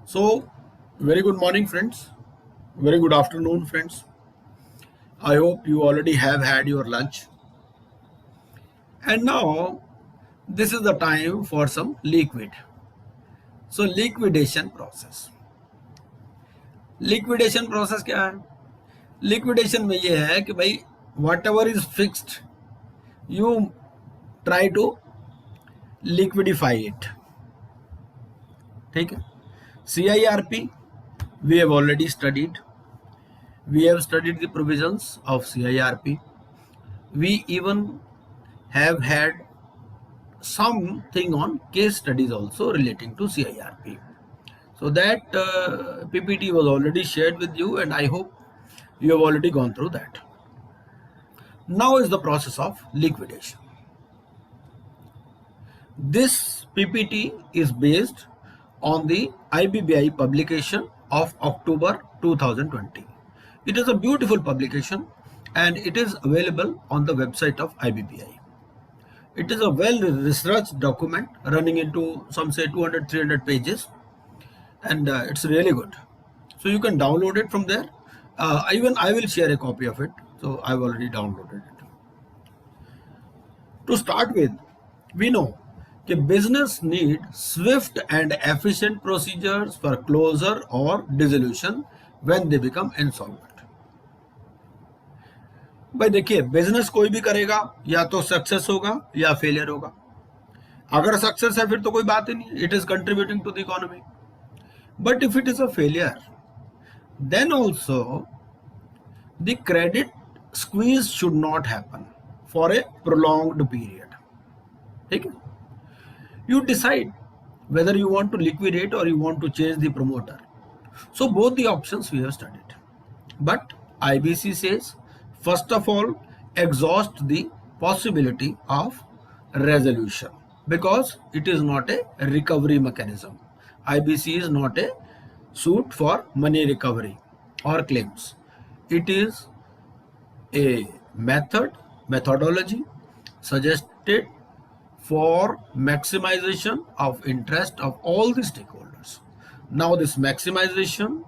So, very good morning, friends. Very good afternoon, friends. I hope you already have had your lunch. And now, this is the time for some liquid. So, liquidation process. Liquidation process क्या है? Liquidation में ये है कि भाई whatever is fixed you try to liquidify it. ठीक है. CIRP we have already studied. We have studied the provisions of CIRP. We even have had something on case studies also relating to CIRP. So that PPT was already shared with you, and I hope you have already gone through that. Now is the process of liquidation. This PPT is based on the IBBI publication of October 2020. It is a beautiful publication and it is available on the website of IBBI. It is a well-researched document running into some say 200-300 pages, and it's really good. So you can download it from there. Even I will share a copy of it. So I've already downloaded it. To start with, we know that business need swift and efficient procedures for closure or dissolution when they become insolvent. भाई देखिए, business कोई भी करेगा या तो success होगा या failure होगा. अगर सक्सेस है फिर तो कोई बात ही नहीं, it is contributing to the economy. But if it is a failure, then also the credit squeeze should not happen for a prolonged period. ठीक है. You decide whether you want to liquidate or you want to change the promoter. So both the options we have studied. But IBC says, first of all, exhaust the possibility of resolution because it is not a recovery mechanism. IBC is not a suit for money recovery or claims. It is a methodology suggested for maximization of interest of all the stakeholders. Now this maximization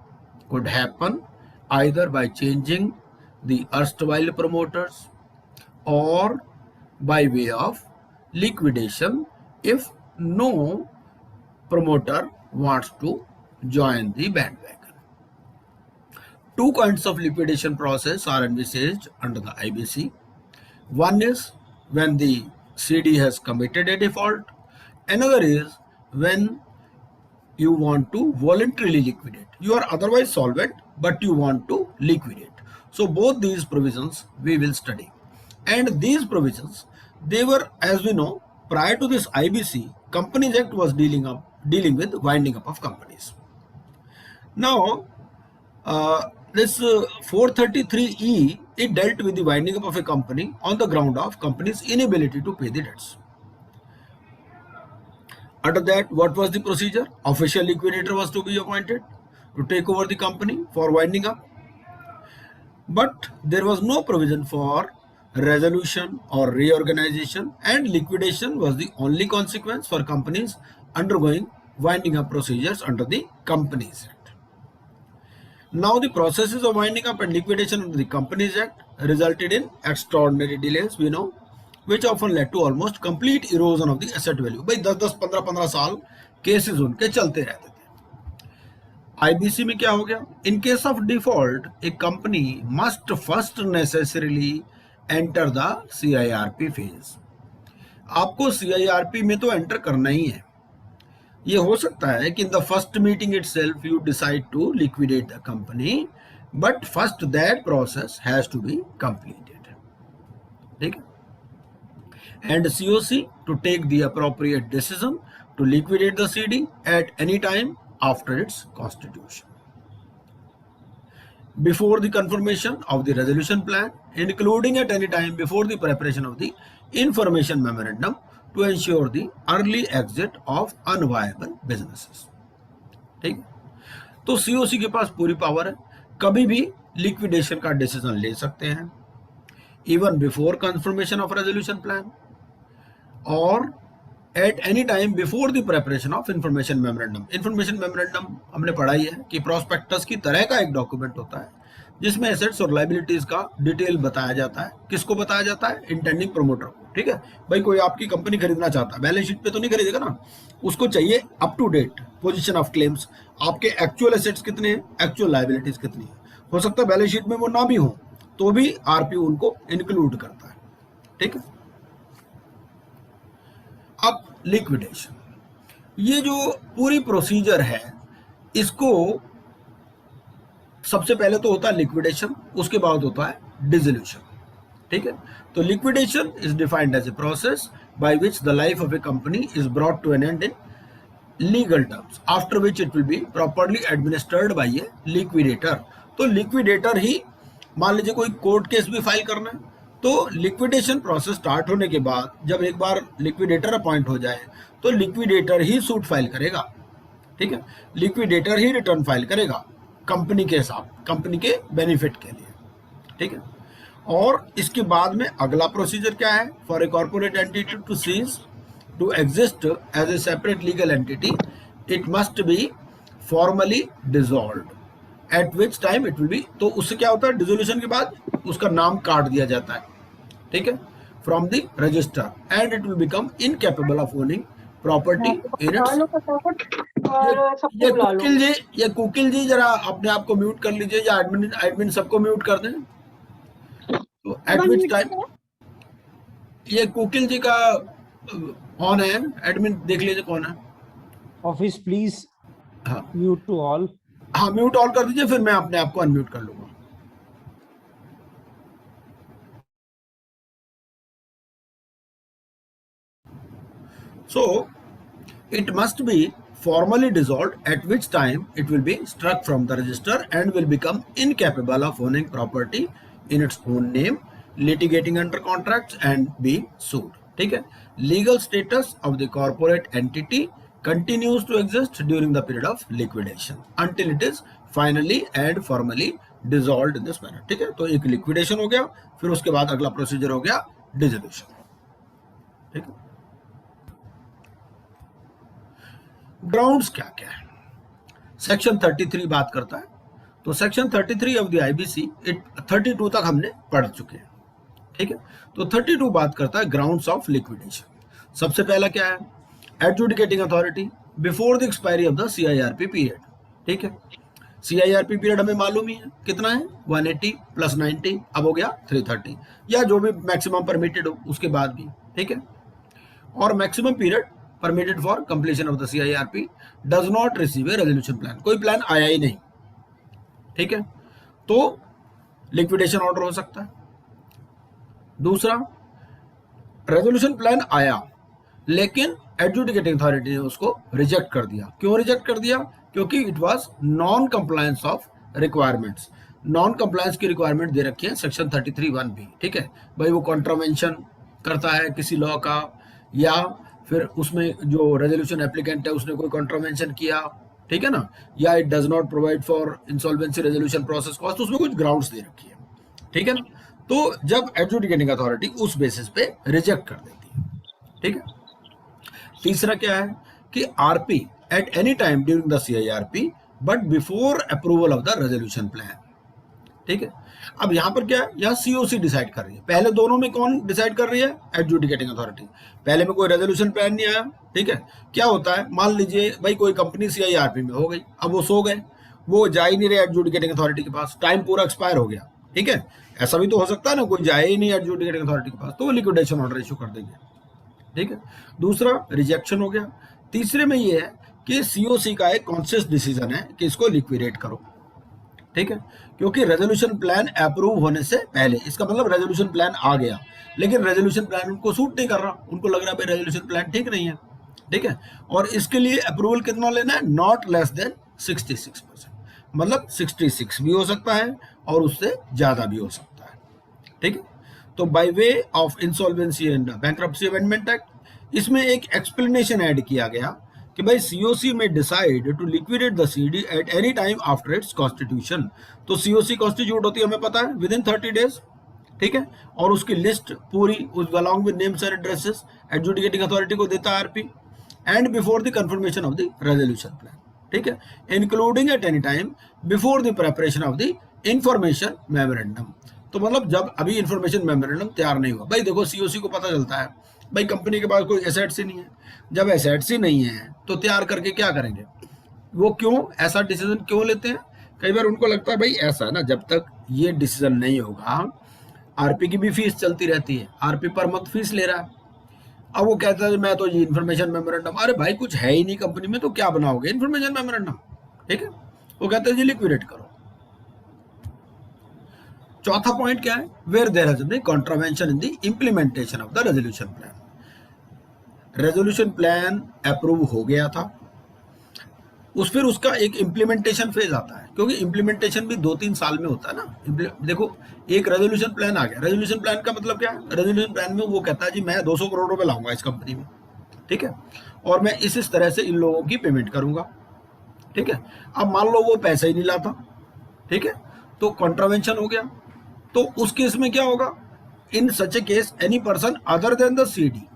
could happen either by changing the erstwhile promoters or by way of liquidation if no promoter wants to join the bandwagon. Two kinds of liquidation process are envisaged under the IBC. One is when the CD has committed a default. Another is when you want to voluntarily liquidate. You are otherwise solvent, but you want to liquidate. So both these provisions we will study. And these provisions, they were, as we know, prior to this IBC, Companies Act was dealing with winding up of companies. Now, this 433E, it dealt with the winding up of a company on the ground of company's inability to pay the debts. Under that, what was the procedure? Official liquidator was to be appointed to take over the company for winding up. But there was no provision for resolution or reorganization, and liquidation was the only consequence for companies undergoing winding up procedures under the Companies Act. Now the processes of winding up and liquidation under the Companies Act resulted in extraordinary delays, we know, which often led to almost complete erosion of the asset value. भाई 10-10, 15-15 साल cases उनके चलते रहते थे. IBC में क्या हो गया? In case of default, a company must first necessarily enter the CIRP phase. आपको CIRP में तो एंटर करना ही है. ये हो सकता है कि in the first meeting itself you decide to liquidate the company, but first that process has to be completed. ठीक है. And COC to take the appropriate decision to liquidate the CD at any time after its constitution. Before the confirmation of the resolution plan, including at any time before the preparation of the information memorandum to ensure the early exit of unviable businesses. ठीक है. तो COC के पास पूरी power है, कभी भी liquidation का decision ले सकते हैं, even before confirmation of resolution plan, और at any time before the preparation of information memorandum. Information memorandum हमने पढ़ाई है कि प्रोस्पेक्टस की तरह का एक डॉक्यूमेंट होता है जिसमें एसेट्स और लाइबिलिटीज का डिटेल बताया जाता है। किसको बताया जाता है? इंटेंडिंग प्रोमोटर को। ठीक है भाई, कोई आपकी कंपनी खरीदना चाहता है, बैलेंस शीट पे तो नहीं खरीदेगा ना, उसको चाहिए up to date position of claims, आपके एक्चुअल एसेट्स कितने हैं, एक्चुअल लाइबिलिटीज कितनी है। हो सकता है बैलेंस शीट में वो ना भी हो तो भी आरपी उनको इंक्लूड करता है। ठीक है, अब लिक्विडेशन, ये जो पूरी प्रोसीजर है इसको सबसे पहले तो होता है लिक्विडेशन, उसके बाद होता है डिसोल्यूशन। ठीक है, तो liquidation is defined as a process by which the life of a company is brought to an end in legal terms after which it will be properly administered by a liquidator. तो liquidator ही, मान लीजिए कोई court case भी file करना है तो liquidation process start होने के बाद जब एक बार लिक्विडेटर अपॉइंट हो जाए तो लिक्विडेटर ही सूट फाइल करेगा। ठीक है, लिक्विडेटर ही रिटर्न फाइल करेगा कंपनी के साथ, कंपनी के बेनिफिट के लिए। ठीक है, और इसके बाद में अगला प्रोसीजर क्या है? For a corporate entity to cease to exist as a separate legal entity it must be formally dissolved at which time it will be, तो उससे क्या होता है? डिसोल्यूशन के बाद उसका नाम काट दिया जाता है। ठीक है, from the register and it will become incapable of owning property in its. ये कुकिल जी जरा अपने आप को म्यूट कर लीजिए, या एडमिन सबको म्यूट कर दें। तो एट विच टाइम, ये कुकिल जी का ऑन है, एडमिन देख लीजिए कौन है। ऑफिस प्लीज हाँ म्यूट टू ऑल। हाँ, म्यूट ऑल कर दीजिए, फिर मैं अपने आप को अनम्यूट कर लूंगा। So it must be formally dissolved, at which time it will be struck from the register and will become incapable of owning property in its own name, litigating under contracts and being sued. ठीक है, legal status of the corporate entity continues to exist during the period of liquidation until it is finally and formally dissolved in this manner. ठीक है, तो एक liquidation हो गया, फिर उसके बाद अगला प्रोसीजर हो गया dissolution। ठीक है, ग्राउंड्स क्या क्या है? सेक्शन 33 बात करता है, तो सेक्शन 33 ऑफ द आईबीसी 32 तक हमने पढ़ चुके हैं। ठीक है, तो 32 बात करता है ग्राउंड्स ऑफ लिक्विडेशन। सबसे पहला क्या है? Adjudicating authority before the expiry of the CIRP period. ठीक है, सीआईआरपी पीरियड हमें मालूम ही है कितना है, 180 प्लस 90, अब हो गया 330, या जो भी मैक्सिमम परमिटेड हो उसके बाद भी। ठीक है, और maximum period permitted for completion of the CIRP does not receive a resolution plan, कोई प्लान आया ही नहीं। ठीक है, तो लिक्विडेशन ऑर्डर हो सकता है। दूसरा, रेजोल्यूशन प्लान आया लेकिन एडजुडिकेटिंग अथॉरिटी ने उसको रिजेक्ट कर दिया। क्यों रिजेक्ट कर दिया? क्योंकि it was non compliance of requirements. Non compliance की रिक्वायरमेंट दे रखी है सेक्शन 33(1) भी। ठीक है भाई, वो कॉन्ट्रावेंशन करता है किसी लॉ का, या फिर उसमें जो रेजोल्यूशन एप्लीकेंट है उसने कोई कॉन्ट्रावेंशन किया, ठीक है ना, या it does not provide for insolvency resolution process cost, उसमें कुछ ग्राउंड्स दे रखी है। ठीक है ना, तो जब एडजुडिकेटिंग अथॉरिटी उस बेसिस पे रिजेक्ट कर देती है। ठीक है, तीसरा क्या है कि RP eight any time during the CIRP but before approval of the resolution plan. ठीक है, अब यहां पर क्या है, यहां सीओसी डिसाइड कर रही है। पहले दोनों में कौन डिसाइड कर रही है? Adjudicating authority. पहले में कोई रेजोल्यूशन प्लान नहीं आया। ठीक है, क्या होता है, मान लीजिए भाई कोई कंपनी सीआईआरपी में हो गई, अब वो सो गए, वो जा ही नहीं रहे एडजुडिकेटिंग अथॉरिटी के पास, टाइम पूरा एक्सपायर हो गया। ठीक है, ऐसा भी तो हो सकता है ना, कोई जाए ही नहीं एडजुडिकेटिंग अथॉरिटी के पास, तो वो लिक्विडेशन ऑर्डर इशू कर देंगे। ठीक है, दूसरा रिजेक्शन हो गया। तीसरे में ये है कि सीओसी का एक कॉन्शियस डिसीजन है कि इसको लिक्विडेट करो। ठीक है, क्योंकि रेजोल्यूशन प्लान अप्रूव होने से पहले, इसका मतलब रेजोल्यूशन प्लान आ गया लेकिन रेजोल्यूशन प्लान उनको सूट नहीं कर रहा, उनको लग रहा है रेजोल्यूशन प्लान ठीक नहीं है। ठीक है, और इसके लिए अप्रूवल कितना लेना है? नॉट लेस देन 66%, मतलब 66 भी हो सकता है और उससे ज्यादा भी हो सकता है। ठीक है, तो bye way of insolvency and bankruptcy amendment act, इसमें एक एक्सप्लेनेशन ऐड किया गया कि भाई सीओसी में decide to liquidate the CD at any time after its constitution. तो सीओसी कॉन्स्टिट्यूट होती है हमें पता है विद इन 30 डेज। ठीक है, और उसकी लिस्ट पूरी उस along with names and addresses adjudicating authority को देता है RP and before the confirmation of the resolution plan, ठीक है, including eight any time before the preparation of the information memorandum. तो मतलब जब अभी इंफॉर्मेशन मेमोरेंडम तैयार नहीं हुआ, भाई देखो सीओसी को पता चलता है भाई कंपनी के पास कोई एसेट्स ही नहीं है, जब एसेट्स ही नहीं है तो तैयार करके क्या करेंगे, वो क्यों ऐसा डिसीजन क्यों लेते हैं, कई बार उनको लगता है भाई ऐसा है ना, जब तक ये डिसीजन नहीं होगा आरपी की भी फीस चलती रहती है, आरपी पर मंथ फीस ले रहा है। अब वो कहता है मैं तो ये इन्फॉर्मेशन मेमोरेंडम, अरे भाई कुछ है ही नहीं कंपनी में तो क्या बनाओगे इन्फॉर्मेशन मेमोरेंडम, ठीक है, वो कहते हैं जी लिक्विडेट करो। चौथा पॉइंट क्या है, where there has been contravention in the implementation of the resolution plan. Resolution plan approve हो गया था, फिर उसका एक इम्प्लीमेंटेशन फेज आता है, क्योंकि इम्प्लीमेंटेशन भी 2-3 साल में होता है ना। देखो एक रेजोल्यूशन प्लान आ गया, रेजोल्यूशन प्लान का मतलब क्या है, रेजोल्यूशन प्लान में वो कहता है जी मैं 200 करोड़ रुपए लाऊंगा इस कंपनी में, ठीक है, और मैं इस तरह से इन लोगों की पेमेंट करूंगा, ठीक है। अब मान लो वो पैसा ही नहीं लाता, ठीक है, तो कॉन्ट्रावेंशन हो गया, तो उस केस में क्या होगा, in such a case any person other than the CD,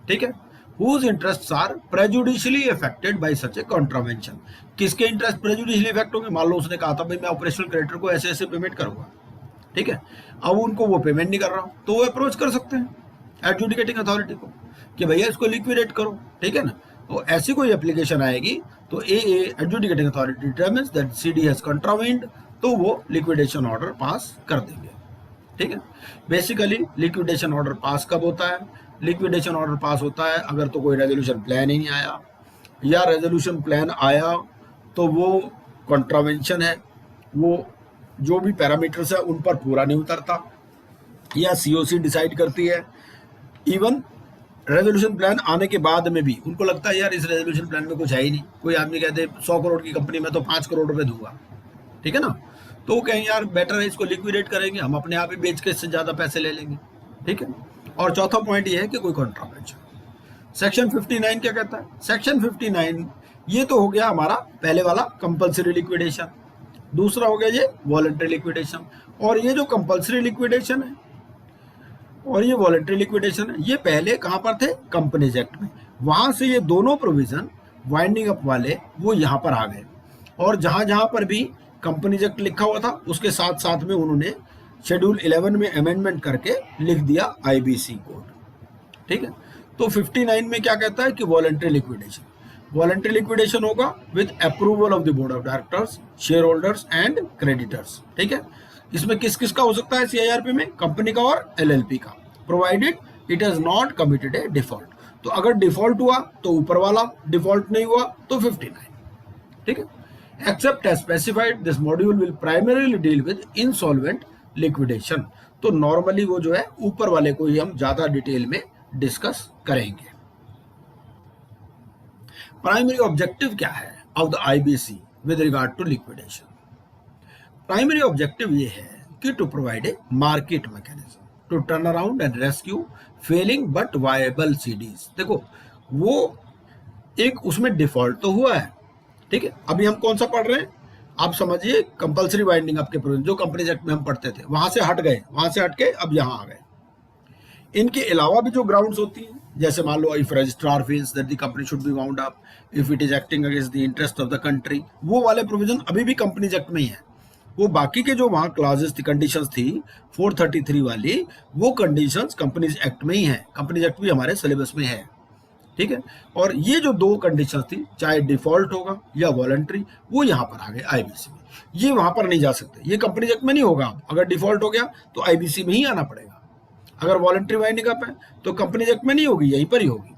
ठीक है, whose interests are prejudicially affected by such a contravention। किसके इंटरेस्ट प्रेजुडिशियली इफेक्ट होंगे, मान लो उसने कहा था भाई मैं ऑपरेशनल क्रेडिटर को ऐसे ऐसे पेमेंट करूंगा, ठीक है, अब उनको वो पेमेंट नहीं कर रहा तो वो अप्रोच कर सकते हैं एडजुडिकेटिंग अथॉरिटी को कि भैया इसको लिक्विडेट करो, ठीक है ना। तो ऐसी कोई एप्लीकेशन आएगी तो adjudicating authority determines that CD has contravened, तो वो लिक्विडेशन ऑर्डर पास कर देंगे, ठीक है। बेसिकली लिक्विडेशन ऑर्डर पास कब होता है, लिक्विडेशन ऑर्डर पास होता है अगर तो कोई रेजोल्यूशन प्लान ही नहीं आया, या रेजोल्यूशन प्लान आया तो वो कॉन्ट्रावेंशन है, वो जो भी पैरामीटर्स है उन पर पूरा नहीं उतरता, या सीओसी डिसाइड करती है। इवन रेजोल्यूशन प्लान आने के बाद में भी उनको लगता है यार इस रेजोल्यूशन प्लान में कुछ है ही नहीं, कोई आदमी कहते 100 करोड़ की कंपनी में तो 5 करोड़ रुपए दूंगा, ठीक है ना, तो वो कहेंगे यार बेटर है इसको लिक्विडेट करेंगे, हम अपने आप ही बेच के इससे ज़्यादा पैसे ले लेंगे, ठीक है। और चौथा पॉइंट ये है कि कोई कॉन्ट्रावेंशन। सेक्शन 59 क्या कहता है, सेक्शन 59 ये तो हो गया हमारा पहले वाला कंपल्सरी लिक्विडेशन, दूसरा हो गया ये वॉलंटरी लिक्विडेशन। और ये जो कंपल्सरी लिक्विडेशन है और ये वॉलंटरी लिक्विडेशन है, ये पहले कहाँ पर थे, कंपनीज एक्ट में, वहां से ये दोनों प्रोविजन वाइंडिंग अप वाले वो यहाँ पर आ गए, और जहां जहां पर भी कंपनीज एक्ट लिखा हुआ था उसके साथ साथ में उन्होंने शेड्यूल 11 में अमेंडमेंट करके लिख दिया आईबीसी कोड, ठीक है। तो 59 में क्या कहता है कि वॉलंटरी लिक्विडेशन, वॉलंटरी लिक्विडेशन होगा with approval of the board of directors, share holders and creditors, ठीक है। इसमें किस किस का हो सकता है सीआईआरपी में, कंपनी का और एलएलपी का, provided it has not committed A default. तो अगर डिफॉल्ट हुआ तो ऊपर वाला, डिफॉल्ट नहीं हुआ तो 59, ठीक है। Except as specified this module will primarily deal with insolvent liquidation. तो नॉर्मली वो जो है ऊपर वाले को ही हम ज्यादा डिटेल में डिस्कस करेंगे। प्राइमरी ऑब्जेक्टिव क्या है of the IBC with regard to liquidation. Primary objective ये है कि to provide a market mechanism to turn around and rescue failing but viable CDs. देखो वो एक उसमें डिफॉल्ट तो हुआ है, ठीक है, अभी हम कौन सा पढ़ रहे हैं, आप समझिए कंपल्सरी वाइंडिंग अप के प्रोविजन जो कंपनीज एक्ट में हम पढ़ते थे वहां से हट गए, वहां से हट के अब यहां आ गए। इनके अलावा भी जो ग्राउंड्स होती हैं, जैसे मान लो if registrar feels that the company should be wound up if it is acting against the interest of the country, वो वाले प्रोविजन अभी भी कंपनीज एक्ट में ही है। वो बाकी के जो वहां क्लॉजेस थी, कंडीशंस थी 433 वाली, वो कंडीशंस कंपनीज एक्ट में ही है, कंपनीज एक्ट भी हमारे सिलेबस में है, ठीक है। और ये जो दो कंडीशंस थी, चाहे डिफॉल्ट होगा या वॉलंटरी, वो यहाँ पर आ गए आईबीसी में, ये वहां पर नहीं जा सकते, ये कंपनीज एक्ट में नहीं होगा। अगर डिफॉल्ट हो गया तो आईबीसी में ही आना पड़ेगा, अगर वॉलंटरी वाइंडिंग अप है तो कंपनीज एक्ट में नहीं होगी, यहीं पर ही होगी,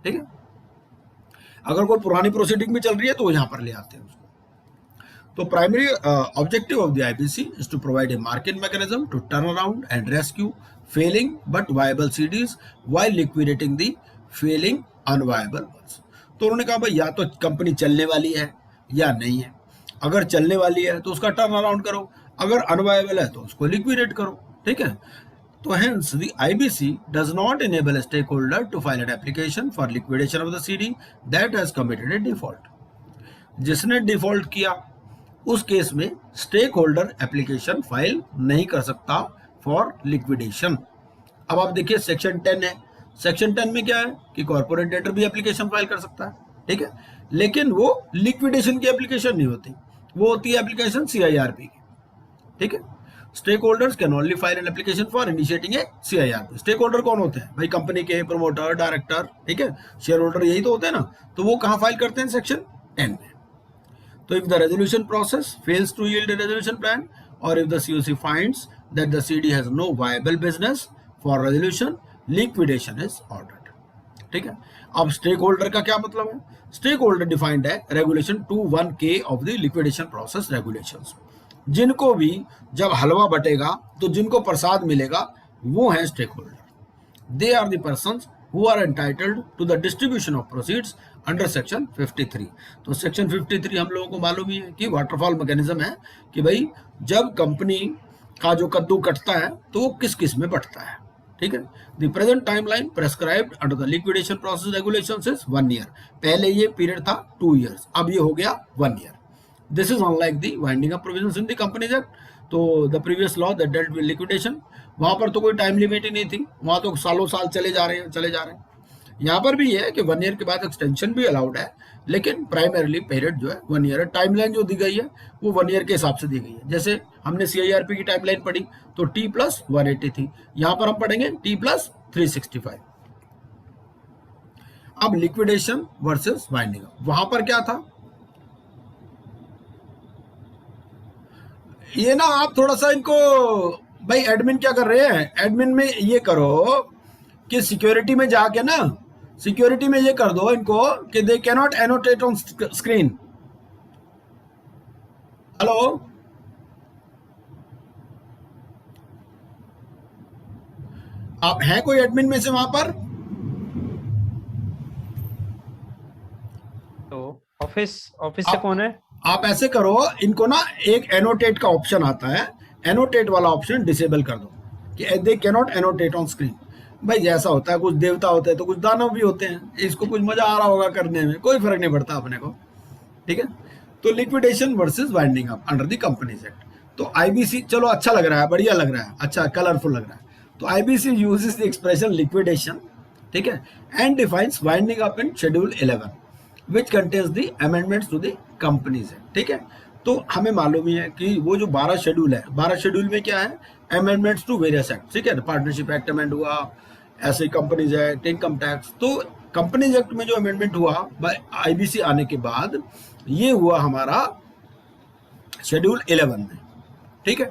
ठीक है। अगर कोई पुरानी प्रोसीडिंग भी चल रही है तो यहाँ पर ले आते हैं उसको। तो primary objective of the IBC is to provide a market mechanism to turn around and rescue failing but viable CDs while liquidating the failing unviable ones. तो उन्होंने कहा भाई या तो कंपनी चलने वाली है या नहीं है, अगर चलने वाली है तो उसका टर्न अराउंड करो, अगर अनवायबल है तो उसको लिक्विडेट करो, ठीक है। तो hence the IBC does not enable a stakeholder to file an application for liquidation of the CD that has committed a default। जिसने डिफॉल्ट किया उस केस में स्टेक होल्डर एप्लीकेशन फाइल नहीं कर सकता फॉर लिक्विडेशन। अब आप देखिए सेक्शन 10 है, सेक्शन 10 में क्या है कि कॉर्पोरेट डेटर भी एप्लीकेशन फाइल कर सकता है, ठीक है, लेकिन वो लिक्विडेशन की एप्लीकेशन नहीं होती, वो होती है एप्लीकेशन CIRP की, ठीक है। Stakeholders can only file an application for initiating a CIRP। Stakeholder कौन होते हैं भाई? कंपनी के प्रमोटर, डायरेक्टर, ठीक है, शेयर होल्डर, यही तो होते हैं ना। तो वो कहाँ फाइल करते हैं? सेक्शन 10 में। तो if the resolution process fails to yield a resolution plan, or if the COC finds that the CD has no viable business for resolution, liquidation is ordered, ठीक है। अब स्टेक होल्डर का क्या मतलब है? स्टेक होल्डर डिफाइंड है regulation 21K of the liquidation process regulations. जिनको भी जब हलवा बटेगा तो जिनको प्रसाद मिलेगा वो है stakeholder. They are the persons who are entitled to the distribution of proceeds under section 53। तो सेक्शन 53 हम लोगों को मालूम ही है कि वाटरफॉल मैकेनिज्म है कि भाई जब कंपनी का जो कद्दू कटता है तो वो किस किस में बटता है, ठीक है। The present timeline prescribed under the liquidation process regulations is 1 year. पहले ये पीरियड था 2 इयर्स, अब ये हो गया 1 year. This is unlike the winding up provisions in the companies act. तो the previous law that dealt with liquidation, वहां पर तो कोई टाइम लिमिट ही नहीं थी, वहां तो सालों साल चले जा रहे हैं। यहाँ पर भी है कि 1 ईयर के बाद एक्सटेंशन भी अलाउड है, लेकिन प्राइमरीली पीरियड जो है 1 ईयर है। टाइमलाइन जो दी गई है वो 1 ईयर के हिसाब से दी गई है। जैसे हमने CIRP की टाइमलाइन पढ़ी तो T+180 थी, यहाँ पर हम पढ़ेंगे T+365। अब लिक्विडेशन वर्सेस वाइंडिंग अप, वहां पर क्या था? ये ना आप थोड़ा सा इनको, भाई एडमिन क्या कर रहे हैं, एडमिन में ये करो कि सिक्योरिटी में जाके ना, सिक्योरिटी में ये कर दो इनको कि they can not annotate on screen. Hello, आप हैं कोई एडमिन में से वहां पर? तो ऑफिस से कौन है? आप ऐसे करो, इनको ना एक एनोटेट का ऑप्शन आता है, एनोटेट वाला ऑप्शन डिसेबल कर दो कि they can not annotate on screen. भाई जैसा होता है, कुछ देवता होते हैं तो कुछ दानव भी होते हैं, इसको कुछ मजा आ रहा होगा करने में, कोई फर्क नहीं पड़ता अपने को, ठीक है। तो liquidation versus winding up under the companies act. तो IBC, चलो अच्छा लग रहा है, बढ़िया लग रहा है, अच्छा कलरफुल लग रहा है। तो IBC uses the expression liquidation, ठीक है, and defines winding up in schedule 11 which contains the amendments to the companies act, ठीक है। तो हमें मालूम ही है कि वो जो 12 शेड्यूल है, 12 शेड्यूल में क्या है? अमेंडमेंट्स टू वेरियस एक्ट, ठीक है। पार्टनरशिप एक्ट अमेंड हुआ, ऐसे कंपनीज एक्ट, इनकम टैक्स। तो कंपनीज एक्ट में जो अमेंडमेंट हुआ IBC आने के बाद, ये हुआ हमारा शेड्यूल 11 में, ठीक है।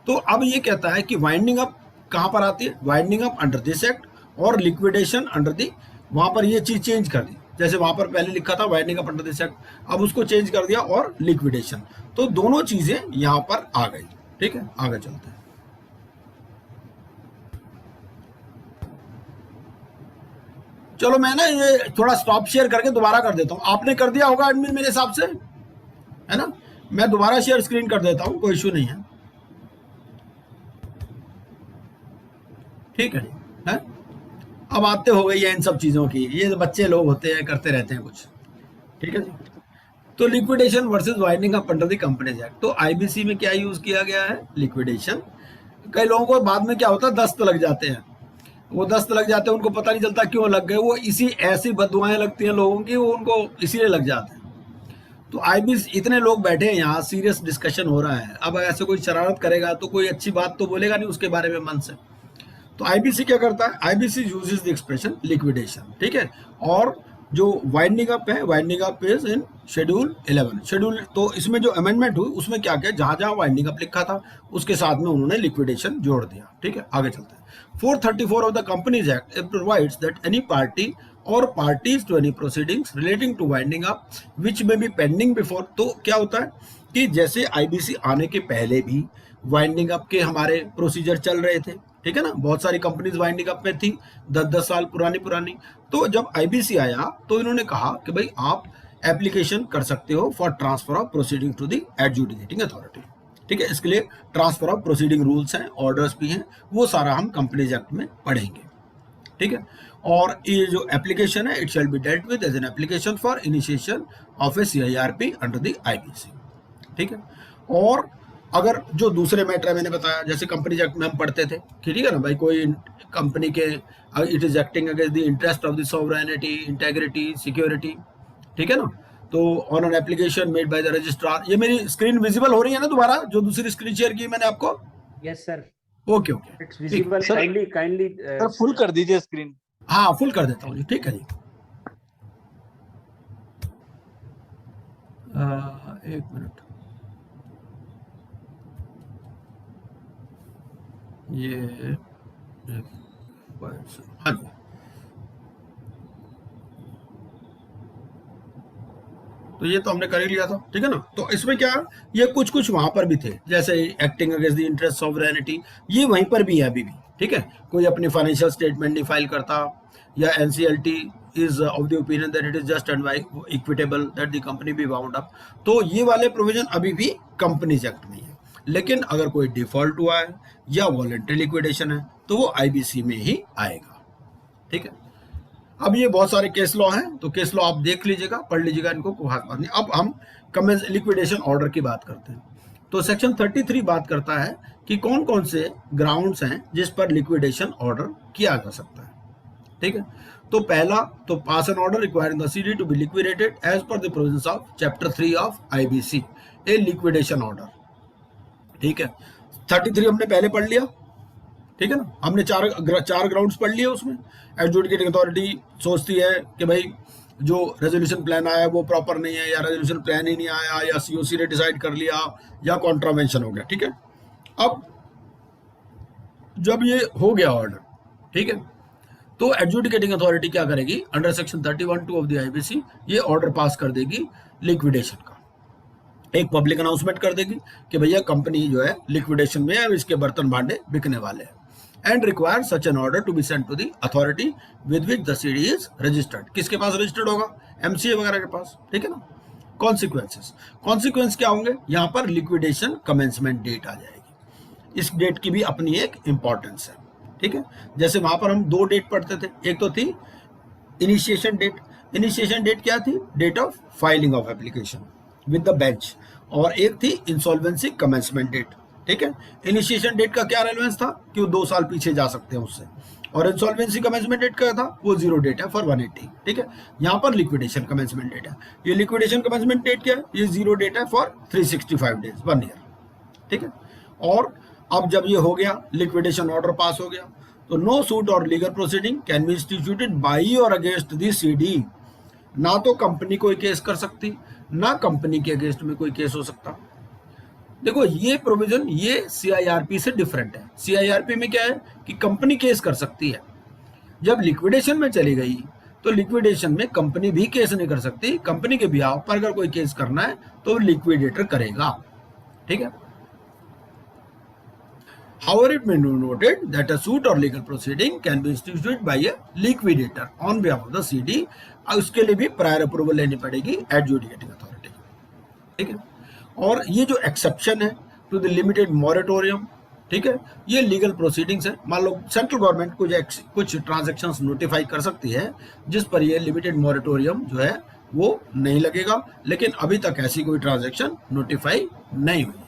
तो अब ये कहता है कि वाइंडिंग अप कहां पर आती है? Winding up under this act और लिक्विडेशन अंडर दी, वहां पर ये चीज चेंज कर दी। जैसे वहां पर पहले लिखा था winding up under this act, अब उसको चेंज कर दिया और लिक्विडेशन। तो दोनों चीजें यहां पर आ गई, ठीक है। आगे चलते हैं। चलो मैं ना ये थोड़ा स्टॉप शेयर करके दोबारा कर देता हूँ। आपने कर दिया होगा एडमिन मेरे हिसाब से, है ना? मैं दोबारा शेयर स्क्रीन कर देता हूँ, कोई इश्यू नहीं है, ठीक है। अब आते हो गई है इन सब चीजों की, ये बच्चे लोग होते हैं, करते रहते हैं कुछ, ठीक है जी। तो liquidation versus winding up under the companies act. तो IBC में क्या यूज किया गया है? लिक्विडेशन। कई लोगों को बाद में क्या होता है, दस्त लग जाते हैं, वो दस्त लग जाते हैं, उनको पता नहीं चलता क्यों लग गए, वो इसी ऐसी बददुआएं लगती हैं लोगों की, वो उनको इसीलिए लग जाते हैं। तो IBC, इतने लोग बैठे हैं यहाँ, सीरियस डिस्कशन हो रहा है, अब ऐसे कोई शरारत करेगा तो कोई अच्छी बात तो बोलेगा नहीं उसके बारे में मन से। तो IBC क्या करता है? IBC uses the expression liquidation, ठीक है। और जो वाइंडिंग अप है, winding up is in schedule 11 schedule. तो इसमें जो अमेंडमेंट हुई उसमें क्या क्या, जहां जहां वाइंडिंग अप लिखा था उसके साथ में उन्होंने लिक्विडेशन जोड़ दिया, ठीक है। आगे चलते हैं। 434 of the companies act provides that any party or parties to any proceedings relating to winding up which may be pending before. तो क्या होता है कि जैसे IBC आने के पहले भी वाइंडिंग अप के हमारे प्रोसीजर चल रहे थे, ठीक है ना। बहुत सारी कंपनीज वाइंडिंग अप में थी, 10-10 साल पुरानी। तो जब IBC आया तो इन्होंने कहा कि भाई आप एप्लीकेशन कर सकते हो for transfer of proceeding to the adjudicating authority, ठीक है। इसके लिए ट्रांसफर ऑफ प्रोसीडिंग रूल्स हैं, ऑर्डर्स भी हैं, वो सारा हम कंपनीज एक्ट में पढ़ेंगे, ठीक है। और ये जो एप्लीकेशन है, it shall be dealt with as an application for initiation of a CIRP under the IBC, ठीक है। और अगर जो दूसरे मैटर मैंने बताया, जैसे कंपनी एक्ट में हम पढ़ते थे कि ठीक है ना भाई, कोई कंपनी के it is acting against the interest of the sovereignty, integrity, security, ठीक है ना। तो on an application made by the registrar, ये मेरी स्क्रीन विजिबल हो रही है ना दोबारा, जो दूसरी स्क्रीन शेयर की मैंने आपको? Yes sir, okay okay, it's visible. Sir, kindly sir full कर दीजिए स्क्रीन। हाँ फुल कर देता हूँ जी, ठीक है जी। एक मिनट, ये हाँ जी। तो ये तो हमने कर ही लिया था, ठीक है ना। तो इसमें क्या, ये कुछ कुछ वहां पर भी थे, जैसे acting against the interest sovereignty, ये वहीं पर भी है अभी भी, ठीक है। कोई अपनी फाइनेंशियल स्टेटमेंट नहीं फाइल करता, या NCLT is of the opinion that it is just and equitable that the company be bound up, तो ये वाले प्रोविजन अभी भी कंपनीज एक्ट में है। लेकिन अगर कोई डिफॉल्ट हुआ है या वॉलंटरी लिक्विडेशन है तो वो आईबीसी में ही आएगा, ठीक है। अब ये बहुत सारे केस लॉ हैं, तो केस लॉ आप देख लीजिएगा, पढ़ लीजिएगा इनको, कोई खास बात नहीं। अब हम कमेंस लिक्विडेशन ऑर्डर की बात करते हैं। तो सेक्शन 33 बात करता है कि कौन कौन से ग्राउंड्स हैं जिस पर लिक्विडेशन ऑर्डर किया जा सकता है, ठीक है। तो पहला, तो pass an order requiring the CD to be liquidated as per the provisions of chapter 3 of IBC, a liquidation order, ठीक है। 33 हमने पहले पढ़ लिया, ठीक है ना। हमने चार ग्राउंड्स पढ़ लिए उसमें। एडजुडिकेटिंग अथॉरिटी सोचती है कि भाई जो रेजोल्यूशन प्लान आया वो प्रॉपर नहीं है, या रेजोल्यूशन प्लान ही नहीं आया, या सीओसी ने डिसाइड कर लिया, या कॉन्ट्रावेंशन हो गया, ठीक है। अब जब ये हो गया ऑर्डर, ठीक है, तो एडजुडिकेटिंग अथॉरिटी क्या करेगी, under section 31(2) of the IBC ये ऑर्डर पास कर देगी लिक्विडेशन का। एक पब्लिक अनाउंसमेंट कर देगी कि भैया कंपनी जो है लिक्विडेशन में है, इसके बर्तन भांडे बिकने वाले हैं, and require such an order to be sent to the authority with which the CD is registered. किसके पास रजिस्टर्ड होगा, एमसीए वगैरह के पास, ठीक है ना। कॉन्सिक्वेंस क्या होंगे, यहाँ पर लिक्विडेशन कमेंसमेंट डेट आ जाएगी। इस डेट की भी अपनी एक इंपॉर्टेंस है, ठीक है। जैसे वहां पर हम दो डेट पढ़ते थे, एक तो थी इनिशिएशन डेट। इनिशिएशन डेट क्या थी, date of filing of application with the bench, और एक थी इंसॉल्वेंसी कमेंसमेंट डेट, ठीक है। इनिशिएशन डेट का क्या रेलेवेंस था कि वो 2 साल पीछे जा सकते हैं उससे, और इंसॉल्वेंसी कमेंसमेंट डेट का था वो 0 डेट है फॉर 180, ठीक है। यहाँ पर लिक्विडेशन कमेंसमेंट डेट है, ये लिक्विडेशन कमेंसमेंट डेट क्या है, ये 0 डेट है फॉर 365 डेज, 1 ईयर, ठीक है। और अब जब ये हो गया, लिक्विडेशन ऑर्डर पास हो गया, तो नो सूट और legal proceeding can be instituted by और अगेंस्ट दी सीडी। ना तो कंपनी कोई केस कर सकती, ना कंपनी के अगेंस्ट में कोई केस हो सकता। देखो ये प्रोविजन ये सीआईआरपी से डिफरेंट है। सीआईआरपी में क्या है कि कंपनी केस कर सकती है, जब लिक्विडेशन में चली गई तो लिक्विडेशन में कंपनी भी केस नहीं कर सकती। कंपनी के बिहाफ पर अगर कोई केस करना है तो लिक्विडेटर करेगा, ठीक है। However, it may be noted that a suit or legal proceeding can be instituted by a liquidator on behalf of the CD. उसके लिए भी प्रायर अप्रूवल लेनी पड़ेगी एडजुडिकेटिंग अथॉरिटी, ठीक है। और ये जो एक्सेप्शन है टू द लिमिटेड मॉरेटोरियम, ठीक है, ये लीगल प्रोसीडिंग्स है। मान लो सेंट्रल गवर्नमेंट कुछ ट्रांजैक्शंस नोटिफाई कर सकती है जिस पर ये लिमिटेड मॉरेटोरियम जो है वो नहीं लगेगा, लेकिन अभी तक ऐसी कोई ट्रांजैक्शन नोटिफाई नहीं हुई।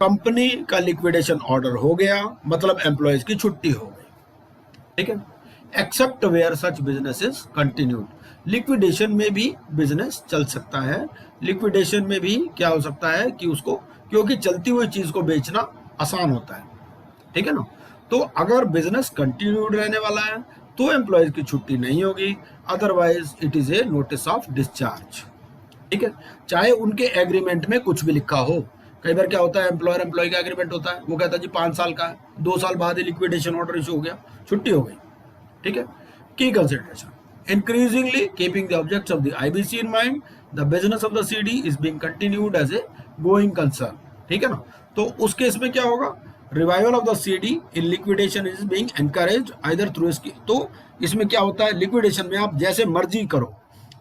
कंपनी का लिक्विडेशन ऑर्डर हो गया, मतलब एम्प्लॉयज की छुट्टी हो गई, ठीक है। Except where such business is continued, liquidation में भी बिजनेस चल सकता है। लिक्विडेशन में भी क्या हो सकता है कि उसको, क्योंकि चलती हुई चीज को बेचना आसान होता है, ठीक है ना। तो अगर बिजनेस कंटिन्यूड रहने वाला है तो एम्प्लॉयज की छुट्टी नहीं होगी, otherwise it is a notice of discharge, ठीक है। चाहे उनके एग्रीमेंट में कुछ भी लिखा हो। कई बार क्या होता है, एम्प्लॉयर एम्प्लॉय का एग्रीमेंट होता है, वो कहता है जी 5 साल का है, 2 साल बाद ही लिक्विडेशन ऑर्डर इशू हो गया, छुट्टी हो गई, ठीक है। की consideration, increasingly keeping the objects of the IBC in mind, the business of the CD is being continued as a going concern, ठीक है ना। तो उस केस में क्या होगा, revival of the CD in liquidation is being encouraged either through इसकी। तो इसमें क्या होता है, लिक्विडेशन में आप जैसे मर्जी करो,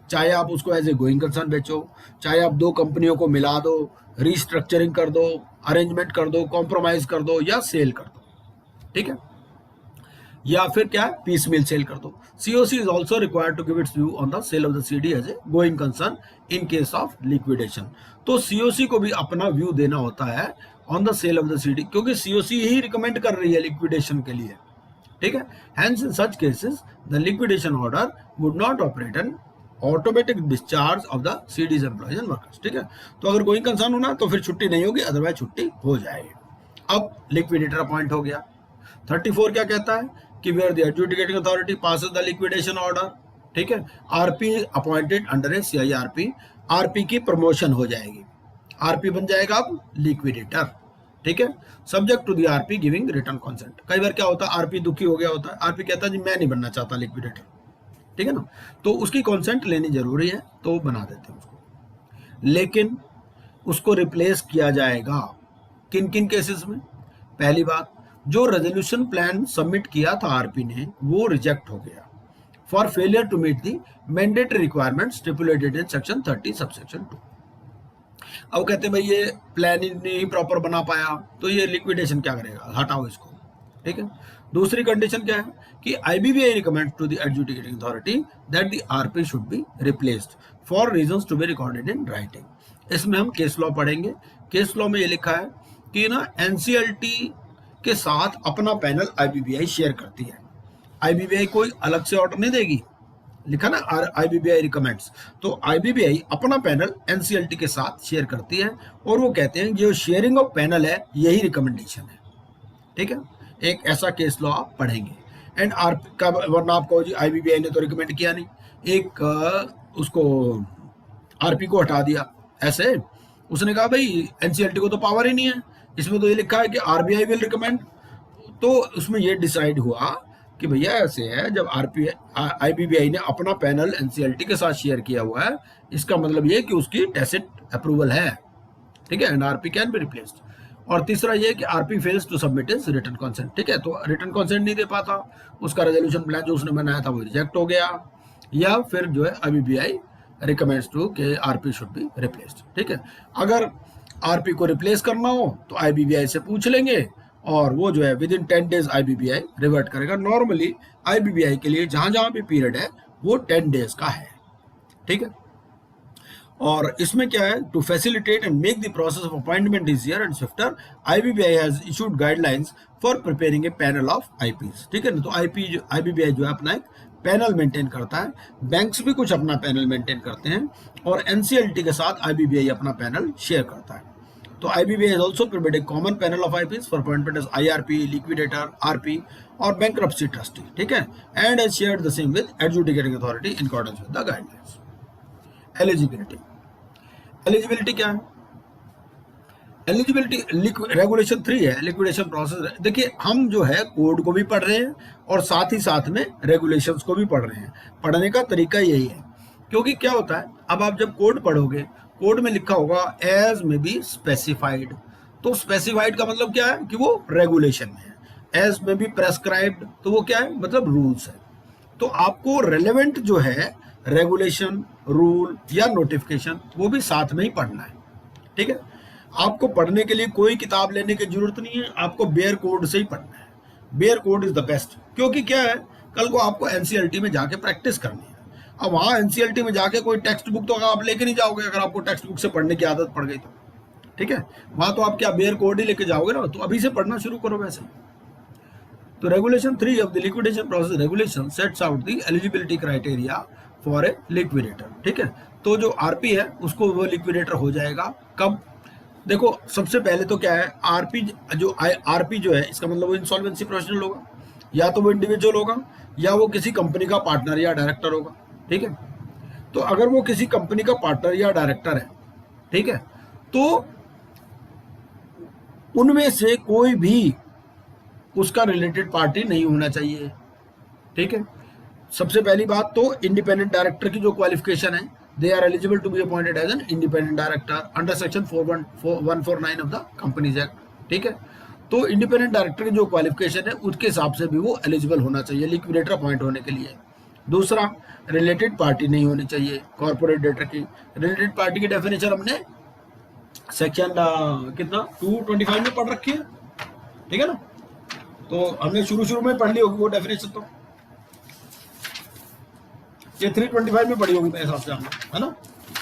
चाहे आप उसको एज ए गोइंग कंसर्न बेचो, चाहे आप 2 कंपनियों को मिला दो, रीस्ट्रक्चरिंग कर दो, अरेंजमेंट कर दो, कॉम्प्रोमाइज कर दो, या सेल कर दो, ठीक है। या फिर क्या है, पीस मील सेल कर दो। COC is also required to give its view on the sale of the CD as a going concern in case of liquidation. तो सीओसी को भी अपना व्यू देना होता है on the sale of the CD, क्योंकि सीओसी ही recommend कर रही है लिक्विडेशन के लिए, ठीक है। Hence in such cases the liquidation order would not operate an automatic discharge of the CD's employees and workers, ठीक है। तो अगर गोइंग कंसर्न होना तो फिर छुट्टी नहीं होगी, अदरवाइज छुट्टी हो जाएगी। अब लिक्विडेटर अपॉइंट हो गया। 34 क्या कहता है कि where the adjudicating authority passes the liquidation order, ठीक है, RP appointed under a CIRP, RP की प्रमोशन हो जाएगी, आरपी बन जाएगा अब लिक्विडेटर, ठीक है, subject to the RP giving written consent. कई बार क्या होता है, आरपी दुखी हो गया होता है, आरपी कहता है जी मैं नहीं बनना चाहता लिक्विडेटर, ठीक है ना, तो उसकी कंसेंट लेनी जरूरी है, तो बना देते हैं उसको। लेकिन उसको रिप्लेस किया जाएगा किन किन केसेस में। पहली बात, जो रेजोल्यूशन प्लान सबमिट किया था आरपी ने वो रिजेक्ट हो गया for failure to meet the mandatory requirement stipulated in section 30 subsection 2। अब कहते हैं भाई ये प्लान नहीं प्रॉपर बना पाया तो ये लिक्विडेशन क्या करेगा, हटाओ इसको, ठीक है। दूसरी कंडीशन क्या है कि IBBI recommends to the adjudicating authority that the RP should be replaced for reasons to be recorded in writing. इसमें हम केस लॉ पढ़ेंगे। केस लॉ में ये लिखा है कि ना एनसीएलटी के साथ अपना पैनल आईबीबीआई शेयर करती है, आईबीबीआई कोई अलग से ऑर्डर नहीं देगी, लिखा ना आईबीबीआई रिकमेंड्स, तो आईबीबीआई अपना पैनल एनसीएलटी के साथ शेयर करती है और वो कहते हैं जो शेयरिंग ऑफ पैनल है यही रिकमेंडेशन है, ठीक है। एक ऐसा केस लॉ आप पढ़ेंगे। एंड आरपी का वरना आपको जी आईबीबीआई ने तो रिकमेंड किया नहीं, एक उसको आरपी को हटा दिया, ऐसे उसने कहा भाई एनसीएलटी को तो पावर ही नहीं है, इसमें तो ये लिखा है कि आरबीआई विल रिकमेंड, तो उसमें ये डिसाइड हुआ कि भैया ऐसे है जब आईबीबीआई ने अपना पैनल एनसीएलटी के साथ शेयर किया हुआ है इसका मतलब ये कि उसकी टैसिट अप्रूवल है, ठीक है, and RP can be replaced. और तीसरा ये कि RP fails to submit is written consent, ठीक है, तो रिटन कंसेंट नहीं दे पाता, उसका रेजोल्यूशन प्लान जो उसने बनाया था वो रिजेक्ट हो गया, या फिर जो है आईबीबीआई रिकमेंड्स टू कि आरपी शुड बी रिप्लेस्ड, ठीक है। अगर आरपी को रिप्लेस करना हो तो आईबीबीआई से पूछ लेंगे और वो जो है with in 10 days IBBI revert करेगा। नॉर्मली आईबीबीआई के लिए जहां जहां भी पीरियड है वो 10 डेज का है, ठीक है। और इसमें क्या है, to facilitate and make the process of appointment easier and swifter, IBBI has issued guidelines for preparing a panel of IPs, ठीक है ना। तो आईबीबीआई जो है अपना एक पैनल मेंटेन करता है, बैंक्स भी कुछ अपना पैनल मेंटेन करते हैं और एनसीएलटी के साथ आईबीबीआई अपना पैनल शेयर करता है। तो IBBI has also prepared a common panel of IPs for appointment as IRP, liquidator, RP और बैंक्रप्सी ट्रस्टी, ठीक है, and has shared the same with adjudicating authority in accordance with the guidelines. Eligibility, eligibility क्या है, eligibility regulation 3 है, liquidation process. देखिए हम जो है कोड को भी पढ़ रहे हैं और साथ ही साथ में रेगुलेशंस को भी पढ़ रहे हैं, पढ़ने का तरीका यही है, क्योंकि क्या होता है अब आप जब कोड पढ़ोगे कोड में लिखा होगा एज में बी स्पेसिफाइड, तो स्पेसिफाइड का मतलब क्या है कि वो रेगुलेशन में है, एज में बी प्रेस्क्राइब्ड तो वो क्या है मतलब रूल्स है। तो आपको रेलेवेंट जो है रेगुलेशन, रूल या नोटिफिकेशन वो भी साथ में ही पढ़ना है, ठीक है। आपको पढ़ने के लिए कोई किताब लेने की जरूरत नहीं है, आपको बेयर कोड से ही पढ़ना है। Bare code is the best, क्योंकि क्या है कल को आपको एनसीएलटी में जाके प्रैक्टिस करनी है। अब वहाँ एनसीएलटी में जाके कोई टेक्स्ट बुक तो आप लेके नहीं जाओगे, अगर आपको टेक्स्ट बुक से पढ़ने की आदत पड़ गई तो, ठीक है। वहाँ तो आप क्या बेयर कोड ही लेके जाओगे ना, तो अभी से पढ़ना शुरू करो वैसे। तो regulation 3 of the liquidation process regulation sets out the eligibility criteria for a liquidator, ठीक है। तो जो आरपी है उसको वो लिक्विडेटर हो जाएगा कब, देखो सबसे पहले तो क्या है आरपी जो है इसका मतलब वो इंसॉल्वेंसी प्रोफेशनल होगा, या तो वो इंडिविजुअल होगा या वो किसी कंपनी का पार्टनर या डायरेक्टर होगा, ठीक है। तो अगर वो किसी कंपनी का पार्टनर या डायरेक्टर है, ठीक है, तो उनमें से कोई भी उसका रिलेटेड पार्टी नहीं होना चाहिए, ठीक है। सबसे पहली बात तो इंडिपेंडेंट डायरेक्टर की जो क्वालिफिकेशन है, they are eligible to be appointed as an independent director under section 149 of the Companies Act, ठीक है। तो इंडिपेंडेंट डायरेक्टर की जो क्वालिफिकेशन है उसके हिसाब से भी वो एलिजिबल होना चाहिए लिक्विडेटर अपॉइंट होने के लिए। दूसरा, रिलेटेड पार्टी नहीं होनी चाहिए कॉर्पोरेट डेटर की। रिलेटेड पार्टी की डेफिनेशन हमने सेक्शन कितना 225 में पढ़ रखी है, ठीक है ना। तो हमने शुरू में पढ़ ली होगी वो डेफिनेशन, तो ये 325 में पढ़ी होगी मेरे हिसाब से आपने, है ना?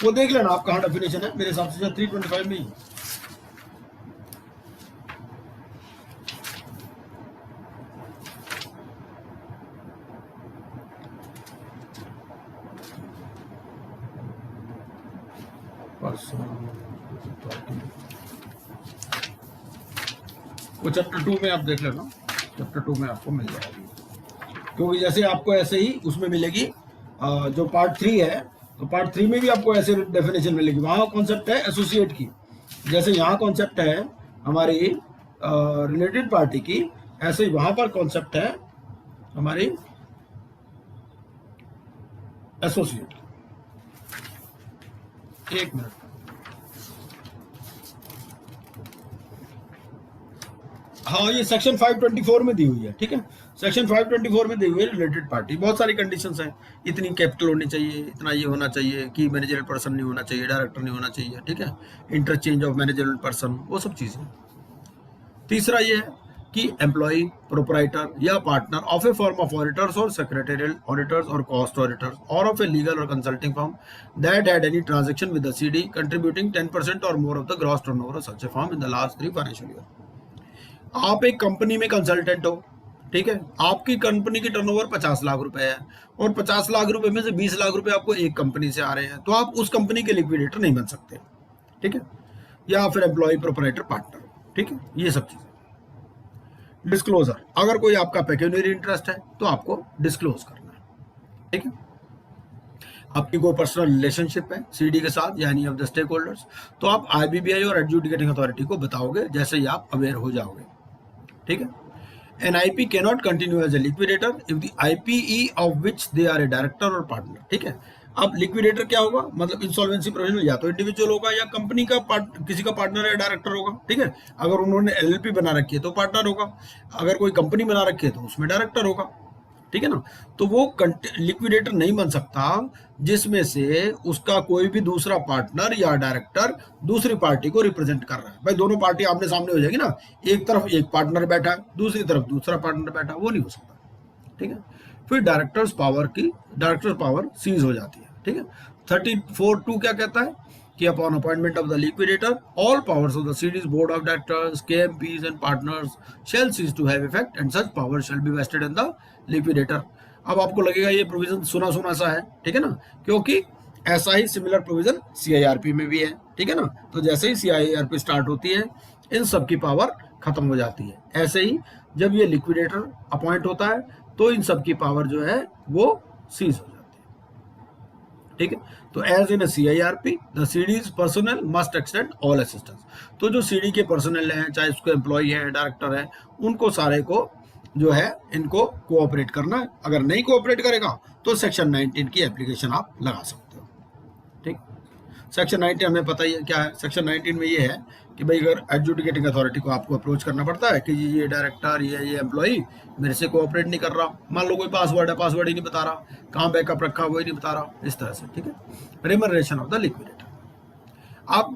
वो देख लेना आप कहाँ डेफिनेशन है, मेरे हिसाब से 325 में ही। वो चैप्टर 2 में आप देख लेना, चैप्टर 2 में आपको मिल जाएगी, क्योंकि जैसे आपको ऐसे ही उसमें मिलेगी जो पार्ट 3 है, तो पार्ट 3 में भी आपको ऐसे डेफिनेशन मिलेगी। वहाँ कॉन्सेप्ट है एसोसिएट की, जैसे यहाँ कॉन्सेप्ट है हमारी रिलेटेड पार्टी की, ऐसे ही वहाँ पर कॉन्सेप्ट है हमारी एसोसिएट। एक मिनट, हाँ ये सेक्शन 524 में दी हुई है, ठीक है? सेक्शन 524 में दी हुई है रिलेटेड पार्टी, बहुत सारी कंडीशंस हैं, इतनी कैपिटल होनी चाहिए, इतना ये होना चाहिए, कि मैनेजरल पर्सन नहीं होना चाहिए, डायरेक्टर नहीं होना चाहिए, ठीक है? इंटरचेंज ऑफ मैनेजरल पर्सन, वो सब चीज़ें। तीसरा ये है कि एम्प्लॉय, प्रोपराइटर या partner of A firm of auditors और सेक्रेटरियल ऑडिटर्स और कॉस्ट ऑडिटर्स और ऑफ ए लीगल और consulting firm that had any transaction with the CD contributing 10% और more of the gross turnover of such A firm in the last 3 financial year. आप एक company में consultant हो, ठीक है? आपकी कंपनी की टर्नओवर 50 लाख रुपए है और 50 लाख रुपए में से 20 लाख रुपए आपको एक कंपनी से आ रहे हैं, तो आप उस कंपनी के लिक्विडेटर नहीं बन सकते, ठीक है? या फिर एम्प्लॉय, प्रोपराइटर, पार्टनर, ठीक है? ये सब चीजें। डिस्क्लोजर, अगर कोई आपका पेक्यूनियरी इंटरेस्ट है तो आपको डिस्क्लोज करना है, ठीक है? आपकी कोई पर्सनल रिलेशनशिप है सीडी के साथ या any of the stake holders, तो आप आईबीबीआई और एडजुडिकेटिंग अथॉरिटी को बताओगे जैसे ही आप अवेयर हो जाओगे, ठीक है? An IP cannot continue as a liquidator if the IPE of which they are a director or partner, ठीक है? अब लिक्विडेटर क्या होगा, मतलब इंसॉल्वेंसी प्रोविजन या तो इंडिविजुअल होगा या कंपनी का किसी का पार्टनर या डायरेक्टर होगा, ठीक है? अगर उन्होंने एलएलपी बना रखी है तो पार्टनर होगा, अगर कोई कंपनी बना रखी है तो उसमें डायरेक्टर होगा, ठीक है ना? तो वो लिक्विडेटर नहीं बन सकता जिसमें से उसका कोई भी दूसरा पार्टनर या डायरेक्टर दूसरी पार्टी को रिप्रेजेंट कर रहा है। भाई दोनों पार्टी आमने सामने हो जाएगी ना, एक तरफ एक पार्टनर बैठा है, दूसरी तरफ दूसरा पार्टनर बैठा है, वो नहीं हो सकता, ठीक है? फिर डायरेक्टर्स पावर सीज हो जाती है, ठीक है? 34(2) क्या कहता है कि upon appointment of the liquidator all powers of the CD's board of directors, KMPs and partners shall cease to have effect and such power shall be vested in the liquidator. अब आपको लगेगा ये प्रोविजन सुना सा है, ठीक है ना? क्योंकि ऐसा ही सिमिलर प्रोविजन सीआईआरपी में भी है, ठीक है ना? तो जैसे ही सीआईआरपी स्टार्ट होती है इन सब की पावर खत्म हो जाती है। ऐसे ही जब ये लिक्विडेटर अपॉइंट होता है तो इन सब की पावर जो है वो सीज हो जाती है, ठीक है? तो as in CIRP the CD's personnel must extend all assistance, तो जो सीडी के पर्सनल हैं, चाहे उसको एम्प्लॉय है, डायरेक्टर है, उनको सारे को जो है इनको कोऑपरेट करना है। अगर नहीं कोऑपरेट करेगा तो सेक्शन 19 की एप्लीकेशन आप लगा सकते हो, ठीक? सेक्शन 19 हमें पता ही है क्या है। सेक्शन 19 में ये है कि भाई अगर एडजुडिकेटिंग अथॉरिटी को आपको अप्रोच करना पड़ता है कि ये डायरेक्टर ये एम्प्लॉई मेरे से कोऑपरेट नहीं कर रहा, मान लो कोई पासवर्ड है, पासवर्ड ही नहीं बता रहा, कहाँ बैकअप रखा वही नहीं बता रहा, इस तरह से, ठीक है? रिमनरेशन ऑफ द लिक्विडेटर। अब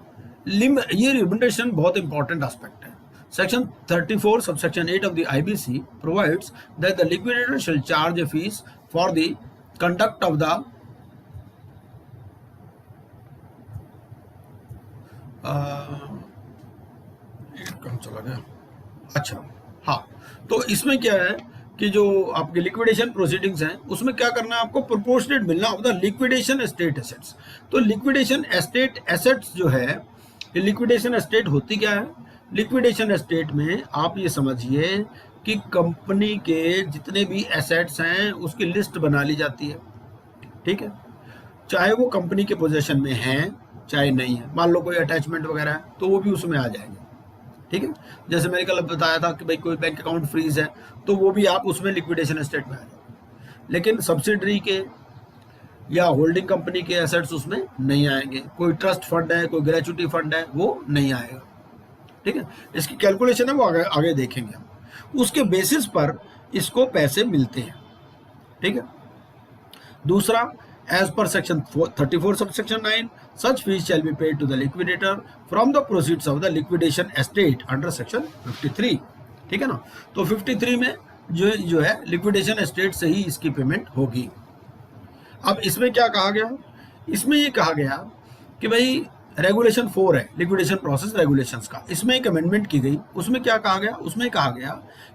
ये रिमनरेशन बहुत इंपॉर्टेंट एस्पेक्ट है। Section 34 subsection 8 of the IBC provides that the liquidator shall charge a fees for the conduct of the कहाँ चला गया, अच्छा हाँ, तो इसमें क्या है कि जो आपके लिक्विडेशन प्रोसीडिंग्स हैं उसमें क्या करना है, आपको प्रोपोर्शनेट मिलना of the liquidation estate assets. तो लिक्विडेशन एस्टेट एसेट्स जो है, ये लिक्विडेशन एस्टेट होती क्या है? लिक्विडेशन एस्टेट में आप ये समझिए कि कंपनी के जितने भी एसेट्स हैं उसकी लिस्ट बना ली जाती है, ठीक है? चाहे वो कंपनी के पोजीशन में हैं चाहे नहीं है, मान लो कोई अटैचमेंट वगैरह है तो वो भी उसमें आ जाएंगे, ठीक है? जैसे मैंने कल बताया था कि भाई कोई बैंक अकाउंट फ्रीज है तो वो भी आप उसमें लिक्विडेशन एस्टेट में आ जाएंगे, लेकिन सब्सिडरी के या होल्डिंग कंपनी के एसेट्स उसमें नहीं आएंगे। कोई ट्रस्ट फंड है, कोई ग्रेचुटी फंड है, वो नहीं आएगा, ठीक है? इसकी कैलकुलेशन है वो आगे देखेंगे हम, उसके बेसिस पर इसको पैसे मिलते हैं, ठीक है? दूसरा, as per section 34 subsection 9 such fees shall be paid to the liquidator from the proceeds of the liquidation estate under section 53, ठीक है ना। तो 53 में जो है लिक्विडेशन एस्टेट से ही इसकी पेमेंट होगी। अब इसमें क्या कहा गया, इसमें ये कहा गया कि भाई रेगुलेशन 4 है लिक्विडेशन प्रोसेस रेगुलेशंस का, इसमें एक अमेंडमेंट की गई। उसमें क्या कहा गया, उसमें कहा गया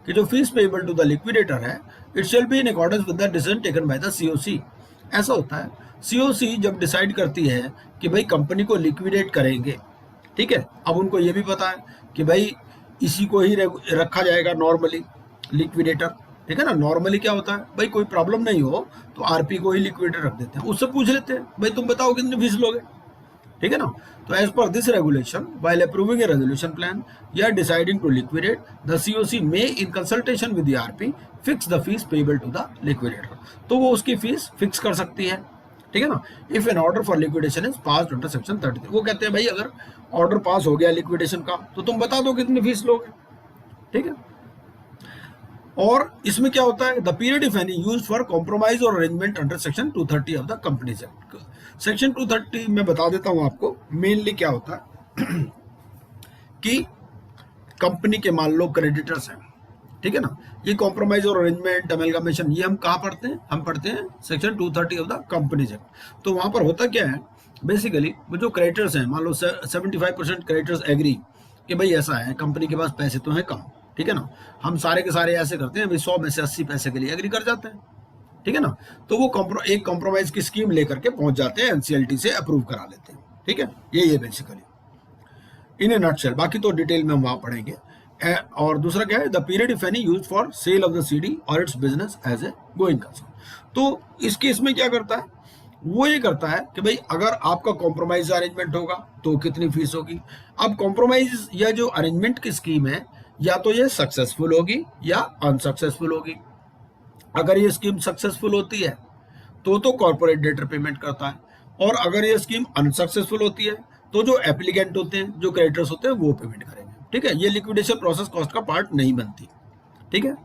कि जो fees payable to the liquidator है it shall be in accordance with the decision taken by the CoC. ऐसा होता है सीओसी जब डिसाइड करती है कि भाई कंपनी को लिक्विडेट करेंगे, ठीक है, अब उनको ये भी पता है कि भाई इसी को ही रखा जाएगा नॉर्मली लिक्विडेटर, ठीक है ना। नॉर्मली क्या होता है भाई कोई प्रॉब्लम नहीं हो तो आरपी को ही लिक्विडेटर रख देते हैं, उससे पूछ लेते हैं भाई तुम बताओ कितनी फीस लोगे, ठीक है ना। तो as per this regulation while approving a resolution plan या deciding to liquidate the CoC may in consultation with the RP fix the fees payable to the liquidator. तो वो उसकी फीस फिक्स कर सकती है, ठीक है ना। If an order for liquidation is passed under section 33, वो कहते हैं भाई अगर ऑर्डर पास हो गया लिक्विडेशन का तो तुम बता दो कितनी फीस लोगे, ठीक है। और इसमें क्या होता है, the period if any used for compromise or arrangement under section 230 of the companies act. Section 230 में बता देता हूं आपको मेनली क्या होता है कि कंपनी के मान लो क्रेडिटर्स हैं, ठीक है ना। ये कॉम्प्रोमाइज और अरेंजमेंट अमेलगामेशन ये हम कहाँ पढ़ते हैं, हम पढ़ते हैं section 230 of the companies act. तो वहां पर होता क्या है बेसिकली, वो जो क्रेडिटर्स हैं मान लो 75% क्रेडिटर्स एग्री कि भाई ऐसा है कंपनी के पास पैसे तो हैं कम, ठीक है ना, हम सारे के सारे ऐसे करते हैं भाई 100 में से 80 पैसे के लिए एग्री कर जाते हैं, ठीक है ना। तो वो एक कॉम्प्रोमाइज की स्कीम लेकर के पहुंच जाते हैं एनसीएलटी से अप्रूव करा लेते हैं, ठीक है। ये बेसिकली इन ए नटशेल, बाकी तो डिटेल में हम वहां पढ़ेंगे। और दूसरा क्या है, the period if any used for sale of the CD और its business as a going concern. तो इस केस में क्या करता है, वो ये करता है कि भाई अगर आपका कॉम्प्रोमाइज अरेंजमेंट होगा तो कितनी फीस होगी। अब कॉम्प्रोमाइज या जो अरेंजमेंट की स्कीम है या तो ये सक्सेसफुल होगी या अनसक्सेसफुल होगी। अगर ये स्कीम सक्सेसफुल होती है तो कॉर्पोरेट डेटर पेमेंट करता है, और अगर ये स्कीम अनसक्सेसफुल होती है तो जो एप्लीकेंट होते हैं जो क्रेडिटर्स होते हैं वो पेमेंट करेंगे, ठीक है। ये लिक्विडेशन प्रोसेस कॉस्ट का पार्ट नहीं बनती, ठीक है।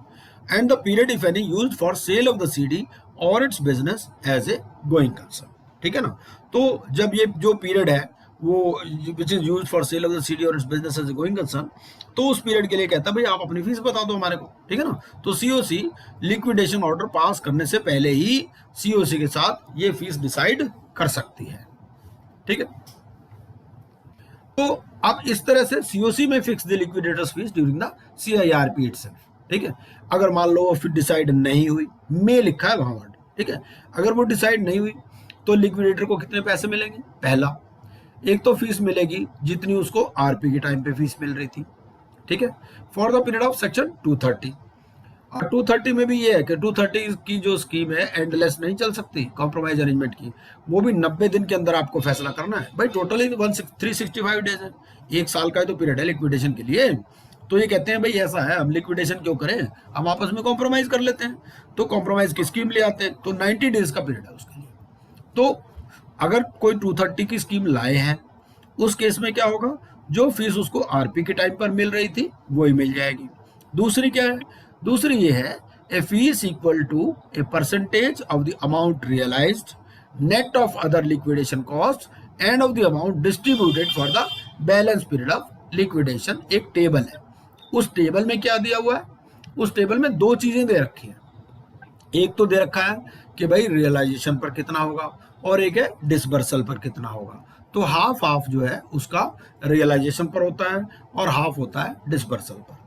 And the period if any used for sale of the CD और its business as a going concern, ठीक है ना। तो जब ये जो पीरियड है वो which is used for sale of the CD और its business as a going concern, तो उस पीरियड के लिए कहता है भाई आप अपनी फीस बता दो हमारे को, ठीक है ना। तो सीओसी लिक्विडेशन ऑर्डर पास करने से पहले ही सीओसी के साथ ये फीस डिसाइड कर सकती है, ठीक है। तो अब इस तरह से सीओसी में fix the liquidators fees during the CIRP itself, ठीक है। अगर मान लो वो फिर डिसाइड नहीं हुई, में लिखा है वहां वर्ड, ठीक है, अगर वो डिसाइड नहीं हुई तो लिक्विडेटर को कितने पैसे मिलेंगे, पहला एक तो फीस मिलेगी जितनी उसको आरपी के टाइम पे फीस मिल रही थी, ठीक है, for the period of section 230। और 230 में भी ये है कि 230 की जो स्कीम है एंडलेस नहीं चल सकती कॉम्प्रोमाइज अरेंजमेंट की, वो भी 90 दिन के अंदर आपको फैसला करना है भाई। टोटली 365 डेज है, एक साल का तो पीरियड है लिक्विडेशन के लिए। तो ये कहते हैं भाई ऐसा है हम लिक्विडेशन क्यों करें, हम आपस में कॉम्प्रोमाइज कर लेते हैं, तो कॉम्प्रोमाइज की स्कीम ले आते हैं, तो 90 डेज का पीरियड है उसके लिए। तो अगर कोई 230 की स्कीम लाए हैं उस केस में क्या होगा, जो फीस उसको आरपी के टाइम पर मिल रही थी वही मिल जाएगी। दूसरी क्या है, दूसरी ये है a fee equal to a percentage of the amount realised net of other liquidation cost and of the amount distributed for the balance period of liquidation. एक टेबल है, उस टेबल में क्या दिया हुआ है, उस टेबल में दो चीजें दे रखी हैं, एक तो दे रखा है कि भाई रियलाइजेशन पर कितना होगा और एक है डिसबर्सल पर कितना होगा। तो हाफ हाफ जो है उसका रियलाइजेशन पर होता है और हाफ होता है डिसबर्सल पर।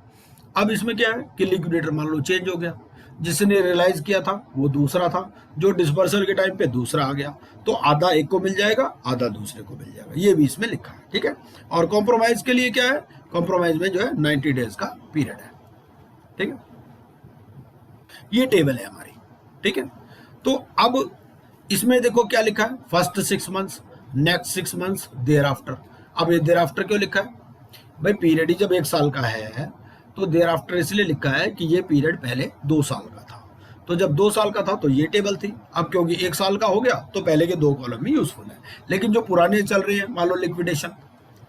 अब इसमें क्या है कि लिक्विडेटर मान लो चेंज हो गया, जिसने रियलाइज किया था वो दूसरा था, जो डिसबर्सल के टाइम पे दूसरा आ गया, तो आधा एक को मिल जाएगा आधा दूसरे को मिल जाएगा, ये भी इसमें लिखा है, ठीक है। और कॉम्प्रोमाइज के लिए क्या है, कॉम्प्रोमाइज में जो है 90 डेज का पीरियड है, ठीक है। ये टेबल है हमारी, ठीक है। तो अब इसमें देखो क्या लिखा है, first 6 months, next 6 months, thereafter. अब ये देयर आफ्टर क्यों लिखा है भाई, पीरियड ही जब 1 साल का है तो देयर आफ्टर इसलिए लिखा है कि ये पीरियड पहले 2 साल का था, तो जब 2 साल का था तो ये टेबल थी। अब क्योंकि 1 साल का हो गया तो पहले के 2 कॉलम भी यूजफुल है, लेकिन जो पुराने चल रहे हैं मान लो लिक्विडेशन,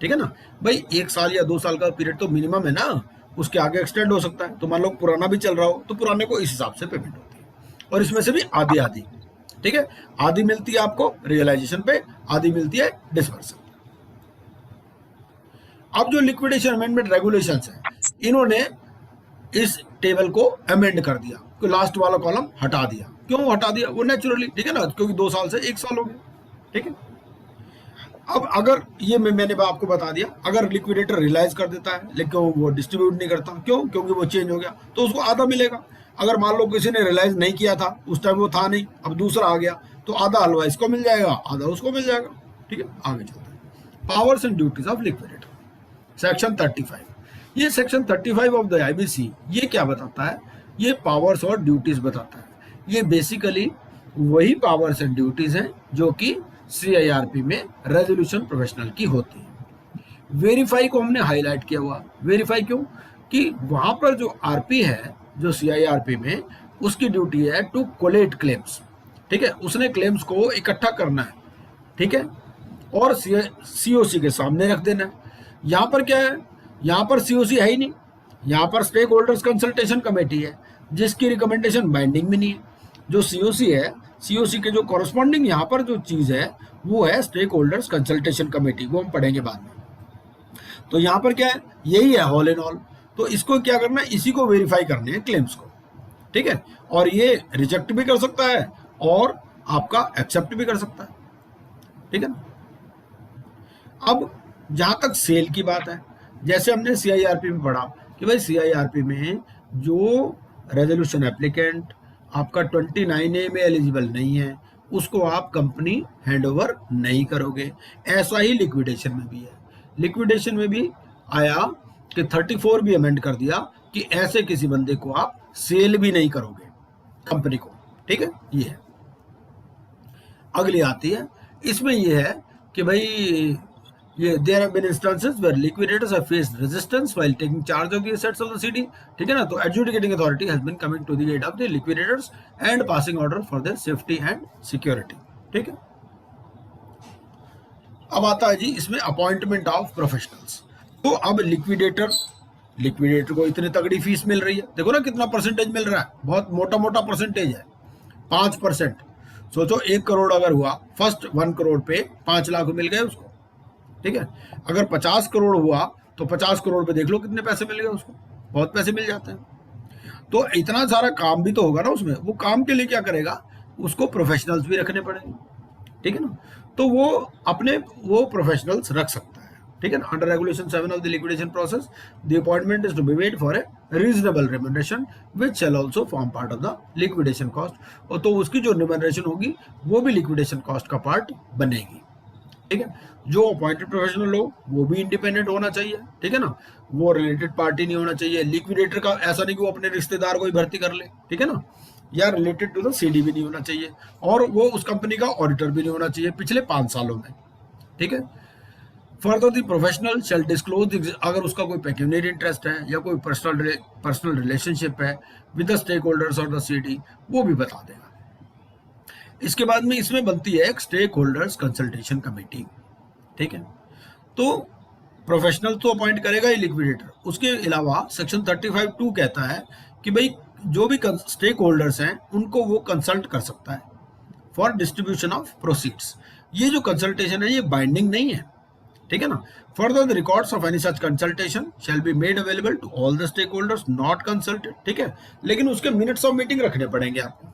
ठीक है ना भाई, 1 साल या 2 साल का पीरियड तो मिनिमम है ना, उसके आगे एक्सटेंड हो सकता है। तो मान लो पुराना भी चल रहा हो तो पुराने को इस हिसाब से पेमेंट होती है, और इसमें से भी आधी आधी, ठीक है, आधी मिलती है आपको रियलाइजेशन पे, आधी मिलती है डिसबर्सल। अब जो लिक्विडेशन अमेंडमेंट रेगुलेशंस है, इन्होंने इस टेबल को अमेंड कर दिया, तो लास्ट वाला कॉलम हटा दिया। क्यों हटा दिया? वो नेचुरली, ठीक है ना, क्योंकि 2 साल से 1 साल हो गया, ठीक है। अब अगर ये मैंने आपको बता दिया, अगर लिक्विडेटर रियलाइज कर देता है लेकिन वो डिस्ट्रीब्यूट नहीं करता, क्यों? क्योंकि वो चेंज हो गया, तो उसको आधा मिलेगा। अगर मान लो किसी ने रियलाइज नहीं किया था, उस टाइम वो था नहीं, अब दूसरा आ गया, तो आधा हलवा इसको मिल जाएगा, आधा उसको मिल जाएगा, ठीक है। आगे चलते हैं, powers and duties of liquidator, section 35। ये सेक्शन 35 ऑफ द आईबीसी ये क्या बताता है? ये पावर्स और ड्यूटीज बताता है। ये बेसिकली वही पावर्स एंड ड्यूटीज हैं जो कि सीआईआरपी में रेजोल्यूशन प्रोफेशनल की होती है। वेरीफाई को हमने हाईलाइट किया हुआ। वेरीफाई क्यों? कि वहां पर जो आरपी है, जो सीआईआरपी में, उसकी ड्यूटी है टू कोलेट क्लेम्स, ठीक है। उसने क्लेम्स को इकट्ठा करना है, ठीक है, और सीओसी के सामने रख देना है। यहाँ पर क्या है? यहाँ पर सीओसी है ही नहीं, यहाँ पर स्टेक होल्डर्स कंसल्टेशन कमेटी है जिसकी रिकमेंडेशन बाइंडिंग में नहीं है। जो सीओसी है, सीओसी के जो कॉरस्पॉन्डिंग यहाँ पर जो चीज है वो है स्टेक होल्डर्स कंसल्टेशन कमेटी, वो हम पढ़ेंगे बाद में। तो यहाँ पर क्या है? यही है ऑल इन ऑल। तो इसको क्या करना है? इसी को वेरीफाई करने हैं क्लेम्स को, ठीक है। और ये रिजेक्ट भी कर सकता है और आपका एक्सेप्ट भी कर सकता है, ठीक है ना। अब जहां तक सेल की बात है, जैसे हमने सीआईआरपी में पढ़ा कि भाई सीआईआरपी में जो रेजोल्यूशन एप्लीकेंट आपका 29A में एलिजिबल नहीं है, उसको आप कंपनी हैंडओवर नहीं करोगे। ऐसा ही लिक्विडेशन में भी है। लिक्विडेशन में भी आया कि 34 भी अमेंड कर दिया कि ऐसे किसी बंदे को आप सेल भी नहीं करोगे कंपनी को, ठीक है। ये है। अगली आती है, इसमें ये है कि भाई ये there have been instances where liquidators have faced resistance while taking charge of the assets of the CD, ठीक है ना। तो adjudicating authority has been coming to the aid of the liquidators and passing order for their safety and security, ठीक है। अब आता है जी इसमें अपॉइंटमेंट ऑफ प्रोफेशनल्स। तो अब लिक्विडेटर को इतनी तगड़ी फीस मिल रही है, देखो ना कितना परसेंटेज मिल रहा है, बहुत मोटा मोटा परसेंटेज है, 5%। सोचो 1 करोड़ अगर हुआ, फर्स्ट 1 करोड़ पे 5 लाख मिल गए उसको, ठीक है। अगर 50 करोड़ हुआ तो 50 करोड़ पे देख लो कितने पैसे मिल गए उसको, बहुत पैसे मिल जाते हैं। तो इतना सारा काम भी तो होगा ना उसमें, वो काम के लिए क्या करेगा? उसको प्रोफेशनल्स भी रखने पड़ेंगे, ठीक है ना। तो वो अपने वो प्रोफेशनल्स रख सकता है, ठीक है ना। Under regulation 7 of the liquidation process the appointment is to be made for a reasonable remuneration which shall also form part of the liquidation cost. और तो उसकी जो रेम्युनरेशन होगी वो भी लिक्विडेशन कॉस्ट का पार्ट बनेगी, ठीक है। जो अपॉइंटेड प्रोफेशनल हो वो भी इंडिपेंडेंट होना चाहिए, ठीक है ना। वो रिलेटेड पार्टी नहीं होना चाहिए। लिक्विडेटर का ऐसा नहीं कि वो अपने रिश्तेदार को ही भर्ती कर ले, ठीक है ना, या रिलेटेड टू द सीडी भी नहीं होना चाहिए, और वो उस कंपनी का ऑडिटर भी नहीं होना चाहिए पिछले 5 सालों में, ठीक है। Further the professional shall disclose, अगर उसका कोई पेक्यूनियरी इंटरेस्ट है या कोई पर्सनल रिलेशनशिप है विद द स्टेक होल्डर्स और द सीडी, वो भी बता देगा। इसके बाद में इसमें बनती है एक स्टेक होल्डर्स कंसल्टेशन कमेटी, ठीक है। तो प्रोफेशनल तो अपॉइंट करेगा ही लिक्विडेटर, उसके अलावा सेक्शन 35(2) कहता है कि भाई जो भी स्टेक होल्डर्स हैं उनको वो कंसल्ट कर सकता है फॉर डिस्ट्रीब्यूशन ऑफ प्रोसीड्स। ये जो कंसल्टेशन है ये बाइंडिंग नहीं है, ठीक है ना। Further the records of any such consultation shall be made available to all the stake holders not consulted, ठीक है। लेकिन उसके मिनट्स ऑफ मीटिंग रखने पड़ेंगे आपको,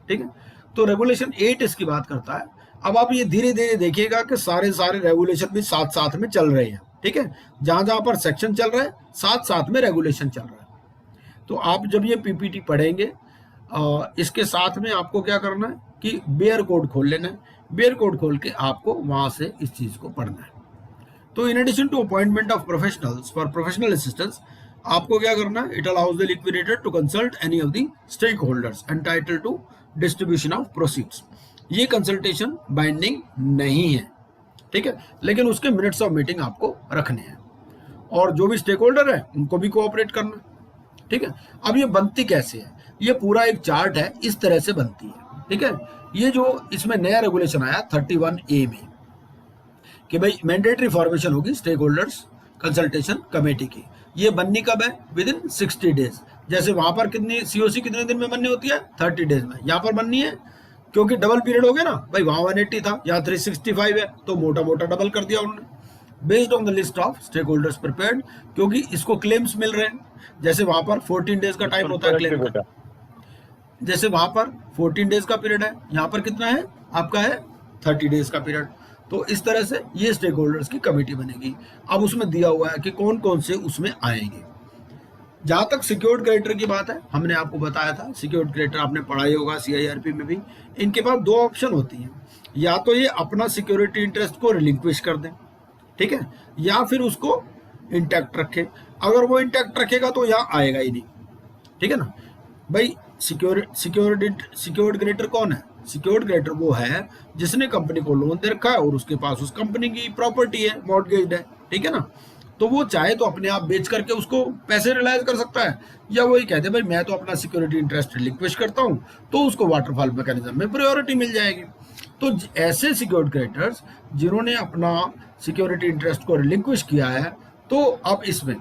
ठीक है। तो रेगुलेशन 8 इसकी बात करता है। अब आप ये धीरे धीरे देखिएगा कि सारे रेगुलेशन भी साथ साथ में चल रहे हैं, ठीक है। जहां जहां पर सेक्शन चल रहा है साथ साथ में रेगुलेशन चल रहा है। तो आप जब ये पीपीटी पढ़ेंगे इसके साथ में आपको क्या करना है कि बेयर कोड खोल लेना है। बेयर कोड खोल के आपको वहां से इस चीज को पढ़ना है। तो in addition to appointment of professionals for professional assistance, आपको क्या करना है? It allows the liquidator to consult any of the stake holders entitled to distribution of proceeds. ये कंसल्टेशन बाइंडिंग नहीं है, ठीक है, लेकिन उसके मिनट्स ऑफ मीटिंग आपको रखने हैं और जो भी स्टेक होल्डर है उनको भी कोऑपरेट करना, ठीक है। अब ये बनती कैसे है? ये पूरा एक चार्ट है, इस तरह से बनती है, ठीक है। ये जो इसमें नया रेगुलेशन आया 31A में कि भाई मैंडेटरी फॉर्मेशन होगी स्टेक होल्डर्स कंसल्टेशन कमेटी की। ये बननी कब है? With in 60 days. जैसे वहां पर कितनी सीओसी कितने दिन में बननी होती है? 30 डेज में। यहाँ पर बननी है क्योंकि डबल पीरियड हो गया ना भाई, वहां 180 था, यहाँ 365 है, तो मोटा मोटा डबल कर दिया उन्होंने। Based on the list of stake holders prepared, क्योंकि इसको क्लेम्स मिल रहे हैं। जैसे वहां पर 14 डेज का टाइम होता है क्लेम का, जैसे वहां पर 14 डेज का पीरियड है, यहाँ पर कितना है आपका है 30 डेज का पीरियड। तो इस तरह से ये स्टेक होल्डर्स की कमेटी बनेगी। अब उसमें दिया हुआ है कि कौन कौन से उसमें आएंगे। जहां तक सिक्योर्ड क्रेडिटर की बात है, हमने आपको बताया था सिक्योर्ड क्रेडिटर आपने पढ़ा ही होगा CIRP में भी। इनके पास दो ऑप्शन होती हैं, या तो ये अपना सिक्योरिटी इंटरेस्ट को रिलिंक्विश कर दें, ठीक है, या फिर उसको इंटैक्ट रखें। अगर वो इंटैक्ट रखेगा तो यहाँ आएगा ही नहीं, ठीक है ना भाई। सिक्योर्ड क्रेडिटर कौन है? सिक्योर्ड क्रेडिटर वो है जिसने कंपनी को लोन दे रखा है और उसके पास उस कंपनी की प्रॉपर्टी है, मॉर्टगेज है, ठीक है ना। तो वो चाहे तो अपने आप बेच करके उसको पैसे रिलाइज कर सकता है, या वही कहते हैं भाई मैं तो अपना सिक्योरिटी इंटरेस्ट रिलिक्विश करता हूँ, तो उसको वाटरफॉल मैकेनिज्म में प्रायोरिटी मिल जाएगी। तो ऐसे सिक्योर्ड क्रेडिटर्स जिन्होंने अपना सिक्योरिटी इंटरेस्ट को रिलिक्विश किया है, तो अब इसमें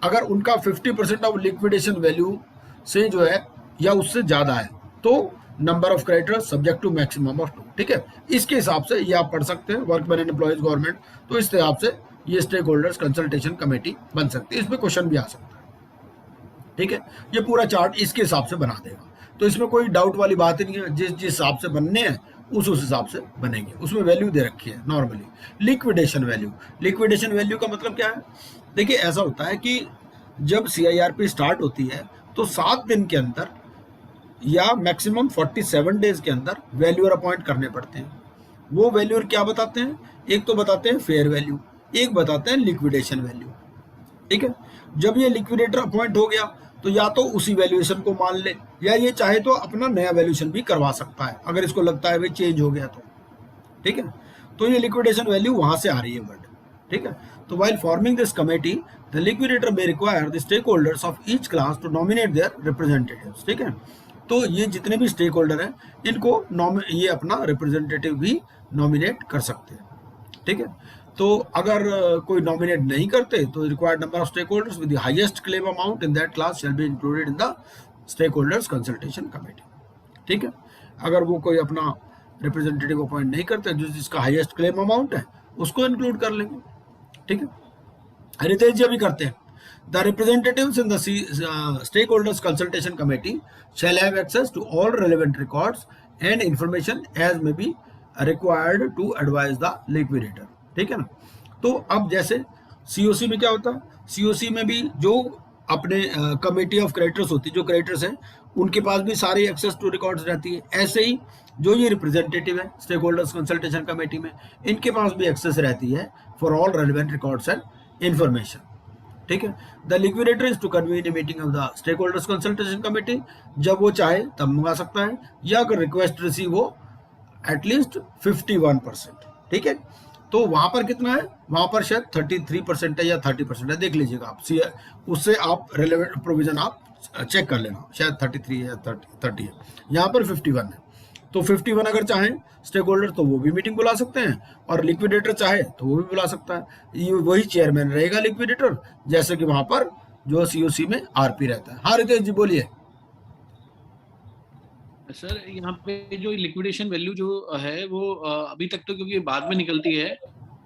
अगर उनका 50% ऑफ लिक्विडेशन वैल्यू से जो है या उससे ज़्यादा है, तो number of creditors subject to maximum of 2, ठीक है। इसके हिसाब से ये आप पढ़ सकते हैं वर्कमैन एंड एम्प्लॉयज गवर्नमेंट। तो इस हिसाब से ये स्टेक होल्डर्स कंसल्टेशन कमेटी बन सकती है। इसमें क्वेश्चन भी आ सकता है, ठीक है। ये पूरा चार्ट इसके हिसाब से बना देगा, तो इसमें कोई डाउट वाली बात ही नहीं है। जिस हिसाब से बनने हैं उस हिसाब से बनेंगे। उसमें वैल्यू दे रखी है normally liquidation value. Liquidation value का मतलब क्या है? देखिए ऐसा होता है कि जब CIRP स्टार्ट होती है तो 7 दिन के अंदर या मैक्सिमम 47 डेज के अंदर वैल्यूअर अपॉइंट करने पड़ते हैं। वो वैल्यूअर क्या बताते हैं? एक तो बताते हैं फेयर वैल्यू, एक बताते हैं लिक्विडेशन वैल्यू, ठीक है। जब ये लिक्विडेटर अपॉइंट हो गया तो या तो उसी वैल्यूएशन को मान ले, या ये चाहे तो अपना नया वैल्यूएशन भी करवा सकता है अगर इसको लगता है भाई चेंज हो गया तो, ठीक है। तो ये लिक्विडेशन वैल्यू वहां से आ रही है वर्ड, ठीक है। तो while forming this committee, the liquidator may require the stakeholders of each class to nominate their representatives, ठीक है। तो ये जितने भी स्टेक होल्डर हैं इनको ये अपना रिप्रेजेंटेटिव भी नॉमिनेट कर सकते हैं, ठीक है। तो अगर कोई नॉमिनेट नहीं करते तो required number of stake holders with the highest claim amount in that class shall be included in the stake holders consultation committee, ठीक है। अगर वो कोई अपना रिप्रेजेंटेटिव अपॉइंट नहीं करते जिसका हाईएस्ट क्लेम अमाउंट है उसको इंक्लूड कर लेंगे, ठीक है। रितेश जी अभी करते हैं। The representatives in the stakeholders consultation committee shall have access to all relevant records and information as may be required to advise the liquidator, ठीक है ना। तो अब जैसे COC में क्या होता है? COC में भी जो अपने कमेटी ऑफ क्रेडिटर्स होती है, जो क्रेडिटर्स हैं उनके पास भी सारी एक्सेस टू रिकॉर्ड्स रहती है। ऐसे ही जो ये रिप्रेजेंटेटिव है स्टेक होल्डर्स कंसल्टेशन कमेटी में, इनके पास भी एक्सेस रहती है for all relevant records and information, ठीक है। The liquidator is to convene a meeting of the stake holders consultation committee, जब वो चाहे तब मंगा सकता है, या अगर रिक्वेस्ट रिसीव हो एटलीस्ट 51%, ठीक है। तो वहां पर कितना है? वहां पर शायद 33% है या 30% है, देख लीजिएगा आप, उससे आप रेलेवेंट प्रोविजन आप चेक कर लेना, शायद 33 है या 30 है। यहाँ पर 51 है, तो 51 अगर चाहें स्टेक होल्डर तो वो भी मीटिंग बुला सकते हैं, और लिक्विडेटर चाहे तो वो भी बुला सकता है। ये वही चेयरमैन रहेगा लिक्विडेटर, जैसे कि वहां पर जो COC में RP रहता है। हाँ रितेश जी बोलिए। सर यहाँ पे जो लिक्विडेशन वैल्यू जो है वो अभी तक तो क्योंकि बाद में निकलती है,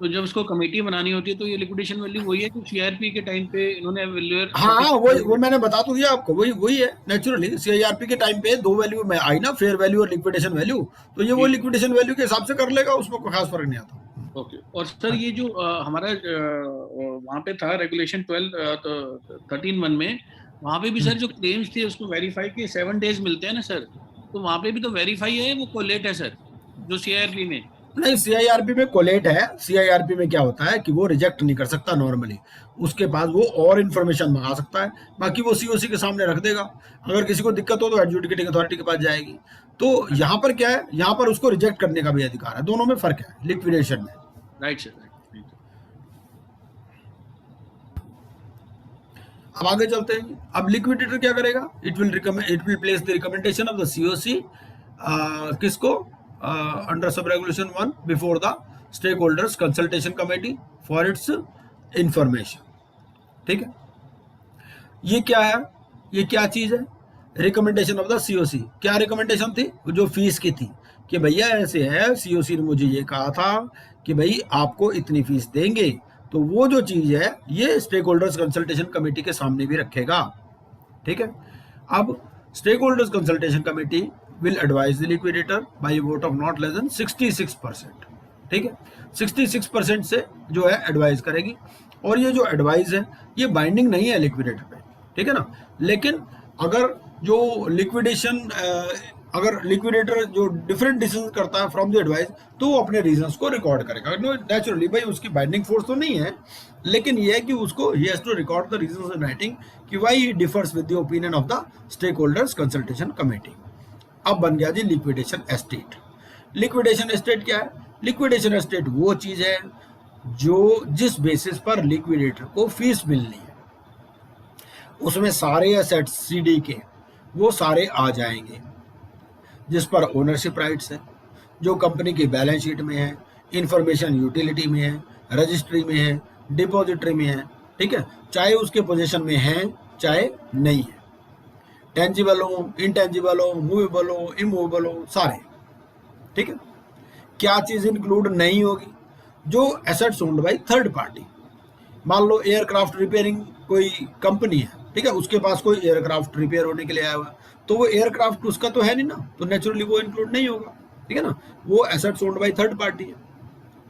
तो जब उसको कमेटी बनानी होती है तो ये लिक्विडेशन वैल्यू वही है कि CIRP के टाइम पे इन्होंने वैल्यूअर। हाँ वो मैंने बता तो दिया आपको, वही है नेचुरली। CIRP के टाइम पे दो वैल्यू में आई ना, फेयर वैल्यू और लिक्विडेशन वैल्यू, तो ये वो लिक्विडेशन वैल्यू के हिसाब से कर लेगा, उसमें कोई खास फर्क नहीं आता। ओके। और सर ये जो हमारा वहाँ पे था रेगुलेशन 13(1) में, वहाँ पे भी सर जो क्लेम्स थे उसको वेरीफाई के 7 डेज मिलते हैं ना सर, तो वहाँ पे भी तो वेरीफाई है, वो कोलेट है सर जो CIRP में? नहीं, CIRP में कोलेट है। CIRP में क्या होता है कि वो रिजेक्ट नहीं कर सकता नॉर्मली, उसके पास वो और इन्फॉर्मेशन मंगा सकता है, बाकी वो COC के सामने रख देगा। अगर किसी को दिक्कत हो तो एडजुडिकेटिंग अथॉरिटी के पास जाएगी। तो यहाँ पर क्या है, यहाँ पर उसको रिजेक्ट करने का भी अधिकार है। दोनों में फर्क है लिक्विडेशन में। Right sir. अब आगे चलते हैं। अब लिक्विडेटर क्या करेगा? It will place the recommendation of the COC किसको under sub regulation 1 before the stake holders consultation committee for its information, ठीक है। ये क्या है? ये क्या चीज है? Recommendation of the COC। क्या रिकमेंडेशन थी? जो फीस की थी कि भैया ऐसे है, COC ने मुझे ये कहा था कि भाई आपको इतनी फीस देंगे, तो वो जो चीज है ये स्टेक होल्डर्स कंसल्टेशन कमेटी के सामने भी रखेगा, ठीक है। अब stake holders consultation committee will advise the liquidator by vote of not less than 66%, ठीक है। 66% से जो है एडवाइज करेगी, और ये जो एडवाइस है ये बाइंडिंग नहीं है लिक्विडेटर पे, ठीक है ना। लेकिन अगर जो लिक्विडेशन अगर लिक्विडेटर जो डिफरेंट डिसीजन करता है फ्रॉम द एडवाइस, तो वो अपने रीजंस को रिकॉर्ड करेगा। नो नेचुरली भाई उसकी बाइंडिंग फोर्स तो नहीं है, लेकिन ये है कि उसको ही has to record the reasons in writing कि why he differs with the opinion of the stake holders consultation committee. अब बन गया जी लिक्विडेशन एस्टेट। लिक्विडेशन एस्टेट क्या है? लिक्विडेशन एस्टेट वो चीज है जो जिस बेसिस पर लिक्विडेटर को फीस मिलनी है, उसमें सारे एसेट्स सीडी के वो सारे आ जाएंगे, जिस पर ओनरशिप राइट्स है, जो कंपनी की बैलेंस शीट में है, इंफॉर्मेशन यूटिलिटी में है, रजिस्ट्री में है, डिपॉजिटरी में है, ठीक है, चाहे उसके पोजीशन में है चाहे नहीं है, टेंजिबल हो, इंटेंजिबल हो, मूवेबल हो, इमूवेबल हो, सारे, ठीक है। क्या चीज इंक्लूड नहीं होगी? जो assets owned by third party. मान लो एयरक्राफ्ट रिपेयरिंग कोई कंपनी है, ठीक है, उसके पास कोई एयरक्राफ्ट रिपेयर होने के लिए आया हुआ, तो वो एयरक्राफ्ट उसका तो है नहीं ना, तो नेचुरली वो इंक्लूड नहीं होगा, ठीक है ना। वो assets owned by third party है,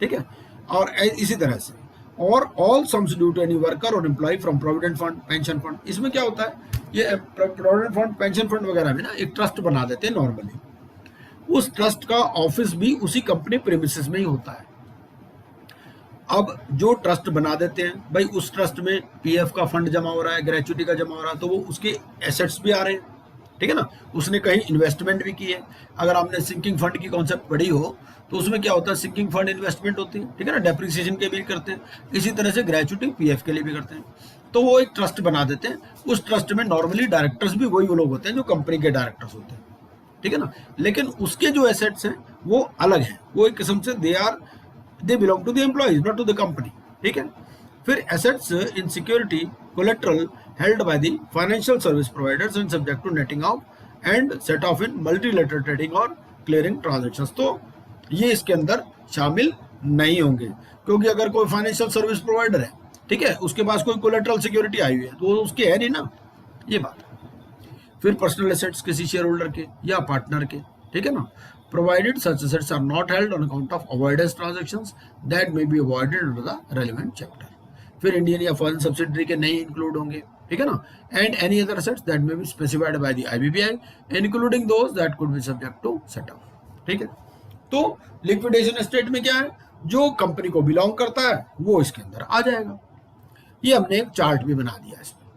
ठीक है। और इसी तरह से और all sums due to any worker or employee from provident fund, pension fund. इसमें क्या होता है, ये प्रोविडेंट फंड, पेंशन फंड वगैरह में ना एक ट्रस्ट बना देते हैं नॉर्मली। उस ट्रस्ट का ऑफिस भी उसी कंपनी प्रीमिसेस में ही होता है। अब जो ट्रस्ट बना देते हैं भाई, उस ट्रस्ट में पीएफ का फंड जमा हो रहा है, ग्रेचुटी का जमा हो रहा है, तो वो उसके एसेट्स भी आ रहे हैं, ठीक है ना। उसने कहीं इन्वेस्टमेंट भी की है। अगर आपने सिंकिंग फंड की कॉन्सेप्ट पढ़ी हो तो उसमें क्या होता है, सिंकिंग फंड इन्वेस्टमेंट होती है, ठीक है ना, डेप्रिसिएशन के भी करते हैं, इसी तरह से ग्रेचुटी पीएफ के लिए भी करते हैं। तो वो एक ट्रस्ट बना देते हैं। उस ट्रस्ट में नॉर्मली डायरेक्टर्स भी वही लोग होते हैं जो कंपनी के डायरेक्टर्स होते हैं, ठीक है ना। लेकिन उसके जो एसेट्स हैं वो अलग हैं, वो एक किस्म से they belong to the employees, not to the company, ठीक है। फिर assets in security collateral held by the financial service providers and subject to netting off and set off in multilateral trading और क्लियरिंग ट्रांजैक्शंस। तो ये इसके अंदर शामिल नहीं होंगे, क्योंकि अगर कोई फाइनेंशियल सर्विस प्रोवाइडर है, ठीक है, उसके पास कोई कोलेट्रल सिक्योरिटी आई हुई है तो वो उसके है नहीं ना, ये बात। फिर पर्सनल एसेट्स किसी शेयर होल्डर के या पार्टनर के, ठीक है ना, provided such assets are not held on account of avoidance transactions that may be avoided under the relevant chapter। फिर इंडियन या फॉरेन सब्सिडरी के नहीं इंक्लूड होंगे, ठीक है ना। And any other assets that may be specified by the IBBI including those that could be subject to set off, ठीक है। तो लिक्विडेशन एस्टेट में क्या है, जो कंपनी को बिलोंग करता है वो इसके अंदर आ जाएगा। ये हमने एक चार्ट भी बना दिया इसमें,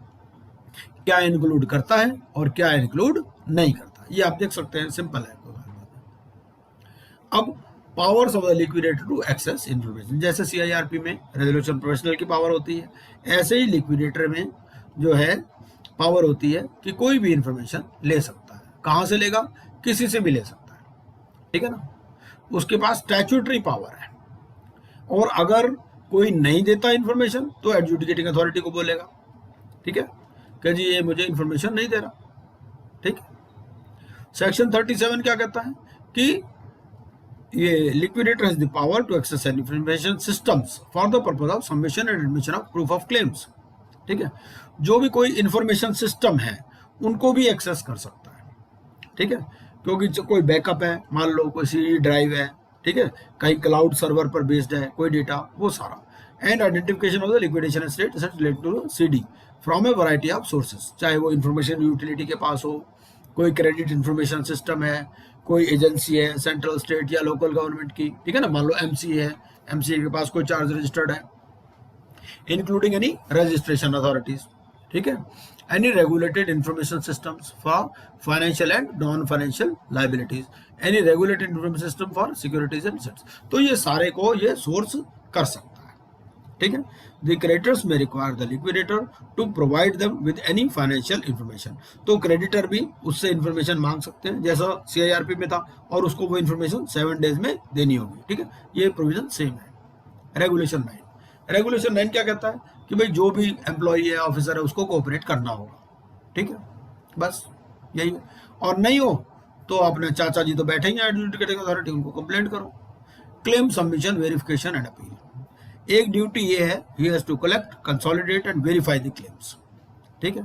क्या इंक्लूड करता है और क्या इंक्लूड नहीं करता, ये आप देख सकते हैं, सिंपल है। अब powers of the liquidator to access information, जैसे सीआईआरपी में रेजोल्यूशन प्रोफेशनल की पावर होती है, ऐसे ही लिक्विडेटर में जो है पावर होती है कि कोई भी इंफॉर्मेशन ले सकता है। कहाँ से लेगा? किसी से भी ले सकता है, ठीक है ना। उसके पास स्टैट्यूटरी पावर है, और अगर कोई नहीं देता इंफॉर्मेशन तो एडजुडिकेटिंग अथॉरिटी को बोलेगा, ठीक है, कि जी ये मुझे इंफॉर्मेशन नहीं दे रहा, ठीक है। सेक्शन 37 क्या कहता है कि ये liquidator has the power to access information systems for the purpose of submission and admission of proof of claims, ठीक है। जो भी कोई इंफॉर्मेशन सिस्टम है उनको भी एक्सेस कर सकता है, ठीक है, क्योंकि जो कोई बैकअप है, मान लो कोई सीडी ड्राइव है, ठीक है, कहीं क्लाउड सर्वर पर बेस्ड है कोई डेटा, वो सारा। And identification of the liquidation estate related to CD from a variety of sources, चाहे वो इंफॉर्मेशन यूटिलिटी के पास हो, कोई क्रेडिट इंफॉर्मेशन सिस्टम है, कोई एजेंसी है सेंट्रल, स्टेट या लोकल गवर्नमेंट की, ठीक है ना, मान लो एमसी है, एमसी के पास कोई चार्ज रजिस्टर्ड है, इंक्लूडिंग एनी रजिस्ट्रेशन अथॉरिटीज, ठीक है, any regulated information systems for financial and non financial liabilities, any regulated information system for securities and assets. तो ये सारे को ये सोर्स कर सकता है, ठीक है। The creditors may require the liquidator to provide them with any financial information। तो क्रेडिटर भी उससे इंफॉर्मेशन मांग सकते हैं, जैसा सीआईआरपी में था, और उसको वो इंफॉर्मेशन 7 डेज में देनी होगी, ठीक है। ये प्रोविजन सेम है। रेगुलेशन 9 क्या कहता है कि भाई जो भी एम्प्लॉई है, ऑफिसर है, उसको कोऑपरेट करना होगा, ठीक है, बस यही है। और नहीं हो तो अपने चाचा जी तो बैठेंगे एडजुडिकेटिंग अथॉरिटी, उनको कंप्लेंट करो। Claim submission, verification and appeal. एक ड्यूटी ये है, he has to collect, consolidate and verify the claims. ठीक है,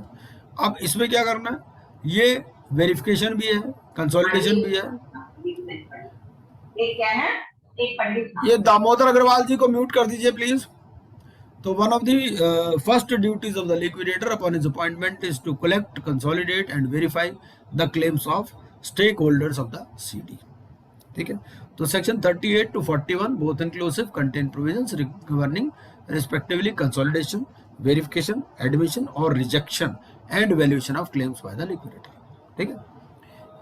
अब इसमें क्या करना है, ये वेरिफिकेशन भी है, कंसोलिडेशन भी है। एक क्या है, एक पंडित। ये दामोदर अग्रवाल जी को म्यूट कर दीजिए प्लीज। तो one of the first duties of the liquidator upon his appointment is to collect, consolidate and verify the claims of stake holders of the CD. ठीक है, तो section 38 to 41 both inclusive contain provisions governing respectively consolidation, verification, admission और rejection and valuation of claims by the liquidator. ठीक है,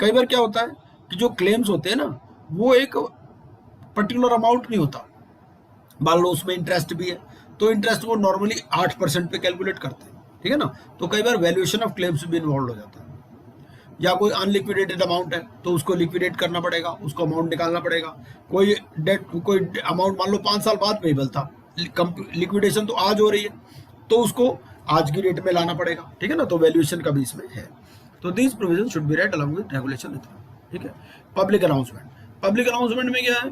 कई बार क्या होता है कि जो क्लेम्स होते हैं ना, वो एक पर्टिकुलर अमाउंट नहीं होता। मान लो उसमें इंटरेस्ट भी है, तो इंटरेस्ट वो नॉर्मली 8% पे कैलकुलेट करते हैं। ठीक है ना, तो कई बार वैल्यूएशन ऑफ क्लेम्स भी इन्वॉल्व हो जाता है। या कोई अनलिक्विडेटेड अमाउंट है तो उसको लिक्विडेट करना पड़ेगा, उसको अमाउंट निकालना पड़ेगा। कोई डेट, कोई अमाउंट मान लो 5 साल बाद पेबल था, लिक्विडेशन तो आज हो रही है, तो उसको आज की डेट में लाना पड़ेगा। ठीक है ना, तो वैल्यूएशन का भी इसमें है। तो these provision should be red along with regulation. ठीक है, पब्लिक अनाउंसमेंट। पब्लिक अनाउंसमेंट में क्या है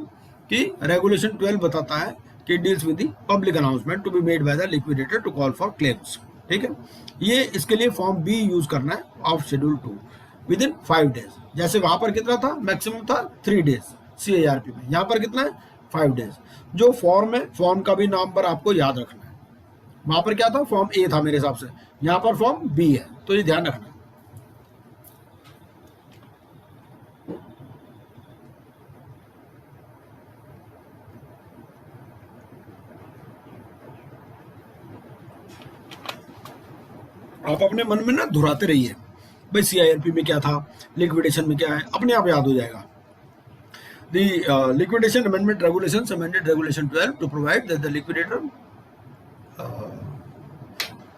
कि रेगुलेशन 12 बताता है कि deals with the public announcement to be made by the liquidator to call for claims. ठीक है, ये इसके लिए फॉर्म बी यूज करना है of schedule 2 with in 5 days. जैसे वहां पर कितना था, मैक्सिमम था 3 डेज CIRP में, यहाँ पर कितना है 5 डेज। जो फॉर्म है, फॉर्म का भी नंबर आपको याद रखना है। वहां पर क्या था, फॉर्म ए था मेरे हिसाब से, यहाँ पर फॉर्म बी है, तो ये ध्यान रखना है। आप अपने मन में ना दोहराते रहिए, भाई CIRP में क्या था, लिक्विडेशन में क्या है, अपने आप याद हो जाएगा। The liquidation amendment regulations amended regulation 12 to provide that the liquidator,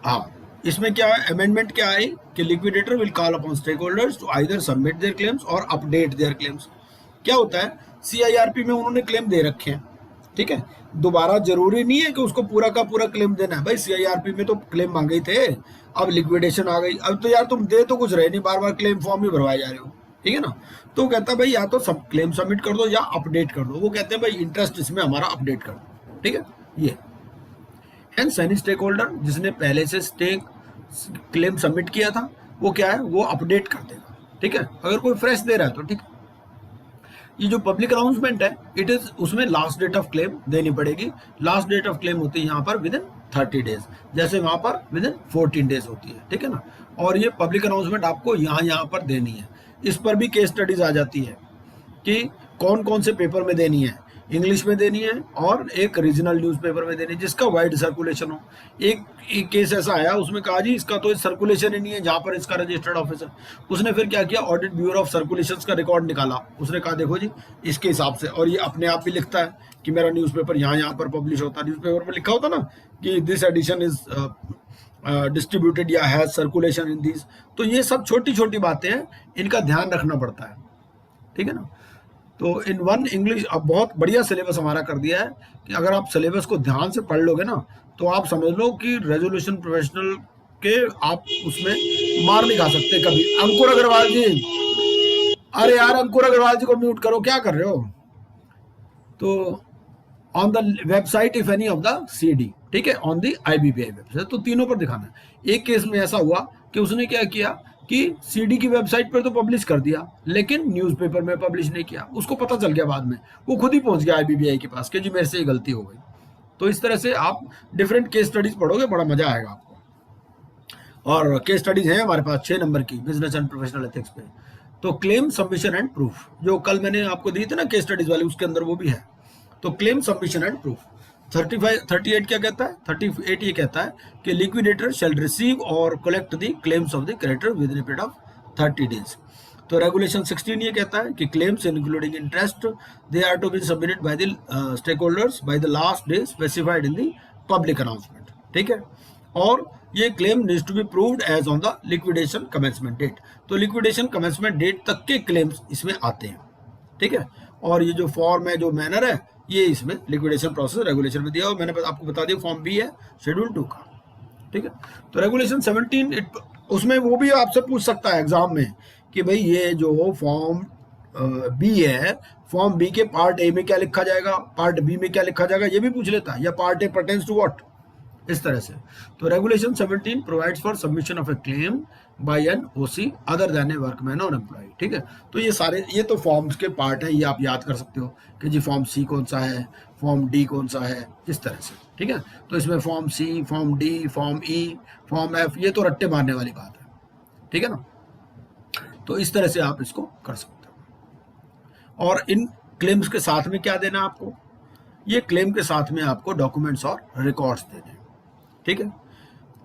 हाँ इसमें क्या है, अमेंडमेंट क्या है कि liquidator will call upon stake holders to either submit their claims और अपडेट देयर क्लेम्स। क्या होता है, CIRP में उन्होंने क्लेम दे रखे हैं, ठीक है, दोबारा जरूरी नहीं है कि उसको पूरा का पूरा क्लेम देना है। भाई CIRP में तो क्लेम मांगे ही थे, अब लिक्विडेशन आ गई, अब तो यार तुम दे तो कुछ रहे नहीं, बार बार क्लेम फॉर्म ही भरवाए जा रहे हो। ठीक है ना, तो कहता है भाई या तो सब क्लेम सबमिट कर दो या अपडेट कर दो। वो कहते हैं भाई इंटरेस्ट इसमें हमारा अपडेट कर दो। ठीक है, ये हेंस एनी स्टेक होल्डर जिसने पहले से स्टेक क्लेम सबमिट किया था, वो क्या है, वो अपडेट कर देगा। ठीक है, अगर कोई फ्रेश दे रहा है तो ठीक है। ये जो पब्लिक अनाउंसमेंट है, इट इज, उसमें लास्ट डेट ऑफ क्लेम देनी पड़ेगी। लास्ट डेट ऑफ क्लेम होती है यहाँ पर विद इन 30 डेज, जैसे वहां पर विद इन 14 डेज होती है। ठीक है ना, और ये पब्लिक अनाउंसमेंट आपको यहाँ पर देनी है। इस पर भी केस स्टडीज आ जाती है कि कौन कौन से पेपर में देनी है, इंग्लिश में देनी है और एक रीजनल न्यूज़पेपर में देनी है जिसका वाइड सर्कुलेशन हो। एक केस ऐसा आया, उसमें कहा जी इसका तो सर्कुलेशन ही नहीं है जहाँ पर इसका रजिस्टर्ड ऑफिस है। उसने फिर क्या किया, ऑडिट ब्यूरो ऑफ सर्कुलेशंस का रिकॉर्ड निकाला, उसने कहा देखो जी इसके हिसाब से, और ये अपने आप भी लिखता है कि मेरा न्यूज़पेपर यहाँ पर पब्लिश होता है। न्यूज़पेपर पर लिखा होता ना कि दिस एडिशन इज डिस्ट्रीब्यूटेड या हैज सर्कुलेशन इन दिस। तो ये सब छोटी छोटी बातें हैं, इनका ध्यान रखना पड़ता है। ठीक है ना, तो इन वन इंग्लिश अब बहुत बढ़िया सिलेबस हमारा कर दिया है कि अगर आप सिलेबस को ध्यान से पढ़ लोगे ना, तो आप समझ लो कि रेजोल्यूशन प्रोफेशनल के आप उसमें मार नहीं खा सकते कभी। अंकुर अग्रवाल जी, अरे यार अंकुर अग्रवाल जी को म्यूट करो, क्या कर रहे हो। तो on the website if any of the CD, ठीक है, ऑन द IBPI वेबसाइट, तो तीनों पर दिखाना है। एक केस में ऐसा हुआ कि उसने क्या किया कि CD की वेबसाइट पर तो पब्लिश कर दिया, लेकिन न्यूज़पेपर में पब्लिश नहीं किया। उसको पता चल गया बाद में, वो खुद ही पहुंच गया IBPI के पास कि जी मेरे से ये गलती हो गई। तो इस तरह से आप डिफरेंट केस स्टडीज पढ़ोगे, बड़ा मजा आएगा आपको। और केस स्टडीज हैं हमारे पास 6 नंबर की बिजनेस एंड प्रोफेशनल एथिक्स पे। तो क्लेम सबमिशन एंड प्रूफ, जो कल मैंने आपको दी थी ना केस स्टडीज वाली, उसके अंदर वो भी है। तो क्लेम सबमिशन एंड प्रूफ 38 क्या कहता है, 38 ये कहता है कि लिक्विडेटर शैल रिसीव और collect the claims of the creditor within period of 30 days. तो रेगुलेशन 16 ये कहता है कि claims including interest they are to be submitted by the stake holders by the last day specified in the public announcement. ठीक है, और ये claim needs to be proved as on the liquidation commencement date. तो liquidation commencement date तक के claims इसमें आते हैं। ठीक है, और ये जो फॉर्म है, जो मैनर है, ये इसमें लिक्विडेशन प्रोसेस रेगुलेशन में दिया, और मैंने आपको बता दिया फॉर्म बी है शेड्यूल 2 का। ठीक है, तो रेगुलेशन 17 उसमें वो भी आपसे पूछ सकता है एग्जाम में कि भाई ये जो फॉर्म बी है, फॉर्म बी के पार्ट ए में क्या लिखा जाएगा, पार्ट बी में क्या लिखा जाएगा, ये भी पूछ लेता है, या part a pertains to what, इस तरह से। तो regulation 17 provides for submission of a claim by an OC other than a workman और एम्प्लॉय। ठीक है, तो ये सारे, ये तो फॉर्म्स के पार्ट है, ये आप याद कर सकते हो कि जी फॉर्म सी कौन सा है, फॉर्म डी कौन सा है, इस तरह से। ठीक है, तो इसमें form C, form D, form E, form F, ये तो रट्टे मारने वाली बात है। ठीक है ना, तो इस तरह से आप इसको कर सकते हो। और इन क्लेम्स के साथ में क्या देना आपको, ये क्लेम के साथ में आपको डॉक्यूमेंट्स और रिकॉर्ड्स देने हैं। ठीक है,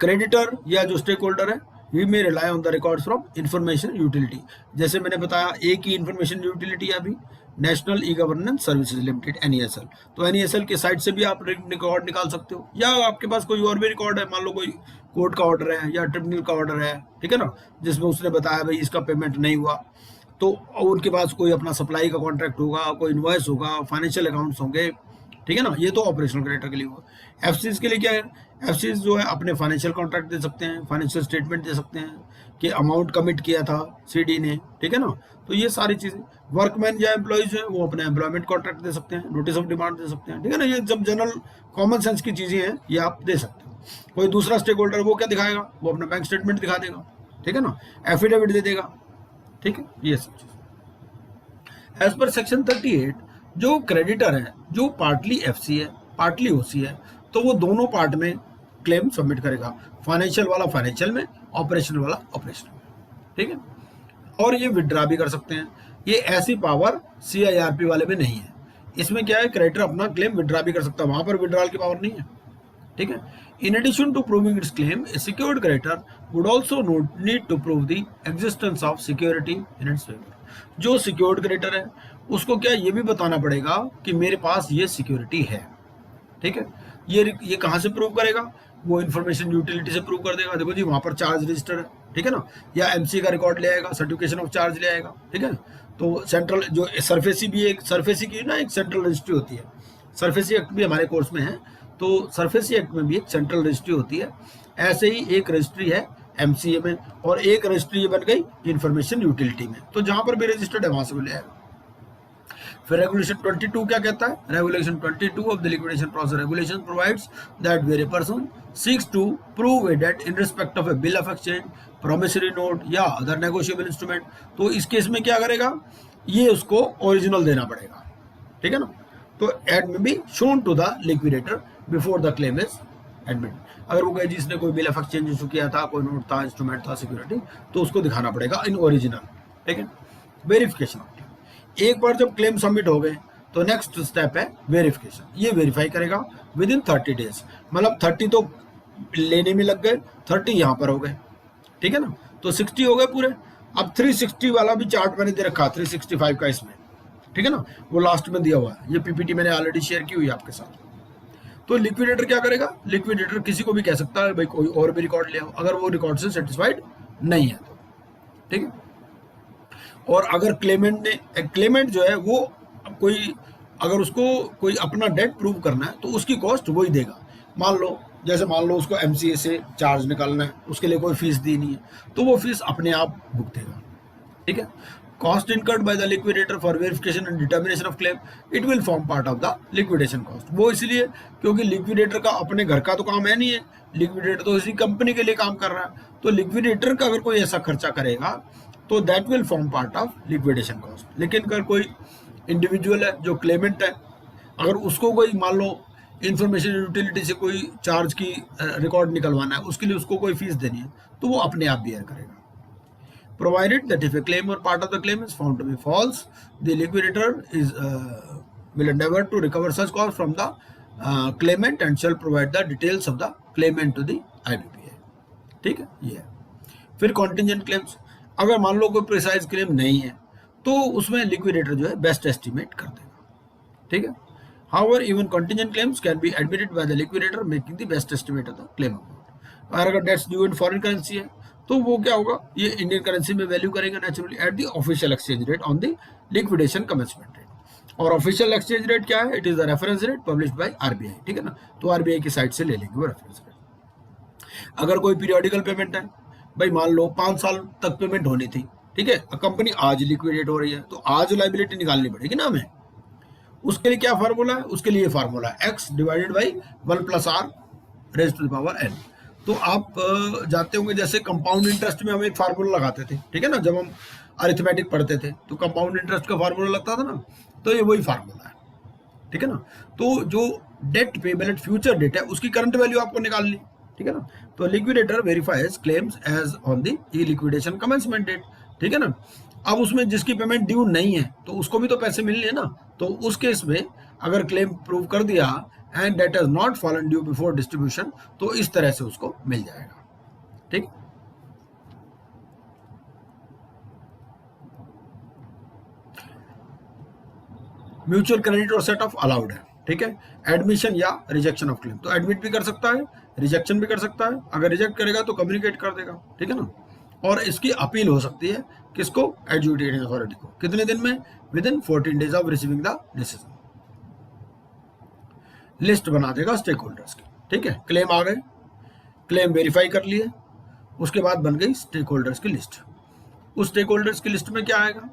क्रेडिटर या जो स्टेक होल्डर है, we may rely on the records from information utility. जैसे मैंने बताया, एक ही इंफॉर्मेशन यूटिलिटी है अभी, national e governance services limited, NESL। तो NESL के साइट से भी आप रिकॉर्ड निकाल सकते हो, या आपके पास कोई और भी रिकॉर्ड है, मान लो कोई कोर्ट का ऑर्डर है या ट्रिब्यूनल का ऑर्डर है, ठीक है ना, जिसमें उसने बताया भाई इसका पेमेंट नहीं हुआ, तो उनके पास कोई अपना सप्लाई का कॉन्ट्रैक्ट होगा, कोई इनवॉइस होगा, फाइनेंशियल अकाउंट्स होंगे। ठीक है ना, ये तो ऑपरेशनल क्रेडिटर के लिए हुआ। एफसीज के लिए क्या है, एफसीज जो है अपने फाइनेंशियल कॉन्ट्रैक्ट दे सकते हैं, फाइनेंशियल स्टेटमेंट दे सकते हैं कि अमाउंट कमिट किया था सीडी ने। ठीक है ना, तो ये सारी चीज़ें। वर्कमैन या एम्प्लॉयज हैं, वो अपने एम्प्लॉयमेंट कॉन्ट्रैक्ट दे सकते हैं, नोटिस ऑफ डिमांड दे सकते हैं। ठीक है ना, ये जब जनरल कॉमन सेंस की चीज़ें हैं, ये आप दे सकते हो। कोई दूसरा स्टेक होल्डर वो क्या दिखाएगा, वो अपना बैंक स्टेटमेंट दिखा देगा। ठीक है ना, एफिडेविट दे देगा। ठीक है, ये सब चीज़ एज पर सेक्शन 38, जो क्रेडिटर है, जो पार्टली एफसी है, पार्टली ओसी है, तो वो दोनों पार्ट में क्लेम सबमिट करेगा, फाइनेंशियल वाला फाइनेंशियल में, ऑपरेशनल वाला ऑपरेशनल में। ठीक है, और ये विड्रा भी कर सकते हैं। ये ऐसी पावर CIRP वाले में नहीं है। इसमें क्या है, क्रेडिटर अपना क्लेम विड्रा भी कर सकता है, वहां पर विड्रॉल की पावर नहीं है। ठीक है, in addition to proving its claim, a secured creditor would also need to prove the existence of security in its favour. जो सिक्योर्ड क्रेडिटर है, उसको क्या ये भी बताना पड़ेगा कि मेरे पास ये सिक्योरिटी है। ठीक है, ये कहाँ से प्रूव करेगा, वो इन्फॉर्मेशन यूटिलिटी से प्रूव कर देगा, देखो जी वहाँ पर चार्ज रजिस्टर है। ठीक है ना, या MC का रिकॉर्ड ले आएगा, सर्टिफिकेशन ऑफ चार्ज ले आएगा। ठीक है, तो सेंट्रल जो सरफेसी भी, एक सरफेसी की ना एक सेंट्रल रजिस्ट्री होती है, सरफेसी एक्ट भी हमारे कोर्स में है, तो सरफेसी एक्ट में भी एक सेंट्रल रजिस्ट्री होती है। ऐसे ही एक रजिस्ट्री है MCA में, और एक रजिस्ट्री बन गई इंफॉर्मेशन यूटिलिटी में, तो जहाँ पर भी रजिस्टर्ड है वहाँ से भी ले आएगा। फिर रेगुलेशन 22 क्या कहता है, regulation 22 of the liquidation process regulation provides that where a person seeks to prove a debt in respect of a bill of exchange, promissory note या अदर नेगोशिएबल इंस्ट्रूमेंट, तो इस केस में क्या करेगा, ये उसको ओरिजिनल देना पड़ेगा। ठीक है ना, तो it may be shown to the liquidator before the claim is admit. अगर वो कहे जिसने कोई बिल ऑफ एक्सचेंज इशू किया था, कोई नोट था, इंस्ट्रूमेंट था, सिक्योरिटी, तो उसको दिखाना पड़ेगा इन ओरिजिनल। ठीक है, वेरिफिकेशन ऑफ क्लेम, एक बार जब क्लेम सबमिट हो गए तो नेक्स्ट स्टेप है वेरिफिकेशन। ये वेरीफाई करेगा विद इन 30 डेज, मतलब 30 तो लेने में लग गए, 30 यहाँ पर हो गए। ठीक है ना, तो 60 हो गए पूरे। अब 360 वाला भी चार्ट मैंने दे रखा, 365 का इसमें। ठीक है ना, वो लास्ट में दिया हुआ है, ये PPT मैंने ऑलरेडी शेयर की हुई है आपके साथ। तो लिक्विडेटर क्या करेगा, लिक्विडेटर किसी को भी कह सकता है भाई कोई और भी रिकॉर्ड ले आओ, अगर वो रिकॉर्ड से सेटिस्फाइड नहीं है तो। ठीक है, और अगर क्लेमेंट जो है वो कोई, अगर उसको कोई अपना डेट प्रूव करना है तो उसकी कॉस्ट वही देगा। मान लो उसको MCA से चार्ज निकालना है, उसके लिए कोई फीस दी नहीं है, तो वो फीस अपने आप भुगतेगा। ठीक है, cost incurred by the liquidator for verification and determination of claim, it will form part of the liquidation cost. वो इसलिए क्योंकि लिक्विडेटर का अपने घर का तो काम है नहीं है, लिक्विडेटर तो इसी कंपनी के लिए काम कर रहा है, तो लिक्विडेटर का अगर कोई ऐसा खर्चा करेगा तो that will form part of liquidation cost. लेकिन अगर कोई इंडिविजुअल है जो क्लेमेंट है, अगर उसको कोई मान लो इंफॉर्मेशन यूटिलिटी से कोई चार्ज की रिकॉर्ड निकलवाना है, उसके लिए उसको कोई फीस देनी है, तो वो अपने आप बियर करेगा। Provided that if a claim or part of the claim is found to be false, the liquidator will endeavor to recover such cost from the claimant and shall provide the details of the claimant to the IBPA। ठीक है, ये है। फिर contingent claims, अगर मान लो कोई precise claim नहीं है तो उसमें लिक्विडेटर जो है बेस्ट एस्टिमेट कर देगा। ठीक है, however even contingent claims can be admitted by the liquidator making the best estimate of the claim amount। और अगर debts due in foreign currency है तो वो क्या होगा, ये इंडियन करेंसी में वैल्यू करेगा naturally at the official exchange rate on the liquidation commencement rate. और ऑफिशियल एक्सचेंज रेट क्या है, it is the reference rate published by RBI। ठीक है ना, तो RBI की साइट से ले लेंगे वो रेफरेंस रेट। अगर कोई पीरियोडिकल पेमेंट है, भाई मान लो 5 साल तक पेमेंट होनी थी, ठीक है, कंपनी आज लिक्विडेट हो रही है तो आज लाइबिलिटी निकालनी पड़ेगी ना हमें। उसके लिए क्या फार्मूला है, उसके लिए फार्मूला है x divided by 1 plus r raise to the power n। तो आप जानते होंगे जैसे कंपाउंड इंटरेस्ट में हम एक फार्मूला लगाते थे, ठीक है ना, जब हम अरिथमेटिक पढ़ते थे तो कंपाउंड इंटरेस्ट का फार्मूला लगता था ना, तो ये वही फार्मूला है, ठीक है ना। तो जो debt payable at future date है उसकी करंट वैल्यू आपको निकालनी, ठीक है ना। तो liquidator verifies claims as on the e liquidation commencement date, ठीक है ना। अब उसमें जिसकी पेमेंट ड्यू नहीं है तो उसको भी तो पैसे मिलने हैं ना, तो उस केस में अगर क्लेम प्रूव कर दिया and debt has not fallen due before distribution, तो इस तरह से उसको मिल जाएगा, ठीक। म्यूचुअल क्रेडिट और सेट ऑफ अलाउड है, ठीक है। एडमिशन या रिजेक्शन ऑफ क्लेम, तो एडमिट भी कर सकता है, रिजेक्शन भी कर सकता है। अगर रिजेक्ट करेगा तो कम्युनिकेट कर देगा, ठीक है ना। और इसकी अपील हो सकती है किसको, एडजुडिकेटिंग अथॉरिटी को। कितने दिन में, with in 14 days of receiving the decision. List बना देगा स्टेक होल्डर्स की, ठीक है। क्लेम आ गए, क्लेम वेरीफाई कर लिए, उसके बाद बन गई स्टेक होल्डर्स की लिस्ट। उस स्टेक होल्डर्स की लिस्ट में क्या आएगा,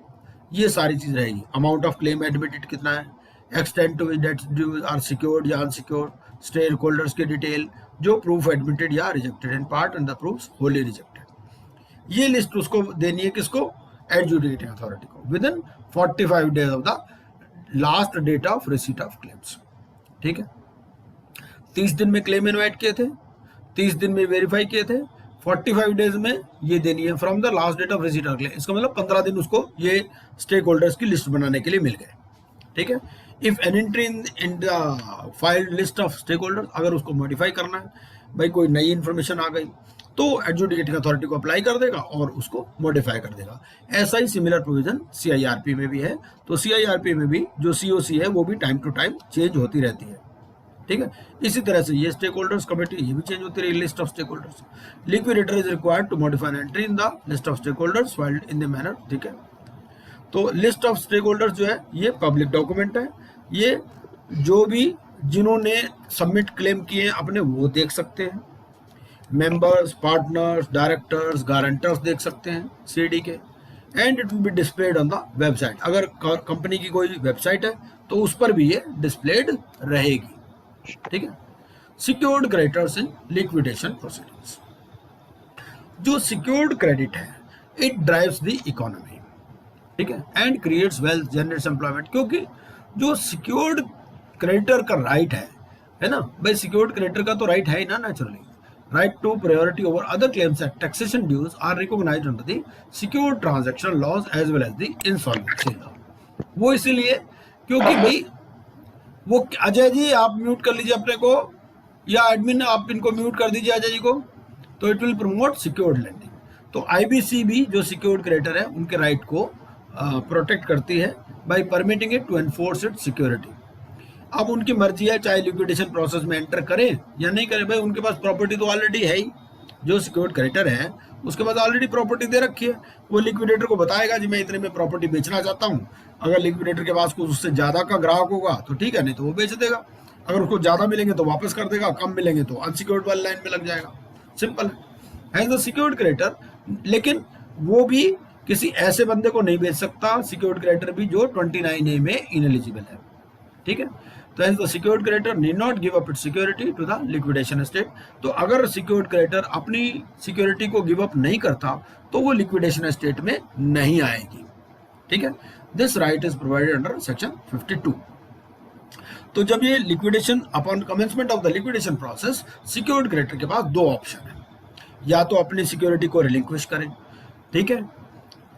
ये सारी चीज रहेगी। अमाउंट ऑफ क्लेम एडमिटेड कितना है, extent to which debts due are secured या अनसिक्योर्ड, स्टेक होल्डर्स की डिटेल, जो प्रूफ एडमिटेड या rejected in part and the proofs wholly rejected. ये लिस्ट उसको देनी है किसको, एडजुडिकेटिंग अथॉरिटी को, within 45 days of the last date of receipt of claims, ठीक है। 30 दिन में क्लेम इनवाइट किए थे, 30 दिन में वेरीफाई किए थे, 45 डेज में ये देनी है from the last date of receipt of claim. इसका मतलब 15 दिन उसको ये स्टेक होल्डर्स की लिस्ट बनाने के लिए मिल गए, ठीक है। If an entry in the filed list of stake holders, अगर उसको मॉडिफाई करना है, भाई कोई नई इंफॉर्मेशन आ गई तो एडजुडिकेटिंग अथॉरिटी को अप्लाई कर देगा और उसको मॉडिफाई कर देगा। ऐसा ही सिमिलर प्रोविजन सीआईआरपी में भी है। तो सीआईआरपी में भी जो सीओसी है वो भी टाइम टू टाइम चेंज होती रहती है, ठीक है। इसी तरह से ये स्टेक होल्डर्स कमेटी ये भी चेंज होती रही, list of stake holders. Liquidator is required to modify an entry in the list of stake holders filed in the manner, ठीक है। तो लिस्ट ऑफ स्टेक होल्डर्स जो है ये पब्लिक डॉक्यूमेंट है, ये जो भी जिन्होंने सबमिट क्लेम किए हैं अपने वो देख सकते हैं, मेंबर्स, पार्टनर्स, डायरेक्टर्स, गारंटर्स देख सकते हैं सीडी के, and it will be displayed on the website. अगर कंपनी की कोई वेबसाइट है तो उस पर भी ये डिस्प्लेड रहेगी, ठीक है। Secured creditors in liquidation proceedings, जो सिक्योर्ड क्रेडिट है इट ड्राइव्स द इकोनॉमी, ठीक है, and creates wealth, generates employment. क्योंकि जो सिक्योर्ड क्रेडिटर का राइट है ना, भाई सिक्योर्ड क्रेडिटर का तो राइट है ही ना, naturally right to priority over other claims and taxation dues are recognized under the secured transaction laws as well as the insolvency law। वो इसीलिए क्योंकि भाई वो, अजय जी आप म्यूट कर लीजिए अपने को, या एडमिन आप इनको म्यूट कर दीजिए अजय जी को, तो it will promote secured lending. तो आईबीसी भी जो सिक्योर्ड क्रेडिटर है उनके राइट को प्रोटेक्ट करती है by permitting it to enforce it security. अब उनकी मर्जी है चाहे लिक्विडेशन प्रोसेस में एंटर करें या नहीं करें, भाई उनके पास प्रॉपर्टी तो ऑलरेडी है ही, जो सिक्योर्ड क्रेडिटर है उसके पास ऑलरेडी प्रॉपर्टी दे रखी है। वो लिक्विडेटर को बताएगा जी मैं इतने में प्रॉपर्टी बेचना चाहता हूँ, अगर लिक्विडेटर के पास कुछ उससे ज़्यादा का ग्राहक होगा तो ठीक है, नहीं तो वो बेच देगा। अगर उसको ज़्यादा मिलेंगे तो वापस कर देगा, कम मिलेंगे तो अनसिक्योर्ड वाली लाइन में लग जाएगा, सिंपल है द सिक्योर्ड क्रेडिटर। लेकिन वो भी किसी ऐसे बंदे को नहीं बेच सकता, सिक्योर्ड क्रेडिटर भी जो 29A में इनएलिजिबल है, ठीक है। तो as the secured creditor need not give up its security to the liquidation estate. तो अगर सिक्योर्ड क्रेडिटर अपनी सिक्योरिटी को गिव अप नहीं करता तो वो लिक्विडेशन एस्टेट में नहीं आएगी, ठीक है। This right is provided under section 52। तो जब ये liquidation upon commencement of the liquidation process, secured creditor के पास दो ऑप्शन है, या तो अपनी सिक्योरिटी को रिलिंक्विश करें, ठीक है,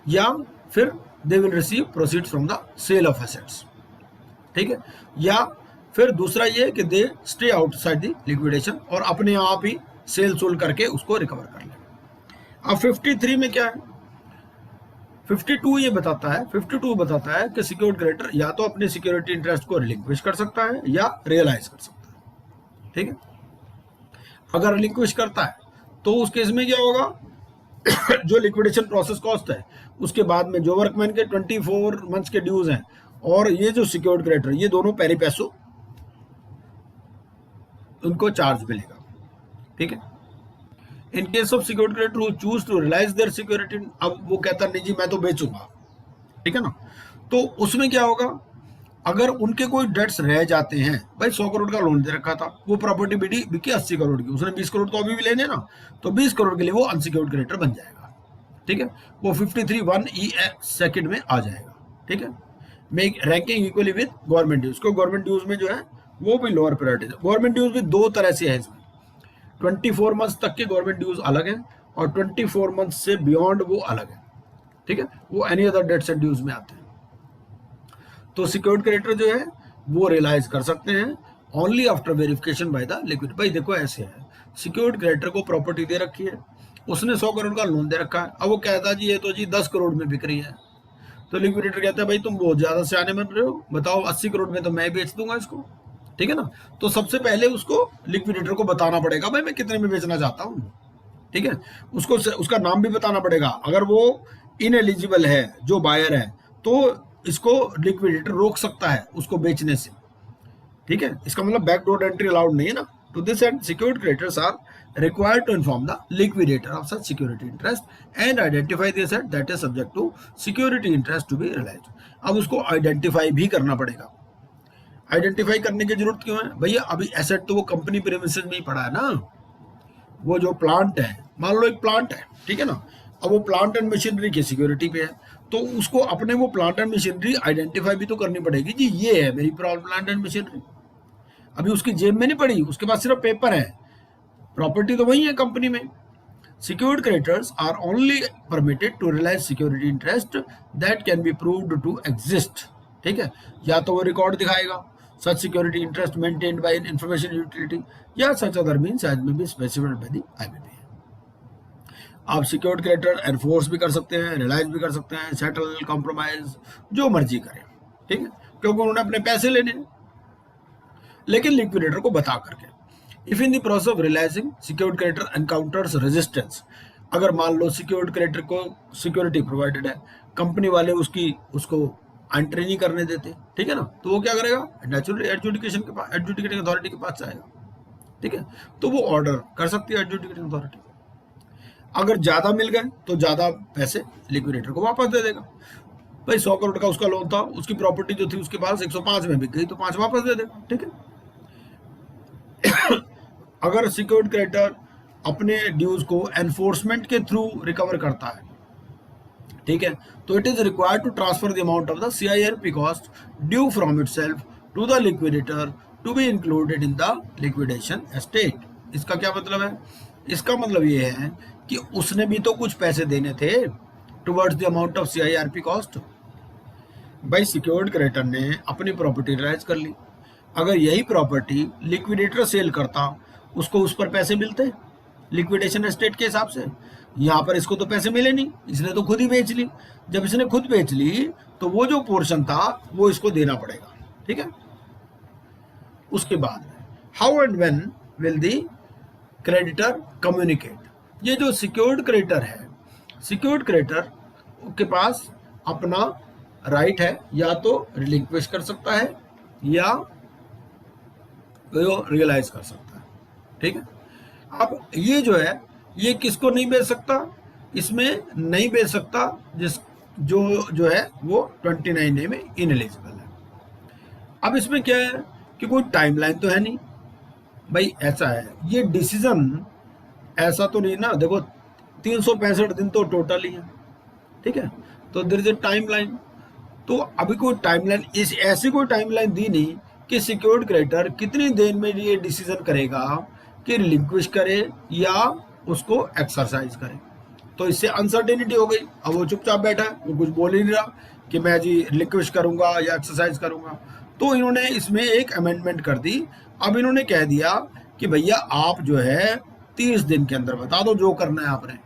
या फिर they will receive proceeds from the sale of assets, ठीक है, या फिर दूसरा ये कि they stay outside the liquidation और अपने आप ही सेल सोल करके उसको रिकवर कर ले। अब 53 में क्या है, 52 ये बताता है, 52 बताता है कि सिक्योर्ड क्रेडिटर या तो अपने सिक्योरिटी इंटरेस्ट को रिलिंक्विश कर सकता है या रियलाइज कर सकता है, ठीक है। अगर रिलिंक्विश करता है तो उस केस में क्या होगा, जो लिक्विडेशन प्रोसेस कॉस्ट है उसके बाद में जो वर्कमैन के 24 मंथ्स के ड्यूज हैं और ये जो सिक्योर्ड क्रेडिटर, ये दोनों पेरी पैसो उनको चार्ज मिलेगा, ठीक है। In case of secured creditor who choose to realise their security, अब वो कहता नहीं जी मैं तो बेचूंगा, ठीक है ना, तो उसमें क्या होगा, अगर उनके कोई डेट्स रह जाते हैं, भाई 100 करोड़ का लोन दे रखा था, वो प्रॉपर्टी बिकी 80 करोड़ की, उसने 20 करोड़ तो अभी भी लेने ना, तो 20 करोड़ के लिए वो अनसिक्योर्ड क्रेडिटर बन जाएगा, ठीक है, वो 53(1)(e) सेकंड में आ जाएगा, ठीक है। Make ranking equally with government dues, को गवर्नमेंट ड्यूज में जो है वो भी लोअर प्रायोरिटी है। गवर्नमेंट ड्यूज भी दो तरह से है इसमें, 24 मंथ्स तक के गवर्नमेंट ड्यूज अलग है और 24 मंथ्स से बियॉन्ड वो अलग है, ठीक है, वो any other debts and dues में आते हैं। तो सिक्योर्ड क्रेडिटर जो है वो रियलाइज कर सकते हैं only after verification by the liquid. भाई देखो ऐसे है, सिक्योर्ड क्रेडिटर को प्रॉपर्टी दे रखी है, उसने 100 करोड़ का लोन दे रखा है, अब वो कहता जी ये तो जी 10 करोड़ में बिक रही है, तो लिक्विडेटर कहता है भाई तुम बहुत ज्यादा सियाने बन रहे हो, बताओ 80 करोड़ में तो मैं बेच दूंगा इसको, ठीक है ना। तो सबसे पहले उसको लिक्विडेटर को बताना पड़ेगा भाई मैं कितने में बेचना चाहता हूँ, ठीक है, उसको उसका नाम भी बताना पड़ेगा। अगर वो इनएलिजिबल है जो बायर है तो इसको लिक्विडेटर रोक सकता है उसको बेचने से, ठीक है, इसका मतलब बैकडोर एंट्री अलाउड नहीं है ना। To this end secured creditors are required to inform the liquidator of such security interest and identify the asset that is subject to security interest to be realized। अब उसको identify भी करना पड़ेगा। Identify करने की जरूरत क्यों है भैया, अभी एसेट तो वो कंपनी प्रीमिसेस में ही पड़ा है ना, वो जो प्लांट है, मान लो एक प्लांट है, ठीक है ना, अब वो प्लांट एंड मशीनरी की सिक्योरिटी पे है, तो उसको अपने वो प्लांट एंड मशीनरी आइडेंटिफाई भी तो करनी पड़ेगी जी, ये है मेरी प्लांट एंड मशीनरी। अभी उसकी जेब में नहीं पड़ी, उसके पास सिर्फ पेपर है, प्रॉपर्टी तो वही है कंपनी में। Secured creditors are only permitted to realize security interest that can be proved to exist, ठीक है, या तो वो रिकॉर्ड दिखाएगा such security interest maintained by an information utility या such other means as may be specified by the IBPA। आप secured creditor enforce भी कर सकते हैं, रियलाइज भी कर सकते हैं, सेटल, कॉम्प्रोमाइज, जो मर्जी करें, ठीक है, क्योंकि उन्होंने अपने पैसे लेने, लेकिन लिक्विडेटर को बता करके। If in the process of realising secured creditor encounters resistance, अगर मान लो सिक्योर्ड क्रेडिटर को सिक्योरिटी प्रोवाइडेड है, कंपनी वाले उसको एंट्री नहीं करने देते, ठीक है ना, तो वो क्या करेगा, नेचुरली एडजुडिकेशन के पास, एडजुडिकेटिंग अथॉरिटी के पास जाएगा, ठीक है, तो वो ऑर्डर कर सकती है एडजुडिकेटिंग अथॉरिटी। अगर ज्यादा मिल गए तो ज्यादा पैसे लिक्विडेटर को वापस दे देगा। भाई 100 करोड़ का उसका लोन था, उसकी प्रॉपर्टी जो थी उसके पास 105 में बिक गई तो 5 वापस दे देगा, ठीक है। अगर सिक्योर्ड क्रेडिटर अपने ड्यूज को एनफोर्समेंट के थ्रू रिकवर करता है, ठीक है, तो it is required to transfer the amount of the CIRP cost due from itself to the liquidator to be included in the liquidation estate. इसका क्या मतलब है, इसका मतलब ये है कि उसने भी तो कुछ पैसे देने थे towards the amount of CIRP cost. भाई सिक्योर्ड क्रेडिटर ने अपनी प्रॉपर्टी रियलाइज कर ली, अगर यही प्रॉपर्टी लिक्विडेटर सेल करता उसको उस पर पैसे मिलते लिक्विडेशन एस्टेट के हिसाब से, यहाँ पर इसको तो पैसे मिले नहीं, इसने तो खुद ही बेच ली। जब इसने खुद बेच ली तो वो जो पोर्शन था वो इसको देना पड़ेगा, ठीक है। उसके बाद how and when will the creditor communicate, ये जो सिक्योर्ड क्रेडिटर है, सिक्योर्ड क्रेडिटर के पास अपना राइट है, या तो रिलिंक्विश कर सकता है या वो रियलाइज कर सकता है, ठीक है। अब ये जो है ये किसको नहीं बेच सकता, इसमें नहीं बेच सकता जिस जो है वो 29A में इनएलिजिबल है। अब इसमें क्या है कि कोई टाइमलाइन तो है नहीं भाई, ऐसा है ये डिसीजन, ऐसा तो नहीं ना, देखो 365 दिन तो टोटल ही है, ठीक है, तो देयर इज ए टाइमलाइन। तो अभी कोई टाइमलाइन, इस ऐसी कोई टाइमलाइन दी नहीं कि सिक्योर्ड क्रेडिटर कितनी देर में ये डिसीजन करेगा कि रिलिंक्विश करे या उसको एक्सरसाइज करे, तो इससे अनसर्टेनिटी हो गई। अब वो चुपचाप बैठा है, वो कुछ बोल ही नहीं रहा कि मैं जी रिलिंक्विश करूंगा या एक्सरसाइज करूंगा। तो इन्होंने इसमें एक अमेंडमेंट कर दी, अब इन्होंने कह दिया कि भैया आप जो है 30 दिन के अंदर बता दो जो करना है,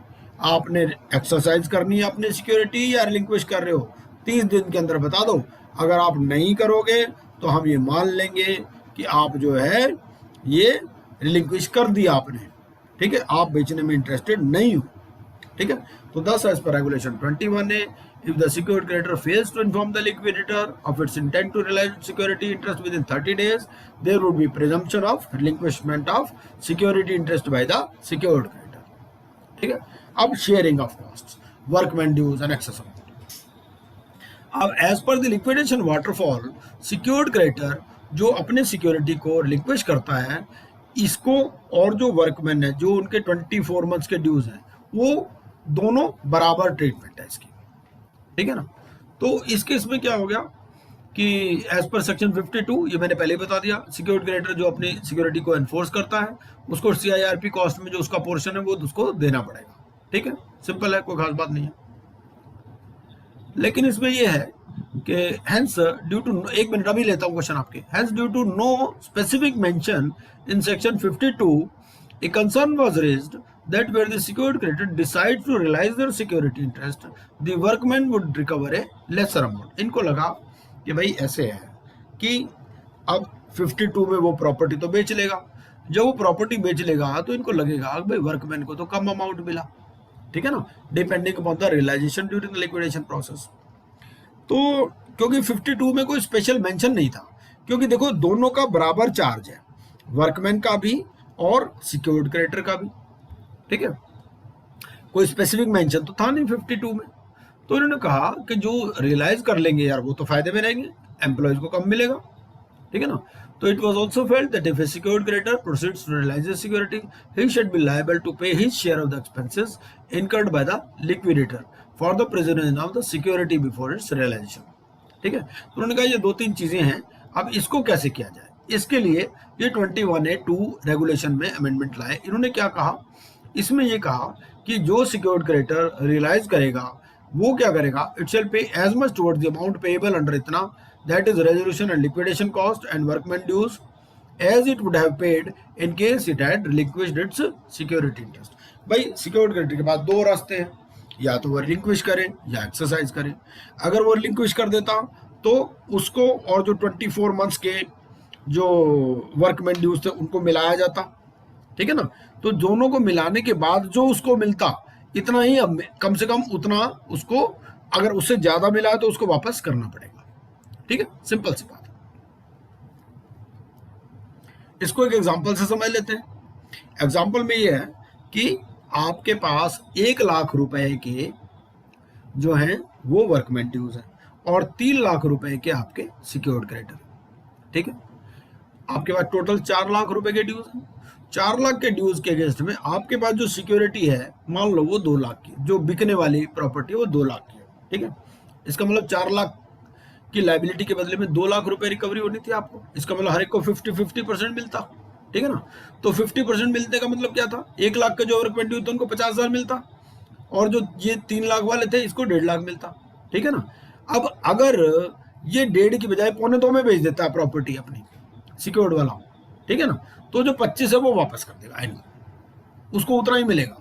आपने एक्सरसाइज करनी है अपनी सिक्योरिटी या रिलिंक्विश कर रहे हो, 30 दिन के अंदर बता दो। अगर आप नहीं करोगे तो हम ये मान लेंगे कि आप जो है ये रिलिंक्विश कर दिया आपने, ठीक है, आप बेचने में इंटरेस्टेड नहीं हो, ठीक है। तो thus as per regulation 21A, if the secured creditor fails to inform the liquidator of its intent to realize security interest within 30 days, there would be presumption of relinquishment of security interest by the secured creditor, ठीक है। अब sharing of cost, workman dues and excess amount. अब as per the liquidation waterfall, secured creditor जो अपने security को रिलिक्विश करता है, इसको और जो वर्कमैन है जो उनके 24 मंथ्स के ड्यूज हैं, वो दोनों बराबर ट्रीटमेंट है इसकी, ठीक है ना। तो इस केस में क्या हो गया कि एज पर सेक्शन 52, ये मैंने पहले ही बता दिया, सिक्योर्ड क्रेडिटर जो अपनी सिक्योरिटी को एनफोर्स करता है, उसको CIRP कॉस्ट में जो उसका पोर्शन है वो उसको देना पड़ेगा, ठीक है। सिंपल है, कोई खास बात नहीं है। लेकिन इसमें ये है कि हेंस ड्यू टू, एक मिनट अभी लेता हूँ क्वेश्चन आपके, hence due to no specific mention in section 52, a concern was raised that where the secured creditor decides to realize their security interest, the workman would recover a lesser amount। इनको लगा कि भाई ऐसे है कि अब 52 में वो प्रॉपर्टी तो बेच लेगा, जब वो प्रॉपर्टी बेच लेगा तो इनको लगेगा कि भाई वर्कमैन को तो कम अमाउंट मिला, ठीक है ना, depending upon the realisation during the liquidation process. तो क्योंकि 52 में कोई स्पेशल मेंशन नहीं था, क्योंकि देखो दोनों का बराबर चार्ज है, वर्कमैन का भी और सिक्योर्ड क्रेडिटर का भी, ठीक है। कोई स्पेसिफिक मेंशन तो था नहीं 52 में। तो इन्होंने कहा कि जो रियलाइज कर लेंगे यार वो तो फायदे में रहेंगे, एम्प्लॉयज को कम मिलेगा, ठीक है ना। तो it was also felt that if a secured creditor proceeds to realise the security, he should be liable to pay his share of the expenses incurred by the liquidator for the presentation of the security before its realisation, ठीक है। तो उन्होंने कहा ये 2-3 चीजें हैं, अब इसको कैसे किया जाए, इसके लिए ये 21A(2) रेगुलेशन में अमेंडमेंट लाए। इन्होंने क्या कहा, इसमें ये कहा कि जो सिक्योर्ड क्रेडिटर रियलाइज करेगा वो क्या करेगा, it shall pay as much towards the amount payable under इतना, that is resolution and liquidation cost and workman dues, as it would have paid in case it had relinquished its security interest. भाई secured creditor के पास 2 रास्ते हैं, या तो वो रिलिक्विश करें या एक्सरसाइज करें। अगर वो रिलिक्विश कर देता तो उसको और जो 24 मंथ्स के जो वर्कमैन ड्यूज थे उनको मिलाया जाता, ठीक है ना। तो दोनों को मिलाने के बाद जो उसको मिलता इतना ही, अब कम से कम उतना उसको, अगर उससे ज्यादा मिला है तो उसको वापस करना पड़ेगा, ठीक है। सिंपल सी बात है। इसको एक एग्जांपल से समझ लेते हैं। एग्जांपल में ये है कि आपके पास 1 लाख रुपए के जो हैं वो वर्कमैन ड्यूज हैं और 3 लाख रुपए के आपके सिक्योर्ड क्रेडिटर, ठीक है। आपके पास टोटल 4 लाख रुपए के ड्यूज हैं। 4 लाख के ड्यूज के अगेंस्ट में आपके पास जो सिक्योरिटी है, मान लो वो 2 लाख की, जो बिकने वाली प्रॉपर्टी है वो 2 लाख की है, ठीक है। इसका मतलब 4 लाख की लायबिलिटी के बदले में 2 लाख रुपए रिकवरी होनी थी आपको। इसका मतलब हर एक को 50-50% मिलता, ठीक है ना। तो 50% मिलने का मतलब क्या था, 1 लाख का जो वर्कमैन ड्यू था उनको 50,000 मिलता, और जो ये 3 लाख वाले थे इसको 1.5 लाख मिलता, ठीक है ना। अब अगर ये 1.5 की बजाय 1.25 में बेच देता है प्रॉपर्टी अपनी सिक्योर्ड वाला, ठीक है ना, तो जो 25 है वो वापस कर देगा, आई उसको उतना ही मिलेगा,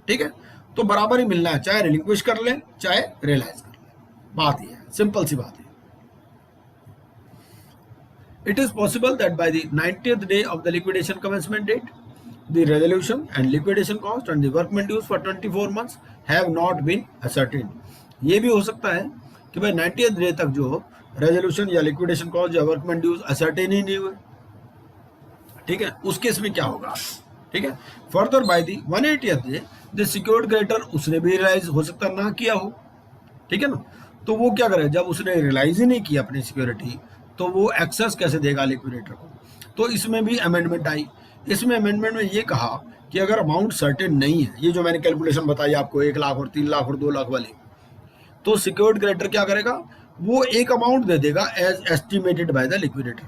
ठीक है। तो बराबर ही मिलना है, चाहे रिलिंक्विश कर ले चाहे रियलाइज कर ले, बात ये है, सिंपल सी बात है। It is possible that by the 90th day of the liquidation commencement date, the resolution and liquidation cost and the workman dues for 24 months have not been ascertained। ये भी हो सकता है कि भाई 90th डे तक जो रेजोल्यूशन या लिक्विडेशन कॉस्ट या वर्कमैन ड्यूज असर्टेन ही नहीं हुए, ठीक है। उस केस में क्या होगा, ठीक है। Further by the 180th day the secured creditor, उसने भी रियलाइज हो सकता ना किया हो, ठीक है ना। तो वो क्या करे, जब उसने रियलाइज ही नहीं किया अपनी सिक्योरिटी, तो वो एक्सेस कैसे देगा लिक्विडेटर को। तो इसमें भी अमेंडमेंट आई। इसमें अमेंडमेंट में ये कहा कि अगर अमाउंट सर्टेन नहीं है, ये जो मैंने कैलकुलेशन बताई आपको 1 लाख और 3 लाख और 2 लाख वाली, तो सिक्योर्ड क्रेडिटर क्या करेगा, वो एक अमाउंट दे देगा as estimated by the liquidator.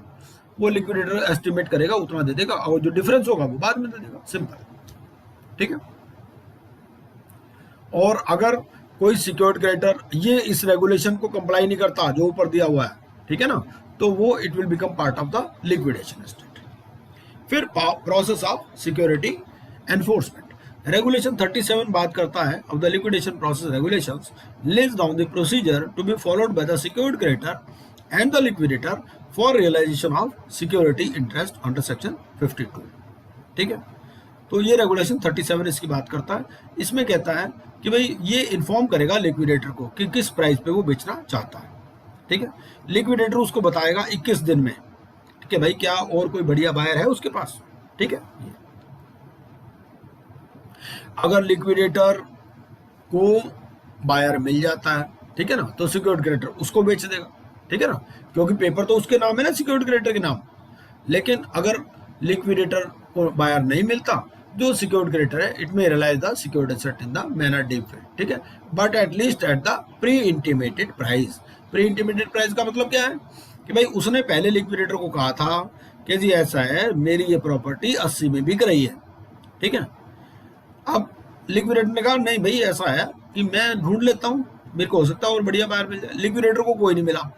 वो लिक्विडेटर एस्टिमेट करेगा उतना दे देगा, और जो डिफरेंस होगा वो बाद में दे देगा, सिंपल, ठीक है। और अगर कोई सिक्योर्ड क्रेडिटर ये इस रेगुलेशन को कंप्लाई नहीं करता जो ऊपर दिया हुआ है, ठीक है ना, तो वो it will become part of the liquidation estate. फिर process of security enforcement, regulation 37 बात करता है of the liquidation process regulations lays down the procedure to be followed by the secured creditor and the liquidator for realization of security interest under section 52, ठीक है। तो ये regulation 37 इसकी बात करता है। इसमें कहता है कि भाई ये इन्फॉर्म करेगा लिक्विडेटर को कि किस प्राइस पे वो बेचना चाहता है, ठीक है। लिक्विडेटर उसको बताएगा 21 दिन में कि भाई क्या और कोई बढ़िया बायर है उसके पास, ठीक है। अगर लिक्विडेटर को बायर मिल जाता है, ठीक है ना, तो सिक्योर्ड क्रेडिटर उसको बेच देगा, ठीक है ना, क्योंकि पेपर तो उसके नाम है ना, सिक्योर्ड क्रेडिटर के नाम। लेकिन अगर लिक्विडेटर को बायर नहीं मिलता, जो सिक्योर्ड क्रेडिटर है, it may realise the secured asset in the manner different, ठीक है, but at least at the pre intimated price. Pre intimated price का मतलब क्या है कि भाई उसने पहले लिक्विडेटर को कहा था कि जी ऐसा है, मेरी ये प्रॉपर्टी 80 में बिक रही है, ठीक है। अब लिक्विडेटर ने कहा नहीं भाई ऐसा है कि मैं ढूंढ लेता हूँ, मेरे को हो सकता है और बढ़िया बायर मिल जाए। लिक्विडेटर को कोई नहीं मिला,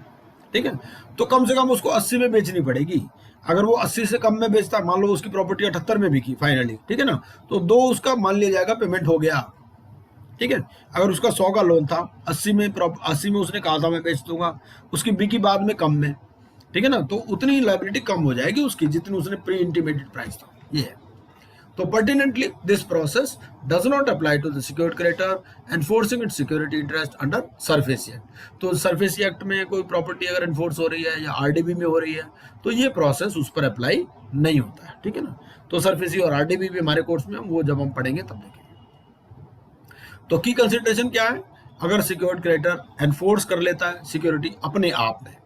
ठीक है, तो कम से कम उसको 80 में बेचनी पड़ेगी। अगर वो 80 से कम में बेचता, मान लो उसकी प्रॉपर्टी 78 में बिकी फाइनली, ठीक है ना, तो 2 उसका मान लिया जाएगा पेमेंट हो गया, ठीक है। अगर उसका 100 का लोन था, 80 में उसने कहा था मैं बेच दूंगा, उसकी बिकी बाद में कम में, ठीक है ना, तो उतनी लायबिलिटी कम हो जाएगी उसकी जितनी उसने प्री इंटीमेटेड प्राइस था, ये है। तो pertinently this process does not apply to the secured creditor enforcing its security interest under SARFAESI act. तो सरफेसी एक्ट में कोई प्रॉपर्टी अगर एनफोर्स हो रही है या आरडीबी में हो रही है, तो ये प्रोसेस उस पर अप्लाई नहीं होता है, ठीक है ना। तो सरफेसी और आरडीबी भी हमारे कोर्स में वो जब हम पढ़ेंगे तब देखेंगे। तो की कंसिडरेशन क्या है, अगर सिक्योर्ड क्रेडिटर एनफोर्स कर लेता है सिक्योरिटी अपने आप में,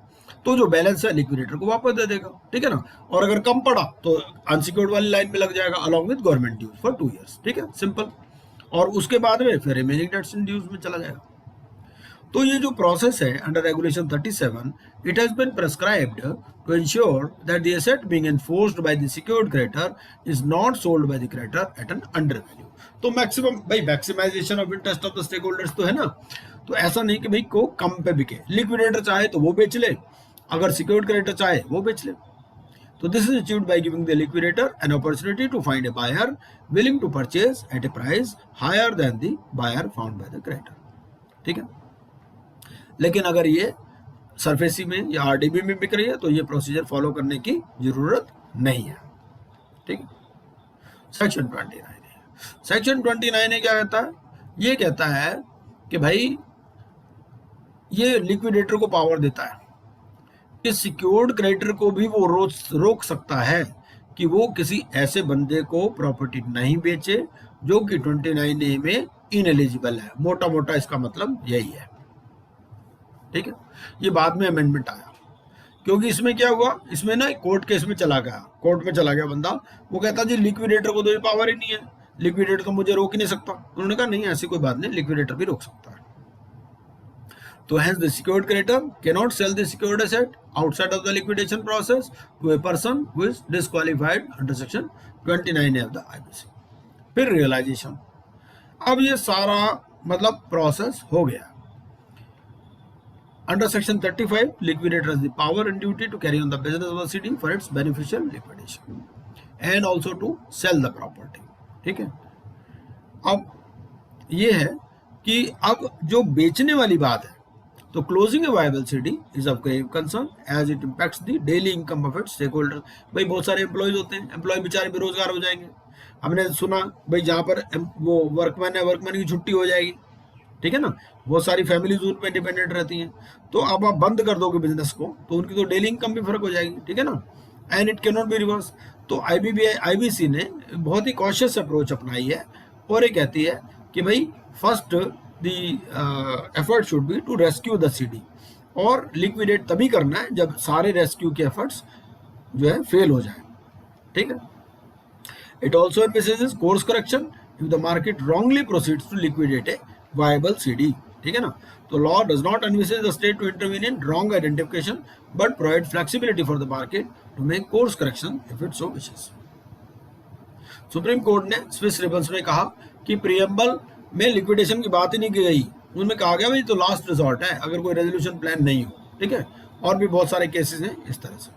तो जो बैलेंस है लिक्विडेटर को वापस दे देगा, ठीक है ना। और अगर कम पड़ा तो अनसिक्योर्ड वाली लाइन में लग जाएगा along with government dues for 2 years, ठीक है, सिंपल। और उसके बाद में फिर रिमेनिंग डेट्स एंड ड्यूज में चला जाएगा। तो ये जो प्रोसेस है under regulation 37, it has been prescribed to ensure that the asset being enforced by the secured creditor is not sold by the creditor at an undervalue. तो maximum भाई maximisation of interest of the stake holders तो है ना, तो ऐसा नहीं कि भाई को कम पे बिके, लिक्विडेटर चाहे तो वो बेच ले, अगर सिक्योर्ड क्रेडिटर चाहे वो बेच ले। तो this is achieved by giving the liquidator an opportunity to find a buyer willing to purchase at a price higher than the buyer found by the creditor, ठीक है। लेकिन अगर ये सरफेसी में या आरडीबी में बिक रही है तो ये प्रोसीजर फॉलो करने की जरूरत नहीं है, ठीक है। सेक्शन 29 क्या कहता है, ये कहता है कि भाई ये लिक्विडेटर को पावर देता है कि सिक्योर्ड क्रेडिटर को भी वो रोक सकता है कि वो किसी ऐसे बंदे को प्रॉपर्टी नहीं बेचे जो कि 29A में इनएलिजिबल है। मोटा मोटा इसका मतलब यही है, ठीक है। ये बाद में अमेंडमेंट आया, क्योंकि इसमें क्या हुआ, इसमें ना कोर्ट केस में चला गया, कोर्ट में चला गया बंदा, वो कहता जी लिक्विडेटर को तो ये पावर ही नहीं है, लिक्विडेटर तो मुझे रोक ही नहीं सकता। उन्होंने कहा नहीं ऐसी कोई बात नहीं, लिक्विडेटर भी रोक सकता है। तो hence the secured creditor cannot sell the secured asset outside of the liquidation process to a person who is disqualified under section 29A of the IBC। फिर रियलाइजेशन, अब ये सारा मतलब प्रोसेस हो गया। Under section 35, liquidator has the power and duty to carry on the business of the city for its beneficial liquidation and also to sell the property, ठीक है। अब ये है कि अब जो बेचने वाली बात है, तो closing a viable CD is of grave concern as it impacts the daily income of its stakeholder. भाई बहुत सारे एम्प्लॉयज होते हैं, एम्प्लॉय बेचारे बेरोजगार हो जाएंगे। हमने सुना भाई जहाँ पर वो वर्कमैन है, वर्कमैन की छुट्टी हो जाएगी, ठीक है ना, बहुत सारी फैमिलीज उन पर डिपेंडेंट रहती हैं। तो अब आप बंद कर दोगे बिजनेस को तो उनकी तो डेली इनकम भी फर्क हो जाएगी, ठीक है ना, and it can not be reverse. तो आईबीसी ने बहुत ही कॉशियस अप्रोच अपनाई है और ये कहती है कि भाई first the effort should be to rescue the CD, और लिक्विडेट तभी करना है जब सारे रेस्क्यू के एफर्ट्स जो है फेल हो जाए, ठीक है। It also emphasises course correction if the market wrongly proceeds to liquidate a viable CD, ठीक है ना। तो law does not envisage the state to intervene in wrong identification but provide flexibility for the market to make course correction if it so wishes. Supreme Court ने Swiss Ribbons में कहा कि preamble में liquidation की बात ही नहीं की गई, उनमें कहा गया भाई तो लास्ट रिजॉर्ट है अगर कोई रेजोल्यूशन प्लान नहीं हो, ठीक है। और भी बहुत सारे केसेस हैं इस तरह से।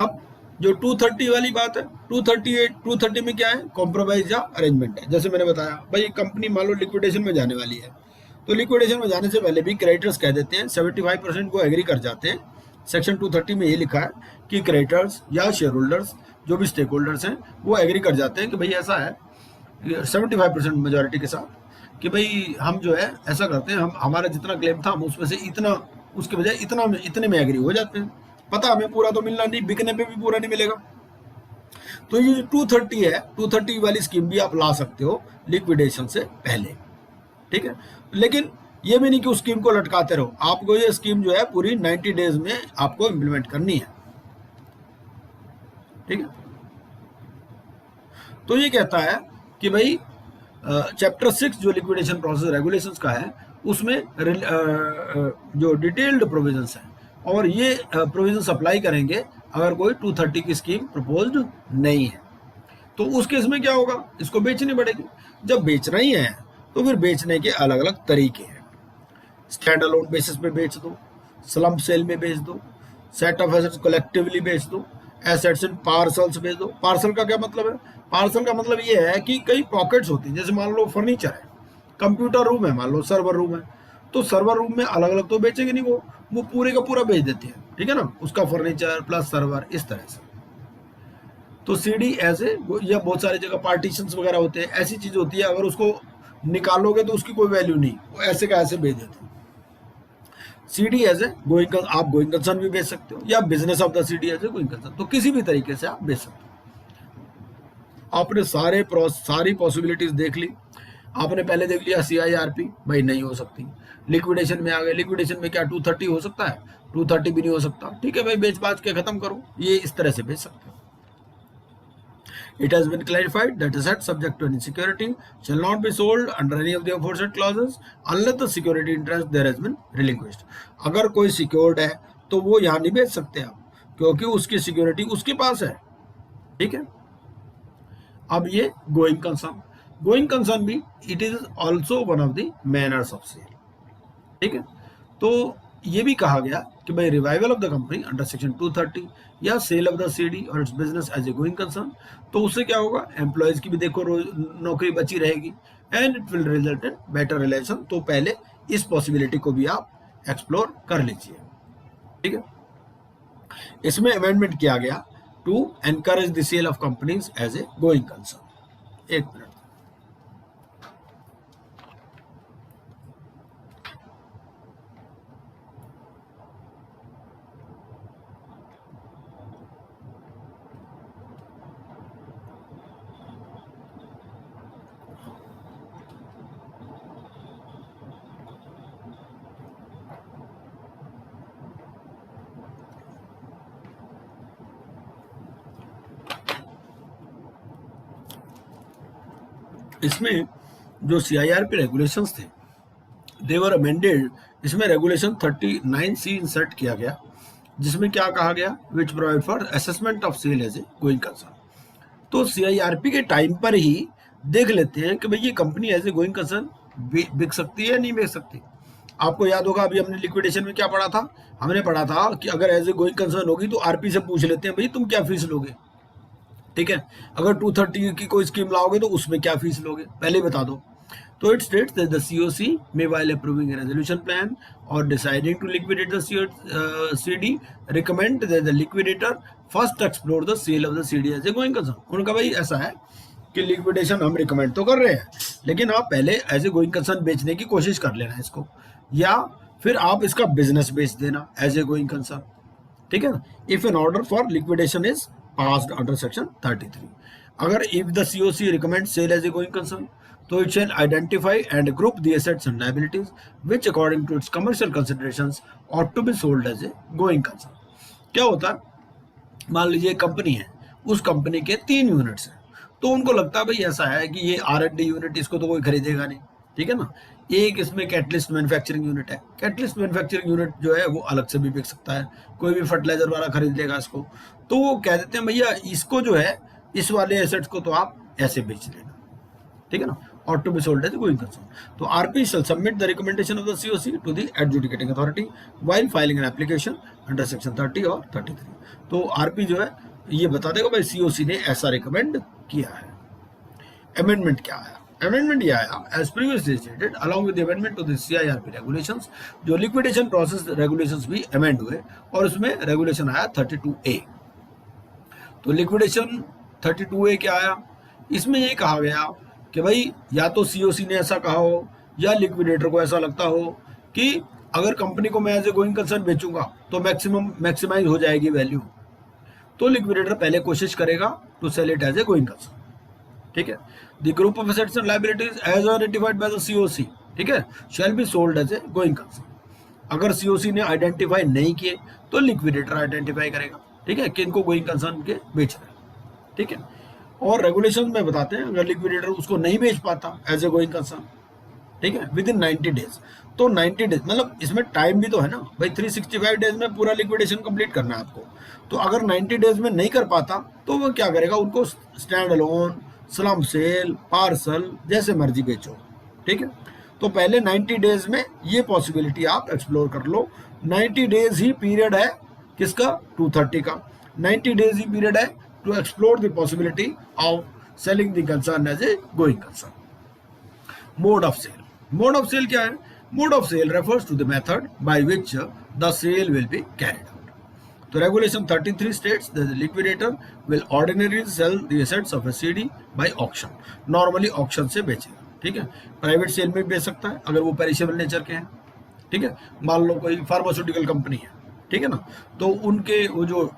अब जो 230 वाली बात है, 230 में क्या है, कॉम्प्रोमाइज या अरेंजमेंट है। जैसे मैंने बताया भाई कंपनी मान लो लिक्विडेशन में जाने वाली है, तो लिक्विडेशन में जाने से पहले भी क्रेडिटर्स कह देते हैं, 75% को एग्री कर जाते हैं। सेक्शन 230 में ये लिखा है कि क्रेडिटर्स या शेयर होल्डर्स जो भी स्टेक होल्डर्स हैं वो एग्री कर जाते हैं कि भाई ऐसा है 75% मेजॉरिटी के साथ कि भाई हम जो है ऐसा करते हैं, हम हमारा जितना क्लेम था हम उसमें से इतना, उसके बजाय इतने में एग्री हो जाते हैं। पता हमें पूरा तो मिलना नहीं, बिकने पे भी पूरा नहीं मिलेगा। तो ये जो 230 है, 230 वाली स्कीम भी आप ला सकते हो लिक्विडेशन से पहले, ठीक है। लेकिन ये भी नहीं कि उस स्कीम को लटकाते रहो, आपको ये स्कीम जो है पूरी 90 डेज में आपको इम्प्लीमेंट करनी है, ठीक है। तो ये कहता है कि भाई चैप्टर 6 जो लिक्विडेशन प्रोसेस रेगुलेशंस का है उसमें जो डिटेल्ड प्रोविजंस हैं और ये प्रोविजंस अप्लाई करेंगे अगर कोई 230 की स्कीम प्रपोज्ड नहीं है। तो उस केस में क्या होगा, इसको बेचनी पड़ेगी। जब बेचना ही है तो फिर बेचने के अलग अलग तरीके हैं। स्टैंड अलोन बेसिस पे बेच दो, स्लम्प सेल में बेच दो, सेट ऑफ एसेट्स कलेक्टिवली बेच दो, एसेट्स इन पार्सल्स बेच दो। पार्सल का क्या मतलब है? पार्सल का मतलब ये है कि कई पॉकेट्स होती हैं, जैसे मान लो फर्नीचर है, कंप्यूटर रूम है, मान लो सर्वर रूम है, तो सर्वर रूम में अलग अलग तो बेचेंगे नहीं, वो पूरे का पूरा बेच देते हैं, ठीक है ना, उसका फर्नीचर प्लस सर्वर इस तरह से। तो सीडी ऐसे, या बहुत सारी जगह पार्टीशंस वगैरह होते हैं, ऐसी चीज होती है, अगर उसको निकालोगे तो उसकी कोई वैल्यू नहीं, वो ऐसे का ऐसे बेच देते हैं। सीडी एज ए गोइंग, आप गोइंग कंसर्न भी बेच सकते हो, या business of the CD as a going concern, तो किसी भी तरीके से आप बेच सकते हो। आपने सारी पॉसिबिलिटीज देख ली। आपने पहले देख लिया CIRP, भाई नहीं हो सकती। लिक्विडेशन में आ गए, लिक्विडेशन में क्या 230 हो सकता है? 230 भी नहीं हो सकता, ठीक है भाई, बेच बाच के खत्म करो, ये इस तरह से बेच सकते हो। It has been clarified that assets subject to any security shall not be sold under any of the aforesaid clauses unless the security interest there has been relinquished. अगर कोई सिक्योर्ड है तो वो यहाँ नहीं बेच सकते आप, क्योंकि उसकी सिक्योरिटी उसके पास है, ठीक है। अब ये गोइंग कंसर्न भी it is also one of the manners of sale, ठीक है। तो ये भी कहा गया कि भाई revival of the company under section 230 या सेल ऑफ द सीडी और its business as a going concern, तो उससे क्या होगा, एम्प्लॉयज की भी देखो नौकरी बची रहेगी and it will result in better relation. तो पहले इस पॉसिबिलिटी को भी आप एक्सप्लोर कर लीजिए, ठीक है। इसमें अमेंडमेंट किया गया to encourage the sale of companies as a going concern. एक मिनट, इसमें जो CIRP रेगुलेशंस थे दे वर अमेंडेड। इसमें रेगुलेशन 39C इंसर्ट किया गया, जिसमें क्या कहा गया, which provide for assessment of sale as a going concern. तो CIRP के टाइम पर ही देख लेते हैं कि भाई ये company as a going concern बिक सकती है नहीं बिक सकती। आपको याद होगा अभी हमने लिक्विडेशन में क्या पढ़ा था, हमने पढ़ा था कि अगर एज ए गोइंग कंसर्न होगी तो RP से पूछ लेते हैं भाई तुम क्या फीस लोगे, ठीक है। अगर 230 की कोई स्कीम लाओगे तो उसमें क्या फीस लोगे, पहले ही बता दो। तो it states that the COC may while approving a resolution plan or deciding to liquidate the CD recommend that the liquidator first explore the sale of the CD as a going concern। उनका भाई ऐसा है कि liquidation हम recommend तो कर रहे हैं, लेकिन आप पहले एज ए गोइंग कंसर्न बेचने की कोशिश कर लेना इसको, या फिर आप इसका बिजनेस बेच देना एज ए गोइंग कंसर्न, ठीक है ना। If an order for liquidation is passed under section 33, अगर if the COC recommends sale as a going concern, तो it shall identify and group the assets and liabilities which according to its commercial considerations ought to be sold as a going concern। क्या होता है, मान लीजिए company है, उस company के 3 units हैं, तो उनको लगता है भाई ऐसा है कि ये R&D यूनिट इसको तो कोई खरीदेगा नहीं, ठीक है ना। एक इसमें कैटलिस्ट मैन्युफैक्चरिंग यूनिट है, कैटलिस्ट मैन्युफैक्चरिंग यूनिट जो है वो अलग से भी बिक सकता है, कोई भी फर्टिलाइजर वाला खरीद लेगा इसको, तो वो कह देते हैं भैया इसको जो है इस वाले एसेट्स को तो आप ऐसे बेच लेना, ठीक है ना, और to be sold as going concern. तो RP shall submit the recommendation of the COC to the adjudicating authority while filing an application under section 30 और 33। तो RP जो है ये बता देगा भाई COC ने ऐसा रिकमेंड किया है। अमेंडमेंट क्या आया, अमेंडमेंट ये आया as previously stated along with amendment to the CIRP regulations, जो लिक्विडेशन प्रोसेस रेगुलेशंस भी अमेंड हुए और उसमें रेगुलेशन आया 32A। तो लिक्विडेशन 32A क्या आया, इसमें ये कहा गया कि भाई या तो COC ने ऐसा कहा हो या लिक्विडेटर को ऐसा लगता हो कि अगर कंपनी को मैं एज ए गोइंग कंसर्न बेचूंगा तो मैक्सिमाइज हो जाएगी वैल्यू, तो लिक्विडेटर पहले कोशिश करेगा to sell it as a going concern. ठीक है. The group of assets and liabilities as identified by the COC, ठीक है, shall be sold as a going concern. अगर COC ने आइडेंटिफाई नहीं किए तो लिक्विडेटर आइडेंटिफाई करेगा, ठीक है, कि इनको गोइंग कंसर्न के बेच रहे हैं, ठीक है. और रेगुलेशन में बताते हैं अगर लिक्विडेटर उसको नहीं बेच पाता एज ए गोइंग कंसर्न, ठीक है, विद इन 90 डेज, तो 90 डेज मतलब इसमें टाइम भी तो है ना भाई, 365 डेज में पूरा लिक्विडेशन कंप्लीट करना है आपको. तो अगर 90 डेज में नहीं कर पाता तो वो क्या करेगा, उनको stand alone, slump sale, parcel जैसे मर्जी बेचो, ठीक है. तो पहले 90 डेज में ये पॉसिबिलिटी आप एक्सप्लोर कर लो. 90 डेज ही पीरियड है किसका, 230 का. 90 डेज ही पीरियड है to explore the possibility of selling the concern as a going concern. Mode of sale. Mode of sale क्या है? Mode of sale refers to the method by which the sale will be carried out. तो regulation 33 states that the liquidator will ordinary sell the assets of a CD by auction. Normally auction से बेचेगा, ठीक है. Private sale में भी बेच सकता है अगर वो पेरिशेबल नेचर के हैं, ठीक है. मान लो कोई फार्मास्यूटिकल कंपनी है, ठीक है ना, तो उनके वो जो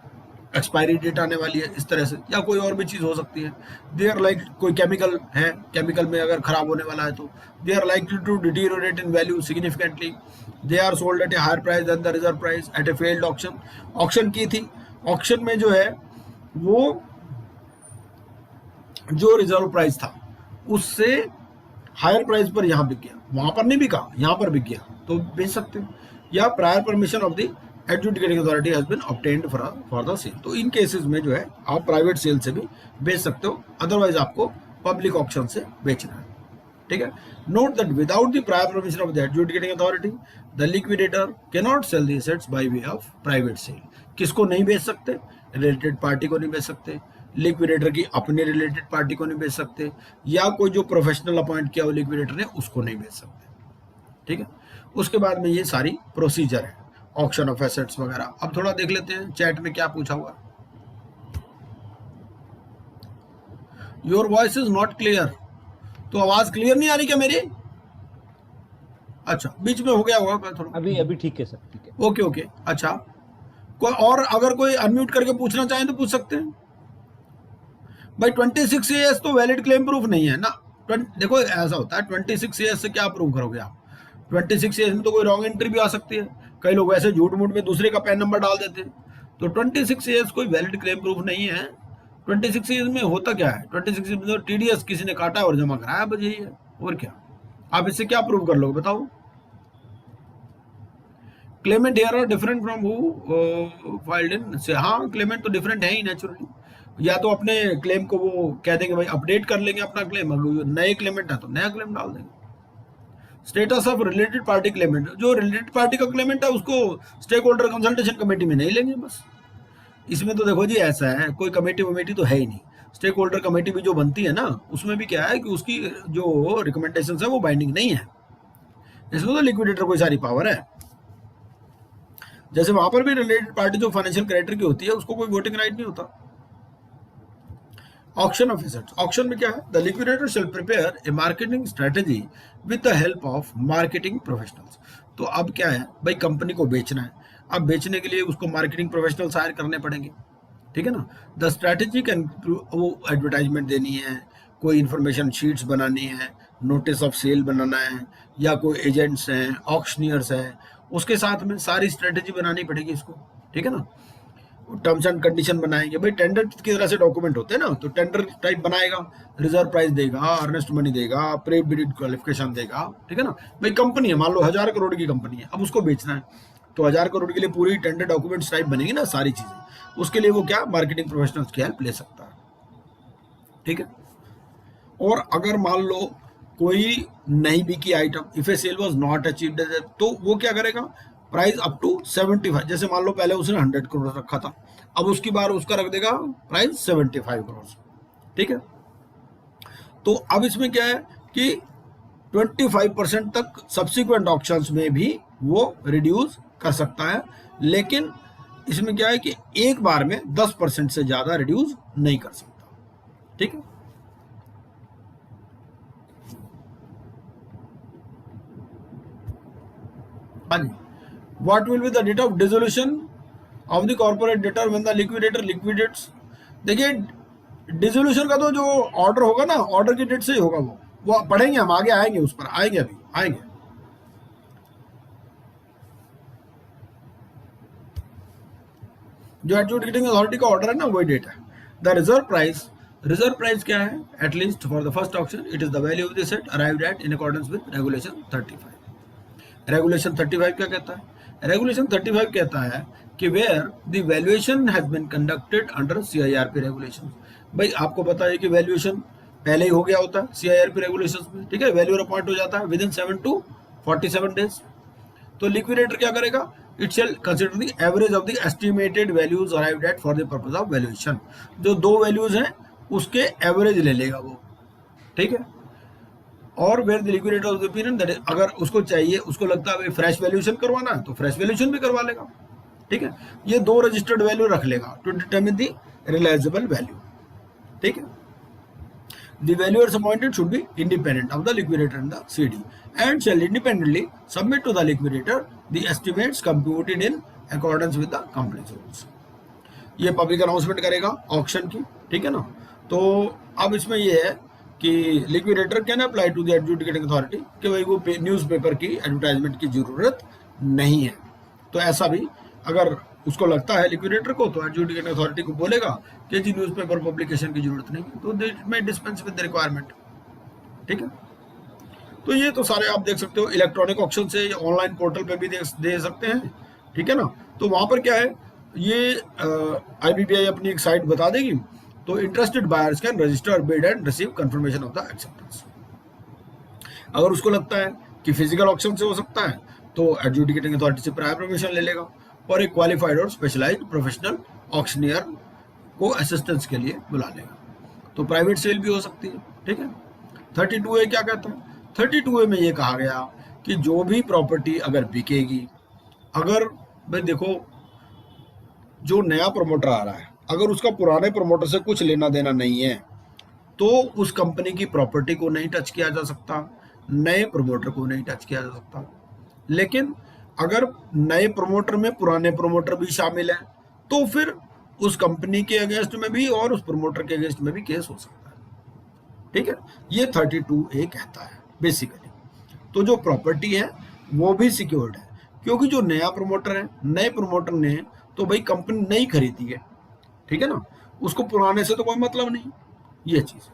एक्सपायरी डेट आने वाली है इस तरह से, या कोई और भी चीज़ हो सकती है. दे आर लाइक कोई केमिकल है, केमिकल में अगर खराब होने वाला है तो they are likely to deteriorate in value significantly. They are sold at a higher price than the reserve price at a failed auction. Auction की थी, ऑक्शन में जो है वो जो रिजर्व प्राइस था उससे हायर प्राइस पर यहाँ बिक गया, वहां पर नहीं बिका, यहाँ पर बिक गया, तो बेच सकते हो. या prior permission of the adjudicating authority has been obtained for the sale. तो इन केसेस में जो है आप प्राइवेट सेल से भी बेच सकते हो, अदरवाइज आपको पब्लिक ऑक्शन से बेचना है, ठीक है. Note that without the prior permission of the adjudicating authority the liquidator can not sell the assets by way of private sale. किसको नहीं बेच सकते? रिलेटेड पार्टी को नहीं बेच सकते, लिक्विडेटर की अपने रिलेटेड पार्टी को नहीं बेच सकते, या कोई जो प्रोफेशनल अपॉइंट किया हो लिक्विडेटर ने उसको नहीं बेच सकते, ठीक है. उसके बाद में ये सारी प्रोसीजर है ऑक्शन ऑफ एसेट्स वगैरह. अब थोड़ा देख लेते हैं चैट में क्या पूछा हुआ. Your voice is not clear. तो आवाज क्लियर नहीं आ रही क्या मेरी? अच्छा, बीच में हो गया होगा थोड़ा. अभी ठीक है सर, ठीक है. Okay okay. अच्छा, कोई और अगर कोई अनम्यूट करके पूछना चाहें तो पूछ सकते हैं भाई. 26 AS तो वैलिड क्लेम प्रूफ नहीं है ना. देखो ऐसा होता है, 26 AS से क्या प्रूव करोगे आप? 26 AS में तो कोई रॉन्ग एंट्री भी आ सकती है. कई लोग वैसे झूठ मूठ में दूसरे का पैन नंबर डाल देते हैं. तो 26 AS कोई वैलिड क्लेम प्रूफ नहीं है. 26 AS में होता क्या है? 26 में तो TDS किसी ने काटा और जमा कराया, बस यही है. और क्या आप इससे क्या प्रूव कर लोगे बताओ? Claimant here are different from who filed in से. हाँ, क्लेमेंट तो डिफरेंट है ही नेचुरली. या तो अपने क्लेम को वो कह देंगे भाई अपडेट कर लेंगे अपना क्लेम, अगर नए क्लेमेंट है तो नया क्लेम डाल देंगे. Status of related party Clement, जो रिलेटेड पार्टी का क्लेमेंट है उसको स्टेक होल्डर कंसल्टेशन कमेटी में नहीं लेंगे बस. इसमें तो देखो जी ऐसा है, कोई कमेटी वमेटी तो है ही नहीं. स्टेक होल्डर कमेटी भी जो बनती है ना, उसमें भी क्या है कि उसकी जो रिकमेंडेशन है वो बाइंडिंग नहीं है. इसमें तो लिक्विडेटर को सारी पावर है. जैसे वहां पर भी रिलेटेड पार्टी जो फाइनेंशियल क्रेडिटर की होती है उसको कोई वोटिंग राइट नहीं होता. Auction of assets. ऑक्शन में क्या है? The liquidator shall prepare a marketing strategy with the help of marketing professionals. तो अब क्या है भाई, कंपनी को बेचना है. अब बेचने के लिए उसको मार्केटिंग प्रोफेशनल्स हायर करने पड़ेंगे, ठीक है ना. द स्ट्रेटेजी कैन वो एडवर्टाइजमेंट देनी है, कोई इन्फॉर्मेशन शीट्स बनानी है, नोटिस ऑफ सेल बनाना है, या कोई एजेंट्स हैं, ऑक्शनियर्स हैं, उसके साथ में सारी स्ट्रेटेजी बनानी पड़ेगी इसको, ठीक है ना. टर्म्स एंड कंडीशन बनाएंगे भाई. टेंडर की तरह से डॉक्यूमेंट होते हैं ना, तो टेंडर टाइप बनाएगा, रिजर्व प्राइस देगा, अर्नेस्ट मनी देगा, प्री बिड क्वालिफिकेशन देगा, ठीक है ना. भाई कंपनी है, मान लो 1000 करोड़ की कंपनी है, अब उसको बेचना है तो 1000 करोड़ के लिए पूरी टेंडर डॉक्यूमेंट्स टाइप बनेगी ना सारी चीजें. उसके लिए वो क्या मार्केटिंग प्रोफेशनल्स की हेल्प ले सकता है, ठीक है. और अगर मान लो कोई नहीं बिकी item, if a sale was not achieved, तो वो क्या करेगा? प्राइस अप टू 75, जैसे मान लो पहले उसने 100 करोड़ रखा था, अब उसकी बार उसका रख देगा प्राइस 75 करोड़, ठीक है. तो अब इसमें क्या है कि 25% तक सब्सिक्वेंट ऑक्शंस में भी वो रिड्यूस कर सकता है, लेकिन इसमें क्या है कि एक बार में 10% से ज्यादा रिड्यूस नहीं कर सकता, ठीक है. What will be the date of dissolution of the corporate debtor when the liquidator liquidates? देखिए डिसोल्यूशन का तो जो ऑर्डर होगा ना, ऑर्डर की डेट से ही होगा, वो पढ़ेंगे हम, आगे आएंगे, उस पर आएंगे, अभी आएंगे। जो एडजुडिकेटिंग अथॉरिटी का ऑर्डर है ना, वही डेट है। द रिजर्व प्राइस क्या है? At least for the first auction it is the value of the asset arrived at in accordance with regulation 35। Regulation 35 क्या कहता है? रेगुलेशन 35 कहता है कि where the valuation has been conducted under CIRP regulation. भाई आपको पता है कि वैल्यूएशन पहले ही हो गया होता है CIRP रेगुलेशंस में, ठीक है, वैल्यूअर अपॉइंट हो जाता है विद इन 7 to 47 डेज। तो लिक्विडेटर क्या करेगा? It shell consider the average of the estimated values arrived at for the purpose of valuation. जो दो वैल्यूज हैं उसके एवरेज ले लेगा वो, ठीक है। और where the liquidator of the opinion that अगर उसको चाहिए, उसको लगता है फ्रेश वैल्यूएशन करवाना है तो फ्रेश वैल्यूएशन भी करवा लेगा, ठीक है। ये दो रजिस्टर्ड वैल्यू रख लेगा to determine the realisable value, ठीक है। The valuers appointed should be independent of the liquidator and the CD and shall independently submit to the liquidator the estimates computed in accordance with the company's rules. ये public announcement करेगा auction की, ठीक है ना। तो अब इसमें ये है कि liquidator can apply to the adjudicating authority कि भाई वो न्यूज़पेपर की एडवर्टाइजमेंट की जरूरत नहीं है। तो ऐसा भी अगर उसको लगता है लिक्विडेटर को, तो एडजुडिकेटिंग अथॉरिटी को बोलेगा कि जी न्यूज़पेपर पब्लिकेशन की जरूरत नहीं है, तो दे मे डिस्पेंस विद द रिक्वायरमेंट, ठीक है। तो ये तो सारे आप देख सकते हो, इलेक्ट्रॉनिक ऑक्शन से ऑनलाइन पोर्टल पे भी दे सकते हैं, ठीक है ना। तो वहाँ पर क्या है, ये IBPI अपनी एक साइट बता देगी, तो interested buyers can register, bid and receive confirmation of the acceptance. अगर उसको लगता है कि फिजिकल ऑक्शन से हो सकता है तो एडजुडिकेटिंग अथॉरिटी से प्रायर परमिशन ले लेगा और एक क्वालिफाइड और स्पेशलाइज्ड प्रोफेशनल ऑक्शनियर को असिस्टेंस के लिए बुला लेगा। तो प्राइवेट सेल भी हो सकती है, ठीक है। 32A क्या कहता है? 32A में ये कहा गया कि जो भी प्रॉपर्टी अगर बिकेगी, अगर भाई देखो जो नया प्रमोटर आ रहा है, अगर उसका पुराने प्रमोटर से कुछ लेना देना नहीं है तो उस कंपनी की प्रॉपर्टी को नहीं टच किया जा सकता, नए प्रमोटर को नहीं टच किया जा सकता। लेकिन अगर नए प्रमोटर में पुराने प्रमोटर भी शामिल है तो फिर उस कंपनी के अगेंस्ट में भी और उस प्रमोटर के अगेंस्ट में भी केस हो सकता है, ठीक है। ये 32A कहता है बेसिकली। तो जो प्रॉपर्टी है वो भी सिक्योर्ड है, क्योंकि जो नया प्रमोटर है, नए प्रमोटर ने तो भाई कंपनी नहीं खरीदी है, ठीक है ना, उसको पुराने से तो कोई मतलब नहीं, ये चीज।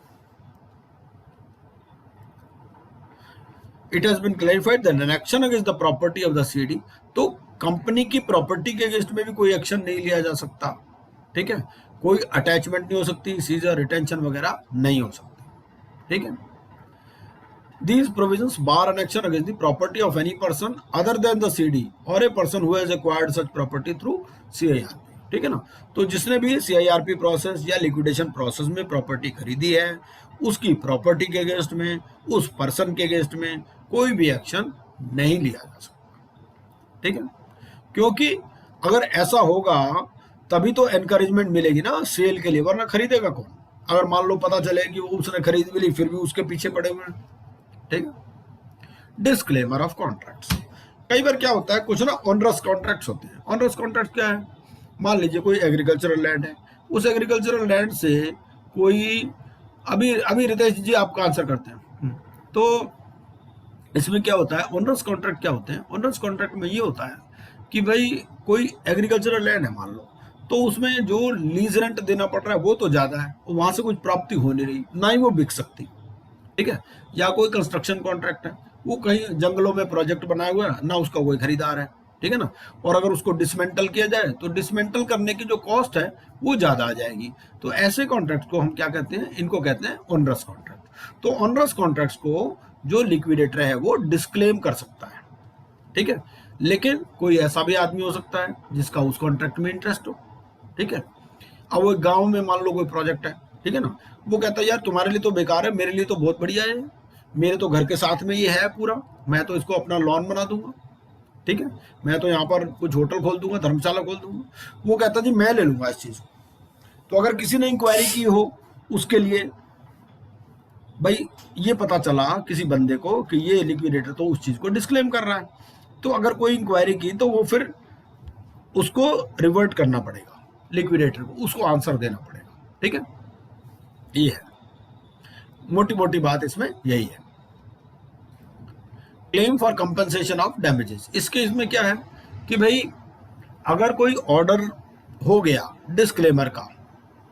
It has been clarified that an action against the property of the CD, तो कंपनी की प्रॉपर्टी के अगेंस्ट में भी कोई एक्शन नहीं लिया जा सकता, ठीक है। कोई अटैचमेंट नहीं हो सकती, सीजर, रिटेंशन वगैरह नहीं हो सकती, ठीक है। These provisions bar an action against the property of any person other than the CD or a person who has acquired such property through CIRP, ठीक है ना। तो जिसने भी CIRP प्रोसेस या लिक्विडेशन प्रोसेस में प्रॉपर्टी खरीदी है, उसकी प्रॉपर्टी के अगेंस्ट में, उस पर्सन के अगेंस्ट में कोई भी एक्शन नहीं लिया जा सकता, ठीक है। क्योंकि अगर ऐसा होगा तभी तो एनकरेजमेंट मिलेगी ना सेल के लिए, वरना खरीदेगा कौन? अगर मान लो पता चले कि वो उसने खरीद भी ली फिर भी उसके पीछे पड़े हुए हैं, ठीक है। Disclaimer of contracts. कई बार क्या होता है, कुछ ना ऑनरस कॉन्ट्रैक्ट्स होते हैं। ऑनरस कॉन्ट्रैक्ट क्या है? मान लीजिए कोई एग्रीकल्चरल लैंड है, उस एग्रीकल्चरल लैंड से कोई अभी रितेश जी आपका आंसर करते हैं। तो इसमें क्या होता है, ऑनरस कॉन्ट्रैक्ट क्या होते हैं? ऑनरस कॉन्ट्रैक्ट में ये होता है कि भाई कोई एग्रीकल्चरल लैंड है मान लो, तो उसमें जो लीज रेंट देना पड़ रहा है वो तो ज्यादा है, वहां से कुछ प्राप्ति हो नहीं रही, ना ही वो बिक सकती, ठीक है। या कोई कंस्ट्रक्शन कॉन्ट्रैक्ट है, वो कहीं जंगलों में प्रोजेक्ट बनाया हुआ है, ना उसका कोई खरीदार है, ठीक है ना। और अगर उसको डिसमेंटल किया जाए तो डिसमेंटल करने की जो कॉस्ट है वो ज्यादा आ जाएगी। तो ऐसे कॉन्ट्रैक्ट को हम क्या कहते हैं? इनको कहते हैं ऑनरस कॉन्ट्रैक्ट। तो ऑनरस कॉन्ट्रैक्ट्स को जो लिक्विडेटर है वो डिस्क्लेम कर सकता है, ठीक है। लेकिन कोई ऐसा भी आदमी हो सकता है जिसका उस कॉन्ट्रैक्ट में इंटरेस्ट हो, ठीक है। अब वो गांव में मान लो कोई प्रोजेक्ट है, ठीक है ना, वो कहता है यार तुम्हारे लिए तो बेकार है, मेरे लिए तो बहुत बढ़िया है, मेरे तो घर के साथ में ये है पूरा, मैं तो इसको अपना लॉन बना दूंगा, ठीक है, मैं तो यहाँ पर कुछ होटल खोल दूंगा, धर्मशाला खोल दूंगा। वो कहता जी मैं ले लूंगा इस चीज को। तो अगर किसी ने इंक्वायरी की हो उसके लिए, भाई ये पता चला किसी बंदे को कि ये लिक्विडेटर तो उस चीज को डिस्क्लेम कर रहा है, तो अगर कोई इंक्वायरी की तो वो फिर उसको रिवर्ट करना पड़ेगा लिक्विडेटर को, उसको आंसर देना पड़ेगा, ठीक है। ये है मोटी मोटी बात, इसमें यही है। Claim for compensation of damages, इस केस में क्या है कि भाई अगर कोई ऑर्डर हो गया डिस्क्लेमर का,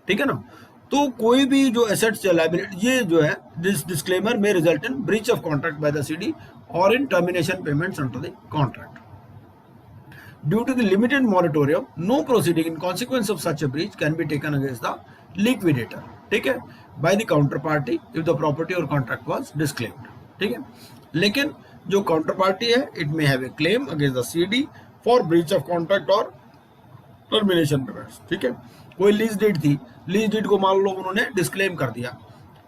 ठीक है ना, तो कोई भी जो एसेट्स या लायबिलिटी, ये जो है दिस डिस्क्लेमर में result in breach of contract by the CD और in termination payments under the contract. Due to the limited moratorium, no proceeding in consequence of such a breach can be taken against the liquidator, ठीक है, by the counterparty if the property or contract was disclaimed, ठीक है। लेकिन जो counterparty है, it may have a claim against the CD for breach of contract or termination payments, ठीक है। कोई लीज डीड थी, लीज डीड को मान लो उन्होंने डिस्क्लेम कर दिया,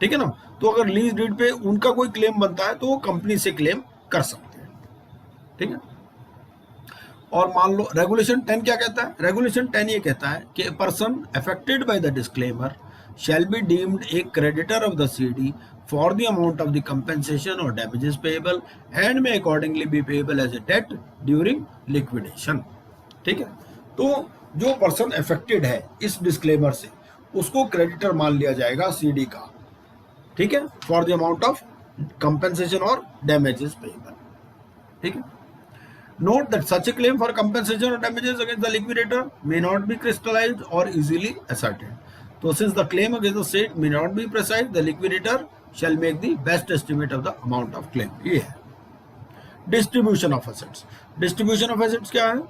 ठीक है ना, तो अगर लीज डीड पे उनका कोई क्लेम बनता है तो वो कंपनी से क्लेम कर सकते हैं, ठीक है। और मान लो रेगुलेशन 10 क्या कहता है, रेगुलेशन 10 ये कहता है कि a person affected by the disclaimer shall be deemed a creditor of the CD for the amount of the compensation और damages payable and may accordingly be payable as a debt during liquidation, ठीक है। तो जो person affected है इस disclaimer से, उसको creditor मान लिया जाएगा सीडी का, ठीक है, for the amount of compensation और डैमेजेस पेएबल, ठीक है। Note that such a claim for compensation or damages against the liquidator may not be crystallized or easily ascertained. So, since the claim against the state may not be precise, the liquidator shall make the best estimate of the amount of claim. ये है distribution of assets. Distribution of assets क्या है?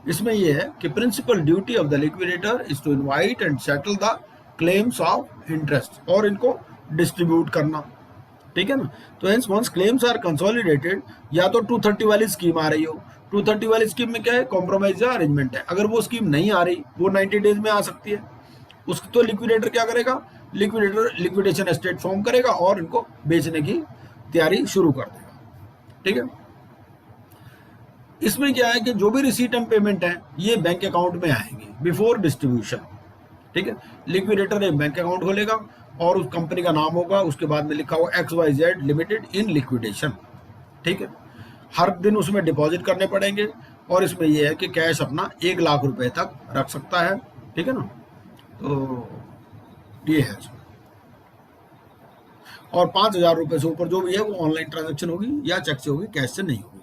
इसमें ये है कि principal duty of the liquidator is to invite and settle the claims of interest और इनको distribute करना, ठीक है ना। तो hence once claims are consolidated, या तो 230 वाली स्कीम आ रही हो, 230 वाली स्कीम में क्या है, कॉम्प्रोमाइज या अरेंजमेंट है, अगर वो स्कीम नहीं आ रही, वो 90 डेज में आ सकती है, उसको तो लिक्विडेटर क्या करेगा, लिक्विडेटर लिक्विडेशन एस्टेट फॉर्म करेगा और इनको बेचने की तैयारी शुरू कर देगा, ठीक है। इसमें क्या है कि जो भी रिसीट एंड पेमेंट है ये बैंक अकाउंट में आएंगे बिफोर डिस्ट्रीब्यूशन, ठीक है। लिक्विडेटर एक बैंक अकाउंट खोलेगा और उस कंपनी का नाम होगा, उसके बाद में लिखा हुआ XYZ लिमिटेड इन लिक्विडेशन, ठीक है। हर दिन उसमें डिपॉजिट करने पड़ेंगे और इसमें यह है कि कैश अपना 1 लाख रुपए तक रख सकता है, ठीक है ना। तो ये है, और 5,000 रुपए से ऊपर जो भी है वो ऑनलाइन ट्रांजेक्शन होगी या चेक से होगी, कैश से नहीं होगी।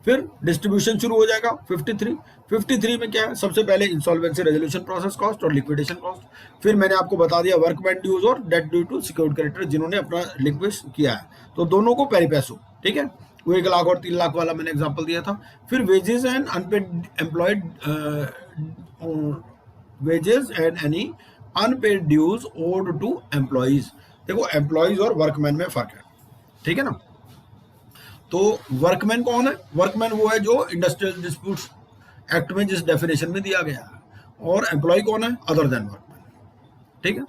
फिर डिस्ट्रीब्यूशन शुरू हो जाएगा 53 में क्या है, सबसे पहले इंसॉल्वेंसी रेजोल्यूशन प्रोसेस कॉस्ट और लिक्विडेशन कॉस्ट, फिर मैंने आपको बता दिया वर्कमैन ड्यूज और debt due to secured creditor जिन्होंने अपना लिक्विड किया है, तो दोनों को पेरी पैसो, ठीक है, वो 1 लाख और 3 लाख वाला मैंने एग्जांपल दिया था। फिर wages and unpaid employed wages and any unpaid dues owed to employees, देखो एम्प्लॉइज और वर्कमैन में फर्क है, ठीक है ना। तो वर्कमैन कौन है, वर्कमैन वो है जो इंडस्ट्रियल डिस्प्यूट्स एक्ट में जिस डेफिनेशन में दिया गया है, और एम्प्लॉय कौन है, अदर देन वर्कमैन, ठीक है।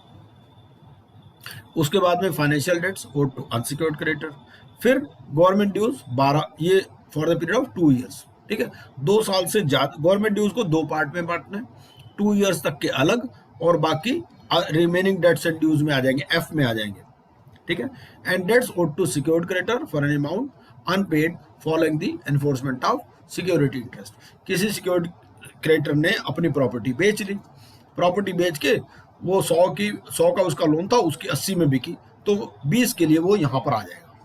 उसके बाद में financial debts owed to unsecured creditor, फिर गवर्नमेंट ड्यूज 12, ये for the period of 2 years, ठीक है, 2 साल से ज्यादा। गवर्नमेंट ड्यूज को 2 पार्ट में बांटना है, 2 ईयर्स तक के अलग और बाकी रिमेनिंग डेट्स एंड ड्यूज में आ जाएंगे, F में आ जाएंगे, ठीक है। And debts owed to secured creditor for an amount unpaid following the enforcement of security interest, किसी सिक्योर्ड क्रेडिटर ने अपनी प्रॉपर्टी बेच ली, प्रॉपर्टी बेच के वो 100 का उसका लोन था, उसकी 80 में बिकी, तो 20 के लिए वो यहाँ पर आ जाएगा,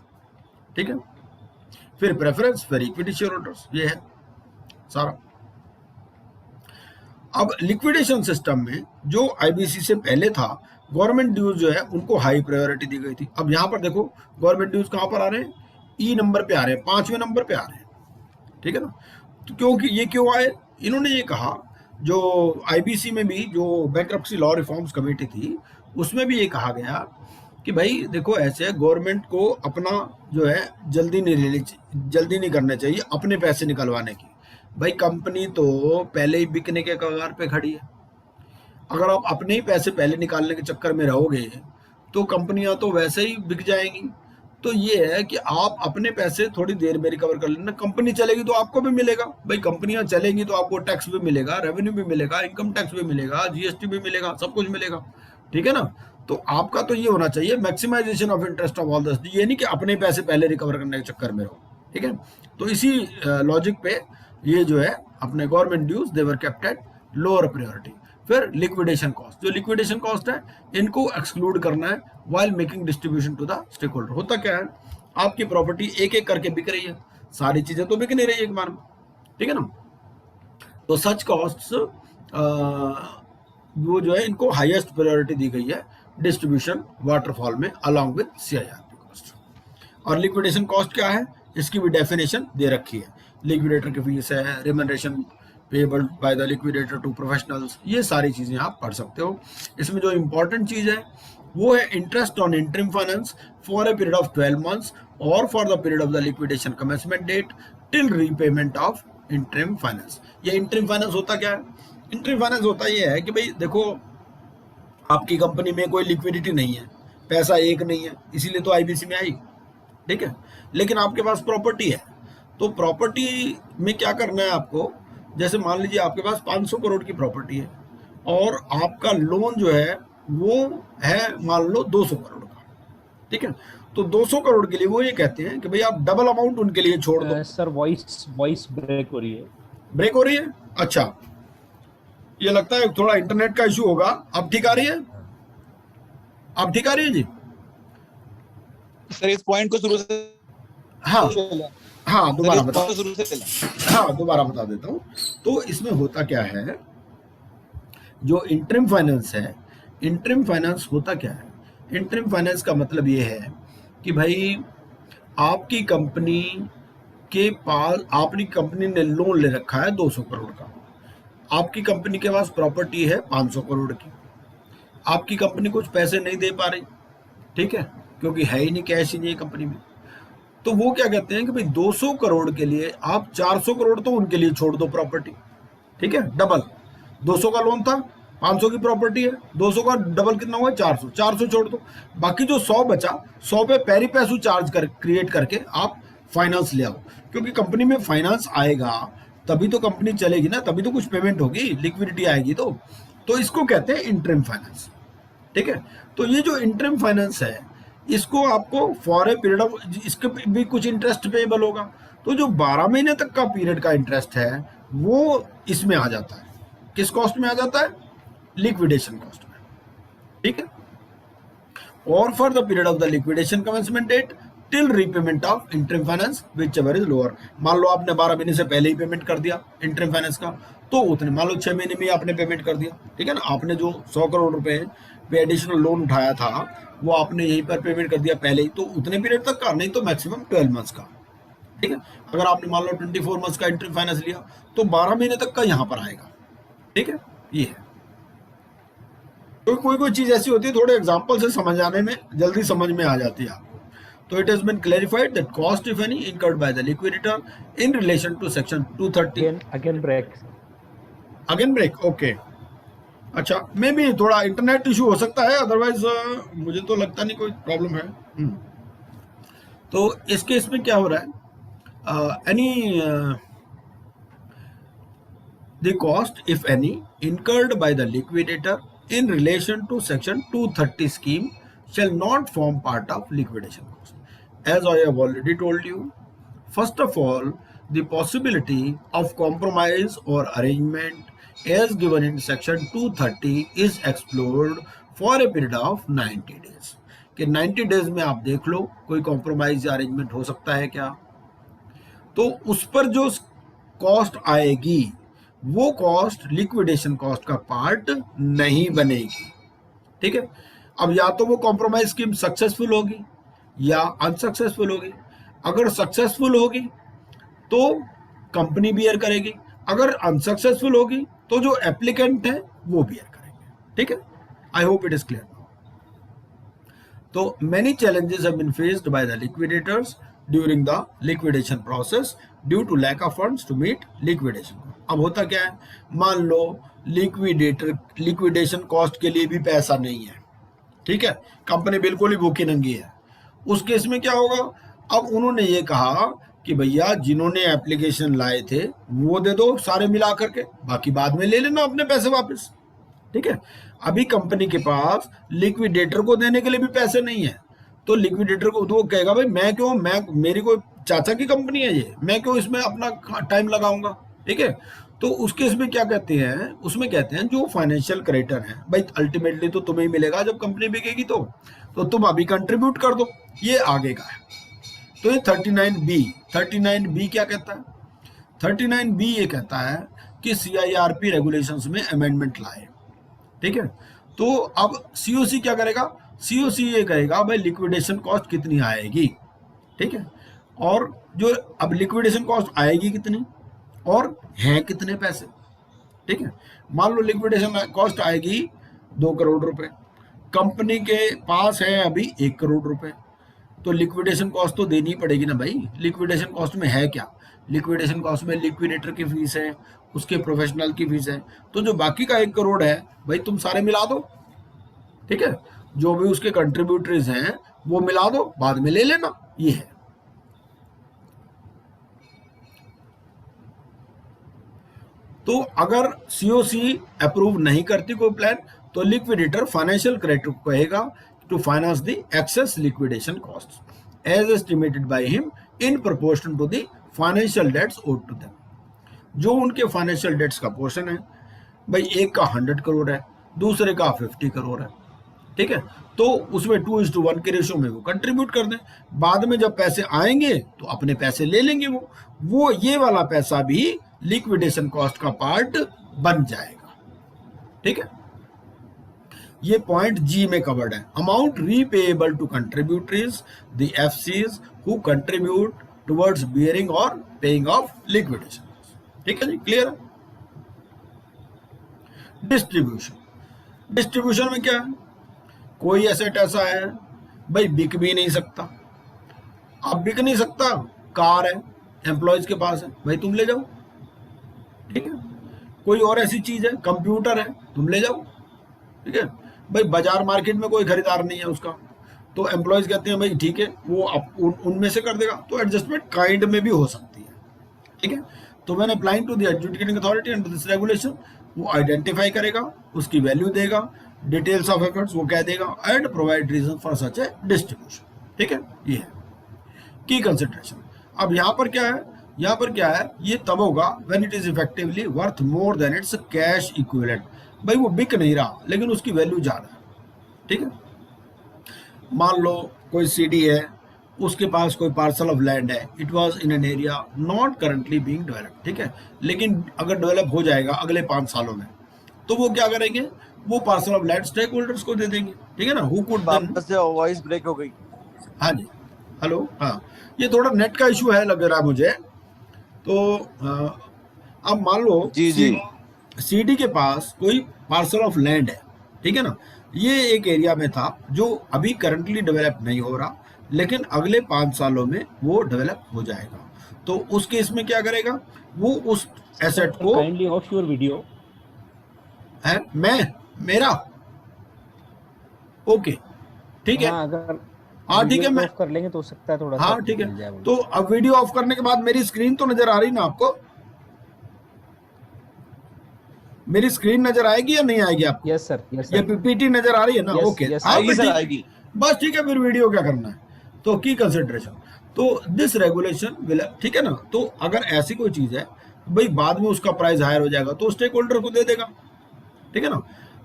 ठीक है। फिर प्रेफरेंस, फिर इक्विटी शेयर होल्डर्स, ये है सारा। अब लिक्विडेशन सिस्टम में जो आईबीसी से पहले था, गवर्नमेंट ड्यूज जो है उनको हाई प्रायोरिटी दी गई थी। अब यहाँ पर देखो गवर्नमेंट ड्यूज कहाँ पर आ रहे हैं, ई नंबर पे आ रहे हैं, 5वें नंबर पे आ रहे हैं, ठीक है ना। तो क्योंकि ये क्यों आए, इन्होंने ये कहा, जो आईबीसी में भी जो बैंक्रप्सी लॉ रिफॉर्म्स कमेटी थी उसमें भी ये कहा गया कि भाई देखो ऐसे गवर्नमेंट को अपना जो है जल्दी नहीं करना चाहिए अपने पैसे निकलवाने की। भाई कंपनी तो पहले ही बिकने के कगार पे खड़ी है, अगर आप अपने ही पैसे पहले निकालने के चक्कर में रहोगे तो कंपनियां तो वैसे ही बिक जाएंगी। तो ये है कि आप अपने पैसे थोड़ी देर में रिकवर कर लेना, कंपनी चलेगी तो आपको भी मिलेगा, भाई कंपनियां चलेंगी तो आपको टैक्स भी मिलेगा, रेवेन्यू भी मिलेगा, इनकम टैक्स भी मिलेगा, जीएसटी भी मिलेगा, सब कुछ मिलेगा, ठीक है ना। तो आपका तो ये होना चाहिए maximisation of interest of all this, ये नहीं कि अपने पैसे पहले रिकवर करने के चक्कर में रहो, ठीक है। तो इसी लॉजिक पे ये जो है अपने government dues they were kept at lower priority. फिर लिक्विडेशन कॉस्ट, जो लिक्विडेशन कॉस्ट है इनको एक्सक्लूड करना है while making distribution to the stakeholder. होता क्या है, आपकी प्रॉपर्टी एक एक करके बिक रही है, सारी चीजें तो बिक नहीं रही एक बार में, ठीक है ना। तो सच कॉस्ट्स वो जो है इनको हाईएस्ट प्रायोरिटी दी गई है डिस्ट्रीब्यूशन वाटरफॉल में अलॉन्ग विद सीआईआरपी कॉस्ट। और लिक्विडेशन कॉस्ट क्या है, इसकी भी डेफिनेशन दे रखी है। लिक्विडेटर की फीस है, remuneration payable by the liquidator to professionals, ये सारी चीजें आप पढ़ सकते हो। इसमें जो इंपॉर्टेंट चीज है वो है interest on interim finance for a period of 12 months और for the period of the liquidation commencement date till repayment of interim finance. ये इंटरिम फाइनेंस होता क्या है, इंटरिम फाइनेंस होता ये है कि भाई देखो आपकी कंपनी में कोई लिक्विडिटी नहीं है, पैसा एक नहीं है, इसीलिए तो आईबीसी में आई, ठीक है। लेकिन आपके पास प्रॉपर्टी है, तो प्रॉपर्टी में क्या करना है आपको, जैसे मान लीजिए आपके पास 500 करोड़ की प्रॉपर्टी है और आपका लोन जो है वो है मान लो 200 करोड़ का, ठीक है। तो 200 करोड़ के लिए वो ये कहते हैं कि भाई आप डबल अमाउंट उनके लिए छोड़ दो। सर वॉइस ब्रेक हो रही है। ब्रेक हो रही है, अच्छा ये लगता है थोड़ा इंटरनेट का इशू होगा। अब ठीक आ रही है, अब ठीक आ रही है जी। सर इस पॉइंट को शुरू से हाँ हाँ दोबारा सर, इस बता, point को शुरू से चला। हाँ दोबारा बता देता हूँ। तो इसमें होता क्या है, जो इंटरिम फाइनेंस है, इंटरिम फाइनेंस होता क्या है, इंटरिम फाइनेंस का मतलब ये है कि भाई आपकी कंपनी के पास, आपकी कंपनी ने लोन ले रखा है 200 करोड़ का, आपकी कंपनी के पास प्रॉपर्टी है 500 करोड़ की, आपकी कंपनी कुछ पैसे नहीं दे पा रही, ठीक है, क्योंकि है ही नहीं, कैश ही नहीं है कंपनी में। तो वो क्या कहते हैं कि भाई 200 करोड़ के लिए आप 400 करोड़ तो उनके लिए छोड़ दो प्रॉपर्टी, ठीक है, डबल 200 का लोन था, 500 की प्रॉपर्टी है, 200 का डबल कितना हुआ 400, 400 छोड़ दो, बाकी जो 100 बचा 100 पे पेरी पैसू चार्ज कर क्रिएट करके आप फाइनेंस ले आओ, क्योंकि कंपनी में फाइनेंस आएगा तभी तो कंपनी चलेगी ना, तभी तो कुछ पेमेंट होगी, लिक्विडिटी आएगी। तो इसको कहते हैं इंटरिम फाइनेंस, ठीक है। तो ये जो इंटरिम फाइनेंस है इसको आपको फॉर ए पीरियड ऑफ, इसके भी कुछ इंटरेस्ट पेएबल होगा, तो जो 12 महीने तक का पीरियड का इंटरेस्ट है वो इसमें आ जाता है, किस कॉस्ट में आ जाता है, लिक्विडेशन कॉस्ट में, ठीक है। और for the period of the liquidation commencement date till repayment of interim finance whichever is lower. मान लो आपने 12 महीने से पहले ही पेमेंट कर दिया इंटरिम फाइनेंस का, तो उतने मान लो 6 महीने में आपने पेमेंट कर दिया, ठीक है ना। आपने जो 100 करोड़ रुपए पे एडिशनल लोन उठाया था वो आपने यहीं पर पेमेंट कर दिया पहले ही, तो उतने पीरियड तक का, नहीं तो मैक्सिमम 12 मंथ्स का, ठीक है। अगर आपने मान लो 24 मंथ्स का इंटरिम फाइनेंस लिया तो 12 महीने तक का यहाँ पर आएगा, ठीक है। ये है, तो कोई चीज ऐसी होती है थोड़े एग्जांपल से समझ आने में जल्दी समझ में आ जाती है आपको। तो it has been clarified that cost if any incurred by the liquidator in relation to section 230 again break, okay. अच्छा, मे भी थोड़ा इंटरनेट इशू हो सकता है, अदरवाइज मुझे तो लगता नहीं कोई प्रॉब्लम है। तो इस केस में क्या हो रहा है, any the cost if any incurred by the liquidator in relation to section 230 scheme shall not form part of liquidation cost. As I have already told you, first of all, the possibility of compromise or arrangement as given in section 230 is explored for a period of 90 days. कि 90 days में आप देख लो कोई compromise या arrangement हो सकता है क्या, तो उस पर जो कॉस्ट आएगी वो कॉस्ट लिक्विडेशन कॉस्ट का पार्ट नहीं बनेगी, ठीक है। अब या तो वो कॉम्प्रोमाइज स्कीम सक्सेसफुल होगी या अनसक्सेसफुल होगी। अगर सक्सेसफुल होगी तो कंपनी बियर करेगी, अगर अनसक्सेसफुल होगी तो जो एप्लीकेंट है वो बियर करेंगे, ठीक है। I hope it is clear. तो many challenges have been faced by the liquidators during the liquidation process due to lack of funds to meet liquidation. अब होता क्या है, मान लो लिक्विडेशन कॉस्ट के लिए भी पैसा नहीं है, ठीक है, कंपनी बिल्कुल ही भूखी नंगी है। उस केस में क्या होगा, अब उन्होंने ये कहा कि भैया जिन्होंने एप्लीकेशन लाए थे वो दे दो सारे मिला करके, बाकी बाद में ले लेना अपने पैसे वापस, ठीक है। अभी कंपनी के पास लिक्विडेटर को देने के लिए भी पैसे नहीं है, तो लिक्विडेटर को तो वो कहेगा भाई मैं क्यों, मेरी कोई चाचा की कंपनी है ये, मैं क्यों इसमें अपना टाइम लगाऊंगा, ठीक है। तो उस केस में क्या कहते हैं, उसमें कहते हैं जो फाइनेंशियल क्रेडिटर है, भाई अल्टीमेटली तो तुम्हें ही मिलेगा जब कंपनी बिकेगी, तो तुम अभी कंट्रीब्यूट कर दो, ये आगे का है। तो ये 39B क्या कहता है? 39B ये कहता है कि CIRP रेगुलेशंस में अमेंडमेंट लाए, ठीक है। तो अब COC क्या करेगा? COC ये कहेगा भाई लिक्विडेशन कॉस्ट कितनी आएगी, ठीक है, और जो अब लिक्विडेशन कॉस्ट आएगी कितनी और हैं कितने पैसे, ठीक है। मान लो लिक्विडेशन कॉस्ट आएगी 2 करोड़ रुपए, कंपनी के पास है अभी 1 करोड़ रुपए, तो लिक्विडेशन कॉस्ट तो देनी पड़ेगी ना भाई। लिक्विडेशन कॉस्ट में है क्या? लिक्विडेशन कॉस्ट में लिक्विडेटर की फीस है, उसके प्रोफेशनल की फीस है, तो जो बाकी का 1 करोड़ है भाई तुम सारे मिला दो, ठीक है, जो भी उसके कंट्रीब्यूटरीज हैं वो मिला दो, बाद में ले लेना, ये है। तो अगर COC अप्रूव नहीं करती कोई प्लान, तो लिक्विडेटर फाइनेंशियल क्रेडिटर को कहेगा to finance the excess liquidation cost as estimated by him in proportion to the financial debts owed to them. जो उनके फाइनेंशियल डेट्स का पोर्शन है, भाई एक का 100 करोड़ है, दूसरे का 50 करोड़ है, ठीक है, तो उसमें 2:1 के रेशो में वो कंट्रीब्यूट कर दें। बाद में जब पैसे आएंगे तो अपने पैसे ले लेंगे वो ये वाला पैसा भी लिक्विडेशन कॉस्ट का पार्ट बन जाएगा, ठीक है। ये पॉइंट G में कवर्ड है। Amount repayable to contributories the FCs who contribute towards bearing और पेइंग ऑफ लिक्विडेशन, ठीक है जी, क्लियर है। डिस्ट्रीब्यूशन में क्या है? कोई एसेट ऐसा है भाई बिक भी नहीं सकता, अब बिक नहीं सकता, कार है एम्प्लॉयज के पास है, भाई तुम ले जाओ, ठीक है। कोई और ऐसी चीज है, कंप्यूटर है, तुम ले जाओ, ठीक है। भाई बाजार मार्केट में कोई खरीदार नहीं है उसका, तो एम्प्लॉयज कहते हैं भाई ठीक है, वो उनमें से कर देगा, तो एडजस्टमेंट काइंड में भी हो सकती है, ठीक है। तो when applying to the adjudicating authority under this regulation, वो आइडेंटिफाई करेगा, उसकी वैल्यू देगा, डिटेल्स ऑफ एफर्ट्स वो कह देगा, and provide reason for such a distribution, ठीक है। ये है की कंसिडरेशन। अब यहाँ पर क्या है? यहाँ पर क्या है? ये तब होगा when it is effectively worth more than it's cash equivalent. भाई वो बिक नहीं रहा लेकिन उसकी वैल्यू ज्यादा है, ठीक है। मान लो कोई CD है, उसके पास कोई पार्सल ऑफ लैंड है, it was in an area not currently being developed, ठीक है, लेकिन अगर डेवलप हो जाएगा अगले 5 सालों में, तो वो क्या करेंगे? वो parcel of land stakeholders को दे देंगे, ठीक है ना। Who could then, voice break हो गई। हाँ जी, हेलो, हाँ, ये थोड़ा नेट का इशू है लग रहा है मुझे। तो अब मान लो जी CD के पास कोई पार्सल ऑफ लैंड है, ठीक है ना, ये एक एरिया में था जो अभी करंटली डेवलप नहीं हो रहा, लेकिन अगले 5 सालों में वो डेवलप हो जाएगा। तो उस केस में क्या करेगा? वो उस एसेट को काइंडली ऑफ योर वीडियो है, मेरा ओके, ठीक है, अगर हाँ ठीक है, मैं ऑफ कर लेंगे तो हो सकता है थोड़ा हाँ ठीक है। तो अब वीडियो ऑफ करने के बाद मेरी स्क्रीन तो नजर आ रही ना आपको? मेरी स्क्रीन नजर आएगी या नहीं आएगी आपको? यस सर, ये PPT नजर आ रही है ना? ओके, आएगी सर, आएगी। बस ठीक है, फिर वीडियो क्या करना है। तो की कंसिडरेशन, तो दिस रेगुलेशन विल, ठीक है ना। तो अगर ऐसी कोई चीज है भाई बाद में उसका प्राइस हायर हो जाएगा तो स्टेक होल्डर को दे देगा, ठीक है ना।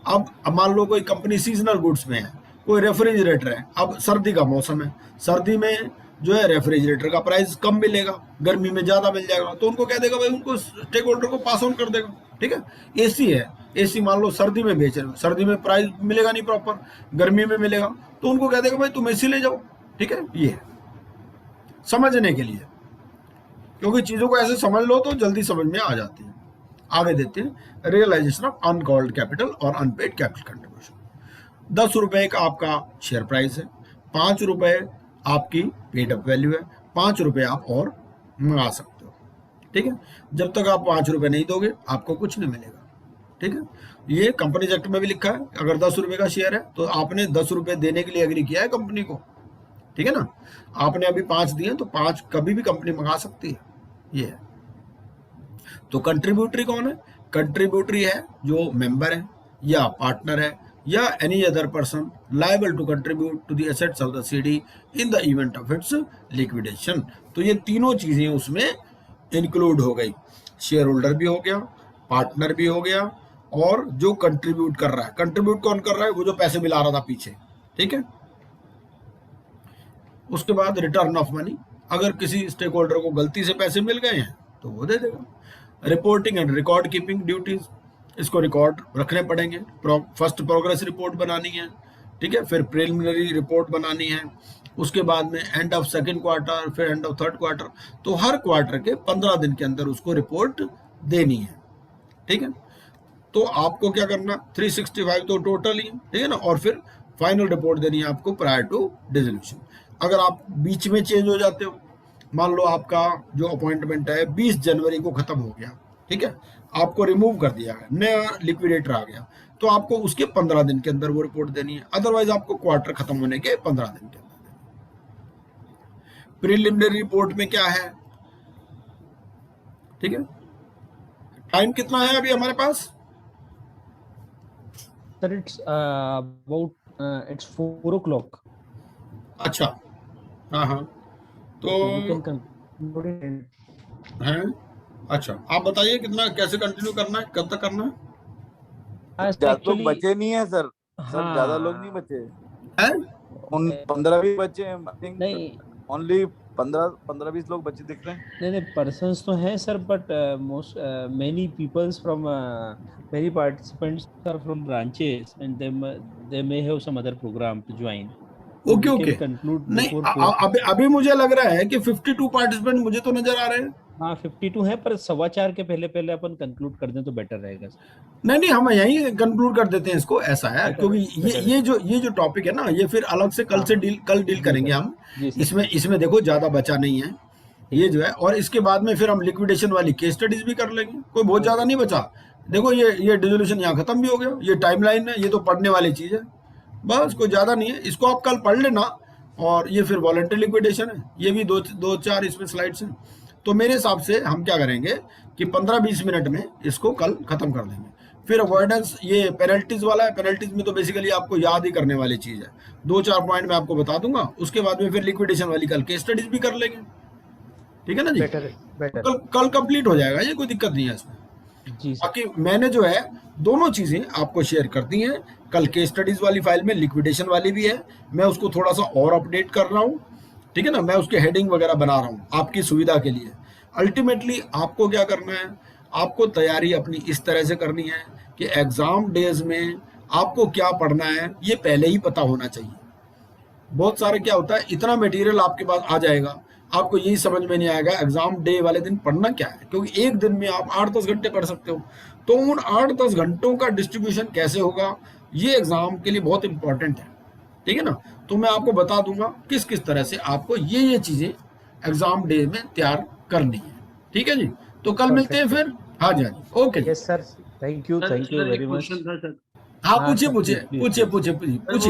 अब मान लो कोई कंपनी सीजनल गुड्स में है, कोई रेफ्रिजरेटर है, अब सर्दी का मौसम है, सर्दी में जो है रेफ्रिजरेटर का प्राइस कम मिलेगा, गर्मी में ज्यादा मिल जाएगा, तो उनको कह देगा भाई, उनको स्टेक होल्डर को पास ऑन कर देगा, ठीक है। AC है, AC मान लो सर्दी में बेच रहे हो, सर्दी में प्राइस मिलेगा नहीं प्रॉपर, गर्मी में मिलेगा, तो उनको कह देगा भाई तुम AC ले जाओ, ठीक है। ये है समझने के लिए, क्योंकि चीजों को ऐसे समझ लो तो जल्दी समझ में आ जाती है। आगे देते हैं रियलाइजेशन ऑफ अनकॉल्ड कैपिटल और अनपेड कैपिटल कंट्रीब्यूशन। 10 रुपए का आपका शेयर प्राइस है, 5 रुपए आपकी पेड अप वैल्यू है, 5 रुपए आप और मंगा सकते हो, ठीक है। जब तक आप 5 रुपए नहीं दोगे आपको कुछ नहीं मिलेगा, ठीक है। ये कंपनीज एक्ट में भी लिखा है, अगर 10 रुपए का शेयर है तो आपने 10 रुपए देने के लिए एग्री किया है कंपनी को, ठीक है ना। आपने अभी 5 दिए तो 5 कभी भी कंपनी मंगा सकती है, ये है। तो कंट्रीब्यूटरी कौन है? कंट्रीब्यूटरी है जो मेंबर है या पार्टनर है या any other person liable to contribute to the assets of the CD in the event of its liquidation. तो ये तीनों चीजें उसमें इंक्लूड हो गई, शेयर होल्डर भी हो गया, पार्टनर भी हो गया और जो कंट्रीब्यूट कर रहा है। कंट्रीब्यूट कौन कर रहा है? वो जो पैसे मिला रहा था पीछे, ठीक है। उसके बाद रिटर्न ऑफ मनी, अगर किसी स्टेक होल्डर को गलती से पैसे मिल गए हैं तो वो दे देगा। Reporting and record keeping duties, इसको रिकॉर्ड रखने पड़ेंगे। फर्स्ट प्रोग्रेस रिपोर्ट बनानी है, ठीक है, फिर प्रिलिमिनरी रिपोर्ट बनानी है, उसके बाद में एंड ऑफ सेकंड क्वार्टर, फिर एंड ऑफ थर्ड क्वार्टर। तो हर क्वार्टर के 15 दिन के अंदर उसको रिपोर्ट देनी है, ठीक है। तो आपको क्या करना, 365 तो टोटल ही, ठीक है ना, और फिर फाइनल रिपोर्ट देनी है आपको प्रायर टू डिसोल्यूशन। अगर आप बीच में चेंज हो जाते हो, मान लो आपका जो अपॉइंटमेंट है 20 जनवरी को खत्म हो गया, ठीक है, आपको रिमूव कर दिया है, नया लिक्विडेटर आ गया, तो आपको उसके 15 दिन के अंदर वो रिपोर्ट देनी है। अदरवाइज आपको क्वार्टर खत्म होने के 15 दिन के अंदर। प्रिलिमिनरी रिपोर्ट में क्या है, ठीक है। टाइम कितना है अभी हमारे पास? Sir it's about it's 4 o'clock. अच्छा, हाँ हाँ, तो You can conclude it. है। अच्छा, आप बताइए कितना, कैसे कंटिन्यू करना है, कब तक करना है? ज्यादा लोग Actually, बचे नहीं है सर। सर हाँ। ज्यादा लोग नहीं बचे, है? उन 15-20 बचे हैं। आई थिंक नहीं ओनली 15-20 लोग बचे दिख रहे हैं। नहीं पर्सन्स तो हैं sir, but most many peoples from many participants are from branches and they may have some other program to join. So okay we okay, can conclude नहीं before 4. अभी मुझे लग रहा है कि 52 पार्टिसिपेंट मुझे तो नजर आ रहे हैं। हाँ 52 है, पर 4:15 के पहले अपन कंक्लूड कर दें तो बेटर रहेगा सर. नहीं हम यहीं कंक्लूड कर देते हैं इसको, ऐसा है, क्योंकि ये जो टॉपिक है ना, ये फिर अलग से कल डील करेंगे हम। जी सर. इसमें देखो ज्यादा बचा नहीं है ये जो है, और इसके बाद में फिर हम लिक्विडेशन वाली केस स्टडीज भी कर लेंगे। कोई बहुत ज्यादा नहीं बचा। देखो ये डिसोल्यूशन यहाँ खत्म भी हो गया, ये टाइमलाइन है, ये तो पढ़ने वाली चीज है, बस कोई ज्यादा नहीं है। इसको आप कल पढ़ लेना। और ये फिर वॉलंटरी लिक्विडेशन है, ये भी दो चार इसमें स्लाइड्स हैं। तो मेरे हिसाब से हम क्या करेंगे कि 15-20 मिनट में इसको कल खत्म कर देंगे। फिर अवॉइडेंस, ये पेनल्टीज वाला है। पेनल्टीज में तो बेसिकली आपको याद ही करने वाली चीज है, 2-4 पॉइंट मैं आपको बता दूंगा। उसके बाद में फिर लिक्विडेशन वाली कल केस स्टडीज भी कर लेंगे, ठीक है ना जी। बेटर कल कंप्लीट हो जाएगा, ये कोई दिक्कत नहीं है इसमें। जी सर. बाकी मैंने जो है दोनों चीजें आपको शेयर कर दी हैं। कल केस स्टडीज वाली फाइल में लिक्विडेशन वाली भी है, मैं उसको थोड़ा सा और अपडेट कर रहा हूँ, ठीक है ना। मैं उसके हेडिंग वगैरह बना रहा हूँ आपकी सुविधा के लिए। अल्टीमेटली आपको क्या करना है, आपको तैयारी अपनी इस तरह से करनी है कि एग्जाम डेज में आपको क्या पढ़ना है ये पहले ही पता होना चाहिए। बहुत सारे क्या होता है, इतना मटेरियल आपके पास आ जाएगा, आपको यही समझ में नहीं आएगा एग्जाम डे वाले दिन पढ़ना क्या है, क्योंकि एक दिन में आप 8-10 घंटे पढ़ सकते हो। तो उन 8-10 घंटों का डिस्ट्रीब्यूशन कैसे होगा, ये एग्जाम के लिए बहुत इंपॉर्टेंट है, ठीक है ना। तो मैं आपको बता दूंगा किस किस तरह से आपको ये चीजें एग्जाम डे में तैयार करनी है, ठीक है जी। तो कल मिलते हैं फिर। हाँ जी, हाँ जी, okay. Yes sir. Thank you sir, very much. Question था सर। हाँ हाँ, पूछिए सर, पूछिए प्लीज, पूछिए प्लीज. पूछिए सर, वो पूछिए।